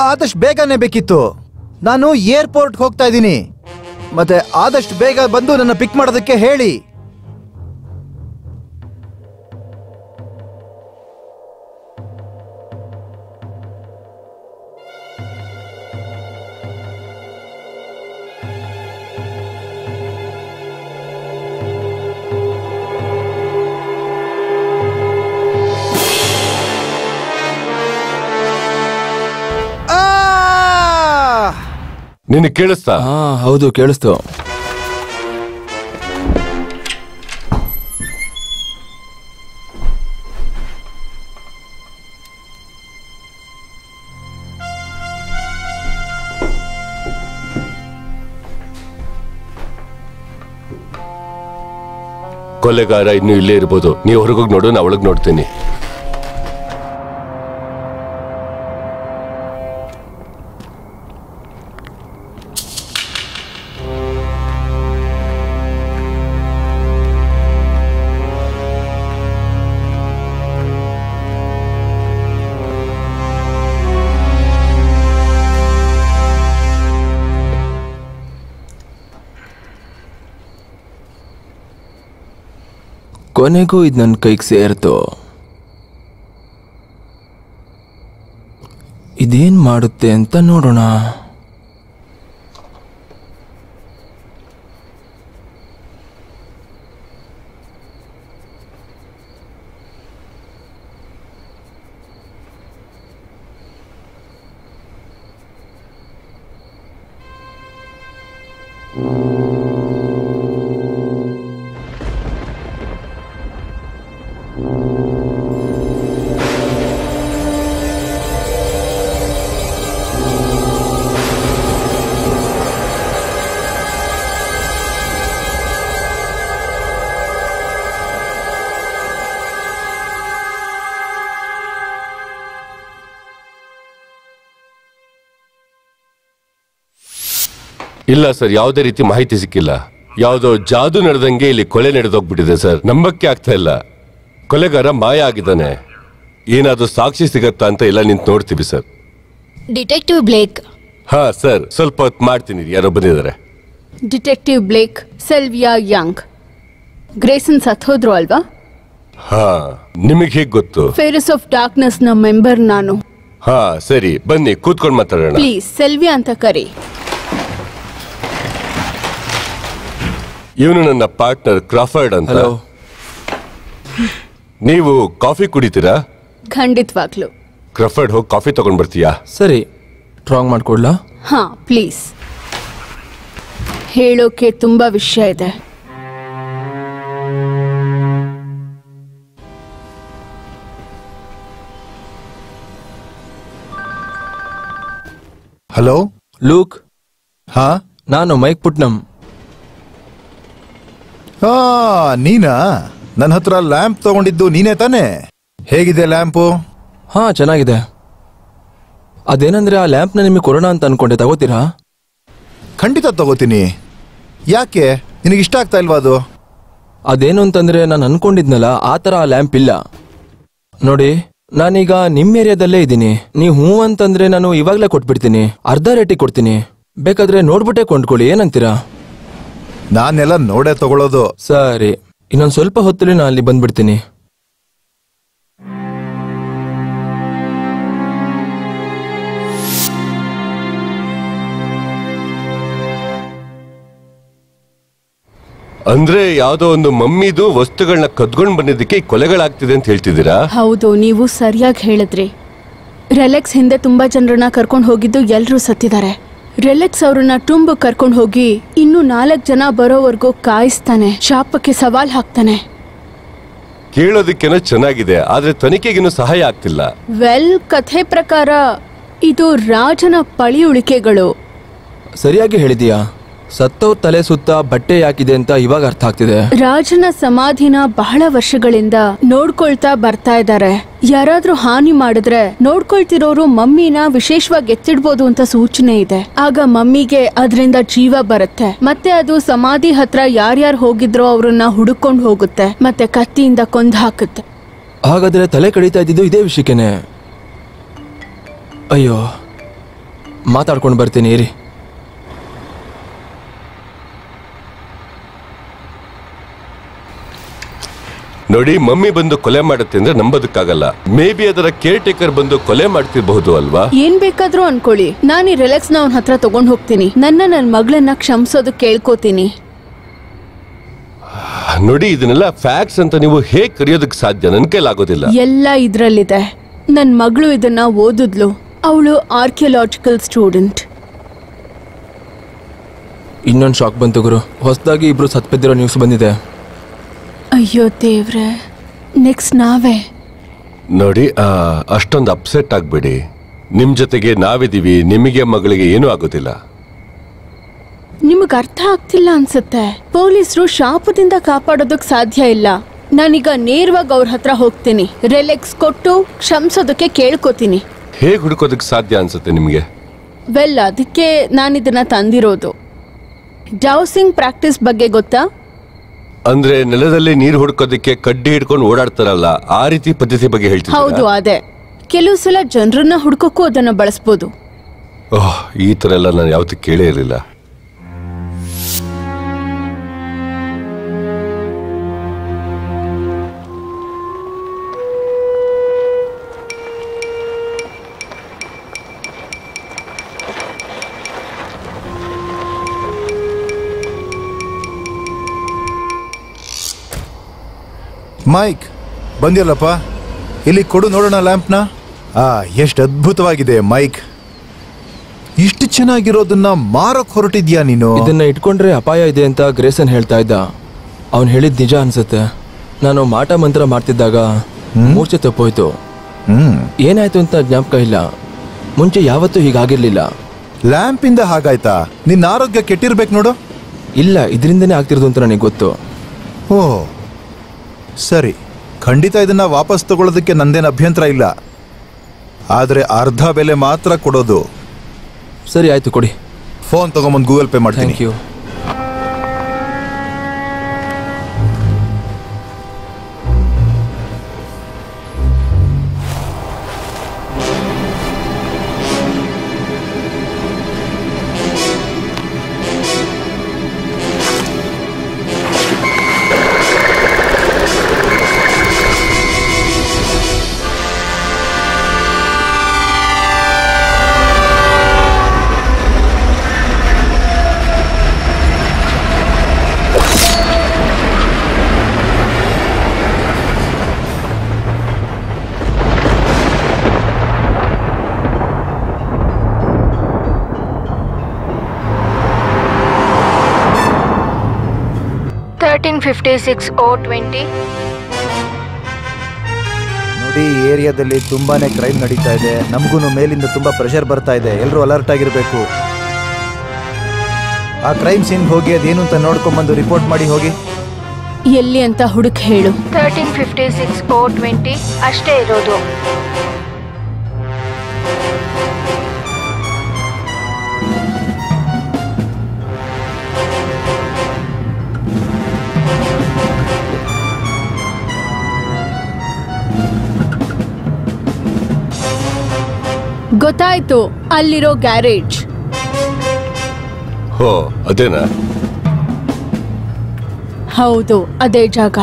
ಆದಷ್ಟು ಬೇಗನೆ ಬೇಕಿತ್ತು. ನಾನು ಏರ್ಪೋರ್ಟ್ಗೆ ಹೋಗ್ತಾ ಇದ್ದೀನಿ. ಮತ್ತೆ ಆದಷ್ಟು ಬೇಗ ಬಂದು ನನ್ನ ಪಿಕ್ ಮಾಡೋದಕ್ಕೆ ಹೇಳಿ. ನಿನಗೆ ಕೇಳಿಸ್ತಾ? ಹಾ ಹೌದು, ಕೇಳಿಸ್ತು. ಕೊಲೆಗಾರ ಇನ್ನು ಇಲ್ಲೇ ಇರ್ಬೋದು. ನೀವು ಹೊರಗೋಗಿ ನೋಡು, ನಾ ಒಳಗೆ ನೋಡ್ತೀನಿ. ಕೊನೆಗೂ ಇದು ನನ್ನ ಕೈಗೆ ಸೇರ್ತು. ಇದೇನ್ ಮಾಡುತ್ತೆ ಅಂತ ನೋಡೋಣ. ಇಲ್ಲ ಸರ್, ಯಾವುದೇ ರೀತಿ ಮಾಹಿತಿ ಸಿಕ್ಕಿಲ್ಲ. ಯಾವುದೋ ಜಾದು ನಡೆದಂಗೆ ಇಲ್ಲಿ ಕೊಲೆ ನಡೆದೋಗ್ಬಿಟ್ಟಿದೆ ಸರ್. ನಂಬಕ್ಕೆ ಆಗ್ತಾ ಇಲ್ಲ. ಕೊಲೆಗಾರ ಮಾಯ ಆಗಿದ್ದಾನೆ. ಏನಾದ್ರೂ ಸಾಕ್ಷಿ ಸಿಗತ್ತಾ ಅಂತ ಎಲ್ಲ ನಿಂತು ನೋಡ್ತೀವಿ ಸರ್. ಡಿಟೆಕ್ಟಿವ್ ಬ್ಲೇಕ್. ಹಾ ಸರ್, ಸ್ವಲ್ಪ ಹೊತ್ತು ಮಾಡ್ತೀನಿ. ಯಾರೋ ಬಂದಿದ್ದಾರೆ. Detective Blake, Sylvia Yang. Grayson ಸತ್ತೋದ್ರು ಅಲ್ವಾ? ಹಾ, ನಿಮಗೆ ಹೇಗೆ ಗೊತ್ತು? ಫೇರಸ್ ಆಫ್ ಡಾರ್ಕ್ನೆಸ್ ನ ಮೆಂಬರ್ ನಾನು. ಹಾ ಸರಿ, ಬನ್ನಿ ಕೂತ್ಕೊಂಡು ಮಾತಾಡೋಣ. ಪ್ಲೀಸ್ ಸೆಲ್ವಿಯಾ ಅಂತ ಕರಿ. ಇವನು ನನ್ನ ಪಾರ್ಟ್ನರ್ ಕ್ರಾಫರ್ಡ್ ಅಂತ. ಹಲೋ. ನೀವು ಕಾಫಿ ಕುಡಿತೀರಾ? ಖಂಡಿತವಾಗ್ಲು. ಕ್ರಾಫರ್ಡ್, ಹೋಗಿ ಕಾಫಿ ತಗೊಂಡ್ ಬರ್ತೀಯಾ? ಸರಿ, ಸ್ಟ್ರಾಂಗ್ ಮಾಡ್ಕೊಡ್ಲಾ? ಹಾ ಪ್ಲೀಸ್. ಹೇಳೋಕೆ ತುಂಬಾ ವಿಷಯ ಇದೆ. ಹಲೋ ಲೂಕ್, ಹಾ ನಾನು ಮೈಕ್ ಪುಟ್ನಮ್. ಹಾ, ನೀನಾ? ನನ್ನ ಹತ್ರ ಲ್ಯಾಂಪ್ ತಗೊಂಡಿದ್ದು ನೀನೇ ತಾನೇ? ಹೇಗಿದೆ ಲ್ಯಾಂಪು? ಹಾ, ಚೆನ್ನಾಗಿದೆ. ಅದೇನಂದ್ರೆ ಆ ಲ್ಯಾಂಪ್ನ ನಿಮಗೆ ಕೊರೋಣ ಅಂತ ಅನ್ಕೊಂಡೆ, ತಗೋತೀರಾ? ಖಂಡಿತ ತಗೋತೀನಿ. ಯಾಕೆ, ನಿನಗೆ ಇಷ್ಟ ಆಗ್ತಾ ಇಲ್ವಾ ಅದು? ಅದೇನು ಅಂತಂದ್ರೆ ನಾನು ಅನ್ಕೊಂಡಿದ್ನಲ್ಲ, ಆ ಥರ ಆ ಲ್ಯಾಂಪ್ ಇಲ್ಲ ನೋಡಿ. ನಾನೀಗ ನಿಮ್ಮ ಏರಿಯಾದಲ್ಲೇ ಇದ್ದೀನಿ. ನೀವು ಹ್ಞೂ ಅಂತಂದ್ರೆ ನಾನು ಇವಾಗಲೇ ಕೊಟ್ಬಿಡ್ತೀನಿ. ಅರ್ಧ ರೇಟಿಗೆ ಕೊಡ್ತೀನಿ. ಬೇಕಾದ್ರೆ ನೋಡ್ಬಿಟ್ಟೆ ಕೊಂಡ್ಕೊಳ್ಳಿ, ಏನಂತೀರಾ? ನಾನೆಲ್ಲ ನೋಡೇ ತಗೊಳ್ಳೋದು. ಸರಿ, ಇನ್ನೊಂದು ಸ್ವಲ್ಪ ಹೊತ್ತಲ್ಲಿ ನಾನು ಅಲ್ಲಿ ಬಂದ್ಬಿಡ್ತೀನಿ. ಅಂದ್ರೆ ಯಾವ್ದೋ ಒಂದು ಮಮ್ಮಿದು ವಸ್ತುಗಳನ್ನ ಕದ್ಕೊಂಡ್ ಬಂದಿದ್ದಕ್ಕೆ ಈ ಕೊಲೆಗಳಾಗ್ತಿದೆ ಅಂತ ಹೇಳ್ತಿದ್ದೀರಾ? ಹೌದು, ನೀವು ಸರಿಯಾಗಿ ಹೇಳಿದ್ರಿ. ರೆಲೆಕ್ಸ್ ಹಿಂದೆ ತುಂಬಾ ಜನರನ್ನ ಕರ್ಕೊಂಡು ಹೋಗಿದ್ದು ಎಲ್ರೂ ಸತ್ತಿದ್ದಾರೆ. ರೆಲೆಕ್ಸ್ ಅವ್ರನ್ನ ತುಂಬ ಕರ್ಕೊಂಡು ಹೋಗಿ ಇನ್ನು 4 ಜನ ಬರೋವರೆಗೂ ಕಾಯಿಸ್ತಾನೆ, ಶಾಪಕ್ಕೆ ಸವಾಲ್ ಹಾಕ್ತಾನೆ. ಕೇಳೋದಕ್ಕೇನೋ ಚೆನ್ನಾಗಿದೆ, ಆದ್ರೆ ತನಿಖೆಗೇನು ಸಹಾಯ ಆಗ್ತಿಲ್ಲ. ವೆಲ್, ಕಥೆ ಪ್ರಕಾರ ಇದು ರಾಜನ ಪಳಿಯುಳಿಕೆಗಳು. ಸರಿಯಾಗಿ ಹೇಳಿದೀಯಾ. ಸತ್ತವ್ರ ತಲೆ ಸುತ್ತ ಬಟ್ಟೆ ಯಾಕಿದೆ ಅಂತ ಇವಾಗ ಅರ್ಥ ಆಗ್ತಿದೆ. ರಾಜನ ಸಮಾಧಿನ ಬಹಳ ವರ್ಷಗಳಿಂದ ನೋಡ್ಕೊಳ್ತಾ ಬರ್ತಾ ಇದ್ದಾರೆ. ಯಾರಾದ್ರೂ ಹಾನಿ ಮಾಡಿದ್ರೆ ನೋಡ್ಕೊಳ್ತಿರೋರು ಮಮ್ಮಿನ ವಿಶೇಷವಾಗಿ ಎತ್ತಿಡ್ಬೋದು ಅಂತ ಸೂಚನೆ ಇದೆ. ಆಗ ಮಮ್ಮಿಗೆ ಅದರಿಂದ ಜೀವ ಬರುತ್ತೆ. ಮತ್ತೆ ಅದು ಸಮಾಧಿ ಹತ್ರ ಯಾರ್ಯಾರು ಹೋಗಿದ್ರೋ ಅವ್ರನ್ನ ಹುಡುಕೊಂಡು ಹೋಗುತ್ತೆ, ಮತ್ತೆ ಕತ್ತಿಯಿಂದ ಕೊಂದು ಹಾಕುತ್ತೆ. ಹಾಗಾದ್ರೆ ತಲೆ ಕಡಿತಾ ಇದ್ದಿದ್ದು ಇದೇ ವಿಷಯಕ್ಕೇನೆ. ಅಯ್ಯೋ, ಮಾತಾಡ್ಕೊಂಡು ಬರ್ತೀನಿ ಇರಿ. ನೋಡಿ, ಮಮ್ಮಿ ಬಂದು ಕೊಲೆ ಮಾಡುತ್ತೆ ಅಂದ್ರೆ ನಂಬೋದಕ್ಕಾಗಲ್ಲ. ಮೇ ಬಿ ಅದರ ಕೇರ್ ಟೇಕರ್ ಬಂದು ಕೊಲೆ ಮಾಡ್ತಿರಬಹುದು ಅಲ್ವಾ? ಏನ್ ಬೇಕಾದ್ರೂ ಅನ್ಕೊಳ್ಳಿ, ನಾನು ಈ ರಿಲ್ಯಾಕ್ಸ್ ನ ಅವನ ಹತ್ರ ತಗೊಂಡ್ ಹೋಗ್ತೀನಿ. ನನ್ನ ಮಗಳನ್ನ ಕ್ಷಮಿಸೋದು ಕೇಳ್ಕೋತೀನಿ. ನೋಡಿ, ಇದನ್ನೆಲ್ಲ ಫ್ಯಾಕ್ಟ್ಸ್ ಅಂತ ನೀವು ಹೇಗ್ ಕರೆಯೋದಕ್ಕೆ ಸಾಧ್ಯ? ನನ್ ಕೈಲಾಗೋದಿಲ್ಲ. ಎಲ್ಲ ಇದ್ರಲ್ಲಿದೆ. ನನ್ ಮಗಳು ಇದನ್ನ ಓದಿದ್ಲು. ಅವಳು ಆರ್ಕಿಯಾಲಜಿಕಲ್ ಸ್ಟೂಡೆಂಟ್. ಇನ್ನೊಂದು ಶಾಕ್ ಬಂತು ಗುರು. ಹೊಸದಾಗಿ ಇಬ್ರು ಸತ್ಬಿದ್ದಿರೋ ನ್ಯೂಸ್ ಬಂದಿದೆ. ಅಯ್ಯೋ ದೇವ್ರೆ, ನೆಕ್ಸ್ಟ್ ನಾವೇ. ನೋಡಿ, ಅಷ್ಟೊಂದು ಅಪ್ಸೆಟ್ ಆಗ್ಬೇಡಿ. ನಿಮ್ ಜೊತೆಗೆ ನಾವಿದೀವಿ. ನಿಮಗೆ ಮಗಳಿಗೆ ಏನೂ ಆಗೋದಿಲ್ಲ. ನಿಮಗ್ ಅರ್ಥ ಆಗ್ತಿಲ್ಲ ಅನ್ಸುತ್ತೆ. ಪೊಲೀಸರು ಶಾಪದಿಂದ ಕಾಪಾಡೋದಕ್ ಸಾಧ್ಯ ಇಲ್ಲ. ನಾನೀಗ ನೇರವಾಗಿ ಅವ್ರ ಹತ್ರ ಹೋಗ್ತೀನಿ. ರಿಲ್ಯಾಕ್ಸ್ ಕೊಟ್ಟು ಕ್ಷಮಿಸೋದಕ್ಕೆ ಕೇಳ್ಕೋತೀನಿ. ಹೇಗ್ ಹುಡುಕೋದಕ್ಕೆ ಸಾಧ್ಯ ಅನ್ಸುತ್ತೆ ನಿಮ್ಗೆ? ವೆಲ್, ಅದಕ್ಕೆ ನಾನಿದನ್ನ ತಂದಿರೋದು. ಡೌಸಿಂಗ್ ಪ್ರಾಕ್ಟೀಸ್ ಬಗ್ಗೆ ಗೊತ್ತಾ? ಅಂದ್ರೆ ನೆಲದಲ್ಲಿ ನೀರು ಹುಡುಕೋದಕ್ಕೆ ಕಡ್ಡಿ ಹಿಡ್ಕೊಂಡು ಓಡಾಡ್ತಾರಲ್ಲ, ಆ ರೀತಿ ಪದ್ಧತಿ ಬಗ್ಗೆ ಹೇಳ್ತೀನಿ. ಹೌದು, ಅದೇ. ಕೆಲವು ಸಲ ಜನರನ್ನ ಹುಡ್ಕೋಕ್ಕೂ ಅದನ್ನ ಬಳಸ್ಬೋದು. ಓಹ್, ಈ ತರ ಎಲ್ಲ ನಾನು ಯಾವತ್ತೂ ಕೇಳೇ ಇರಲಿಲ್ಲ. ಮೈಕ್, ಬಂದಿಲ್ಲಪ್ಪ. ಇಲ್ಲಿ ಕೊಡು ನೋಡೋಣ ಲ್ಯಾಂಪ್ನ. ಎಷ್ಟು ಅದ್ಭುತವಾಗಿದೆ ಮೈಕ್. ಇಷ್ಟು ಚೆನ್ನಾಗಿರೋದನ್ನ ಮಾರಕ್ ಹೊರಟಿದ್ಯಾ ನೀನು? ಇದನ್ನ ಇಟ್ಕೊಂಡ್ರೆ ಅಪಾಯ ಇದೆ ಅಂತ ಗ್ರೇಸನ್ ಹೇಳ್ತಾ ಇದ್ದ. ಅವನು ಹೇಳಿದ್ ನಿಜ ಅನ್ಸುತ್ತೆ. ನಾನು ಮಾಟ ಮಂತ್ರ ಮಾಡ್ತಿದ್ದಾಗ ಮೂರ್ಛೆ ತಪ್ಪೋಯ್ತು. ಏನಾಯ್ತು ಅಂತ ಜ್ಞಾಪಕ ಇಲ್ಲ. ಮುಂಚೆ ಯಾವತ್ತೂ ಹೀಗಾಗಿರ್ಲಿಲ್ಲ. ಲ್ಯಾಂಪಿಂದ ಹಾಗಾಯ್ತಾ? ನಿನ್ನ ಆರೋಗ್ಯ ಕೆಟ್ಟಿರ್ಬೇಕು ನೋಡು. ಇಲ್ಲ, ಇದರಿಂದನೇ ಆಗ್ತಿರೋದು ಅಂತ ನನಗೆ ಗೊತ್ತು. ಓ ಸರಿ, ಖಂಡಿತ ಇದನ್ನ ವಾಪಸ್ ತಗೊಳ್ಳೋದಕ್ಕೆ ನಂದೇನು ಅಭ್ಯಂತರ ಇಲ್ಲ. ಆದರೆ ಅರ್ಧ ಬೆಲೆ ಮಾತ್ರ ಕೊಡೋದು. ಸರಿ ಆಯ್ತು, ಕೊಡಿ. ಫೋನ್ ತಗೊಂಬಂದು ಗೂಗಲ್ ಪೇ ಮಾಡ್ತೀನಿ. Thank you. ನೋಡಿ, ಈ ಏರಿಯಾದಲ್ಲಿ ತುಂಬಾನೇ ಕ್ರೈಮ್ ನಡೀತಾ ಇದೆ. ನಮಗೂ ಮೇಲಿಂದ ತುಂಬಾ ಪ್ರೆಷರ್ ಬರ್ತಾ ಇದೆ. ಎಲ್ಲರೂ ಅಲರ್ಟ್ ಆಗಿರಬೇಕು. ಆ ಕ್ರೈಮ್ ಸೀನ್ ಹೋಗಿ ಅದೇನು ಅಂತ ನೋಡ್ಕೊಂಡ್ಬಂದು ರಿಪೋರ್ಟ್ ಮಾಡಿ ಹೋಗಿ. ಎಲ್ಲಿ ಅಂತ ಹುಡುಕ್ ಹೇಳು. 1356-020 ಅಷ್ಟೇ ಇರೋದು. ಗೊತ್ತಾಯ್ತು, ಅಲ್ಲಿರೋ ಗ್ಯಾರೇಜ್. ಹೋ, ಅದೇನಾ? ಹೌದು, ಅದೇ ಜಾಗ.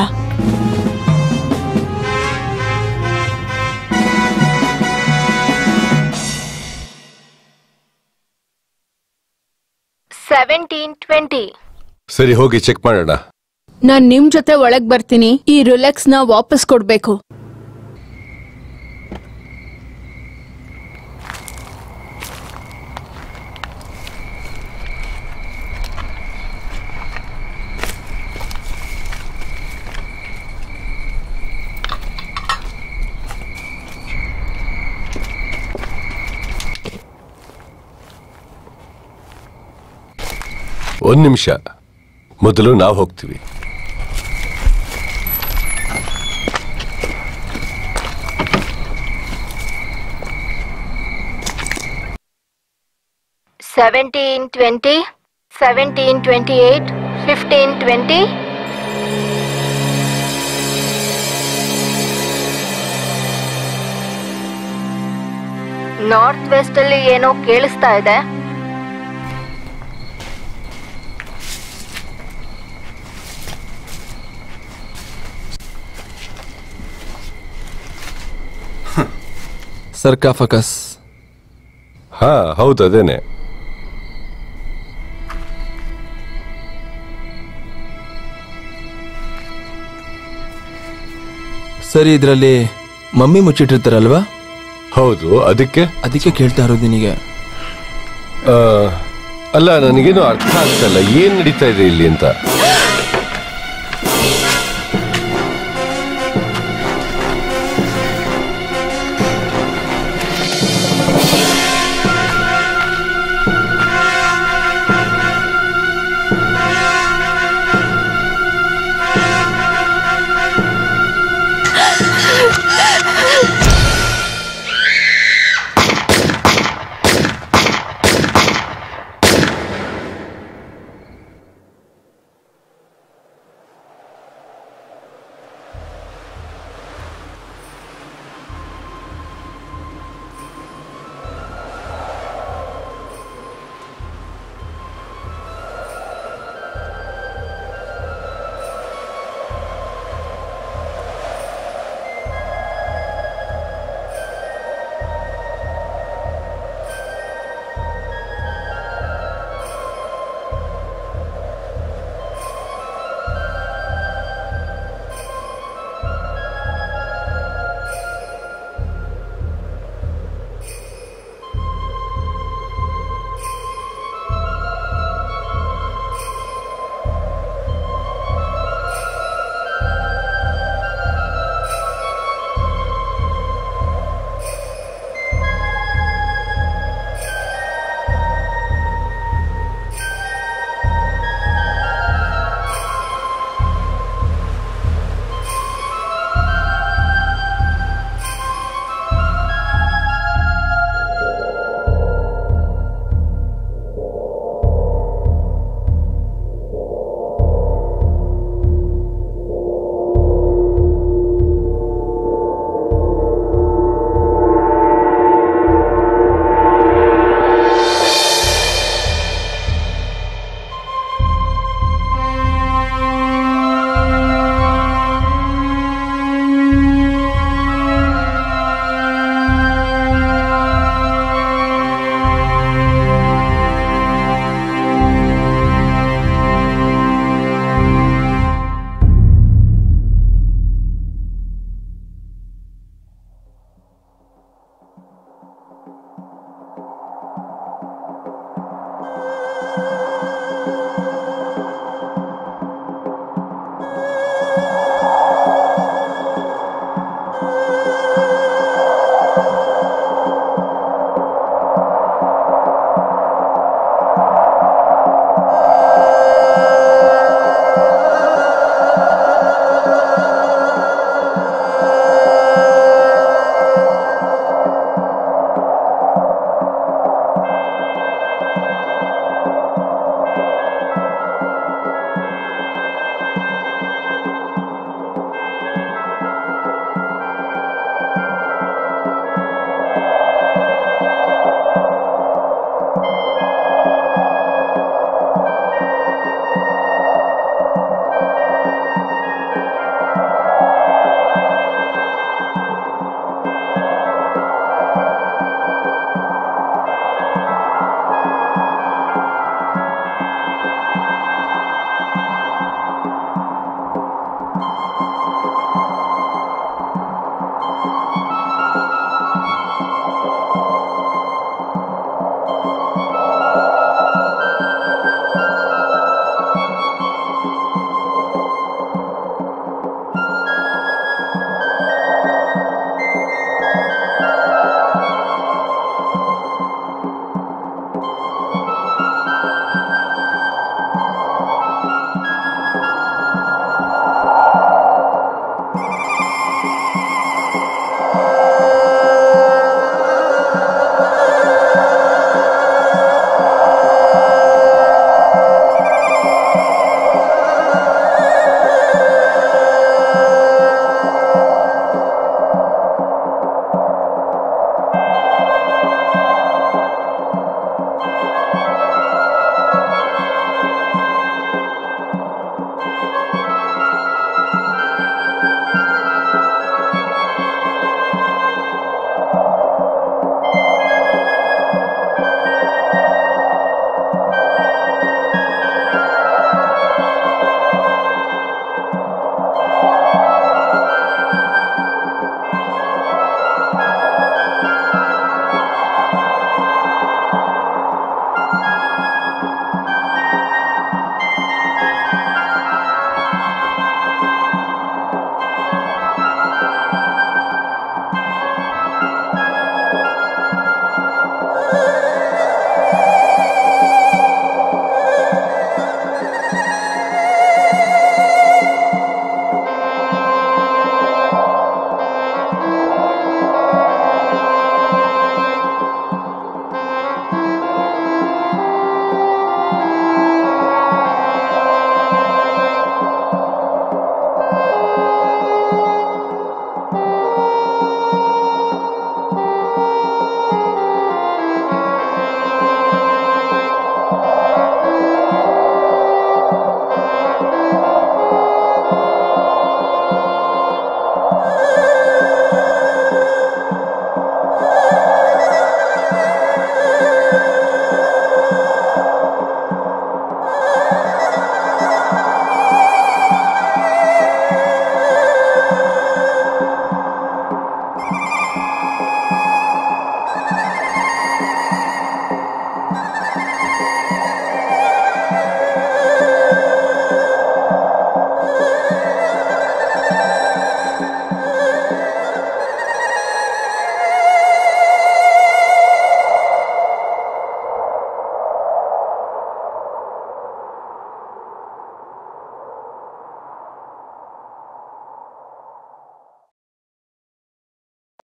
ಸರಿ, ಹೋಗಿ ಚೆಕ್ ಮಾಡೋಣ. ನಾನ್ ನಿಮ್ ಜೊತೆ ಒಳಗ್ ಬರ್ತೀನಿ. ಈ ರಿಲ್ಯಾಕ್ಸ್ ನ ವಾಪಸ್ ಕೊಡ್ಬೇಕು. ಒಂದ್ ನಿಮಿಷ, ಮೊದಲು ನಾವು ಹೋಗ್ತೀವಿ. $17.20, $17.28, $15.20. ನಾರ್ತ್ ವೆಸ್ಟ್ ಅಲ್ಲಿ ಏನೋ ಕೇಳಿಸ್ತಾ ಇದೆ. ಸರ್ಕಾಫಕಸ್. ಹಾ, ಹೌದು, ಅದೇನೆ. ಸರಿ, ಇದರಲ್ಲಿ ಮಮ್ಮಿ ಮುಚ್ಚಿಟ್ಟಿರ್ತಾರಲ್ವಾ? ಹೌದು, ಅದಕ್ಕೆ ಕೇಳ್ತಾ ಇರೋದು ನಿನಗೆ. ಅಲ್ಲ, ನನಗೇನು ಅರ್ಥ ಆಗ್ತಲ್ಲ, ಏನ್ ನಡೀತಾ ಇದೆ ಇಲ್ಲಿ ಅಂತ.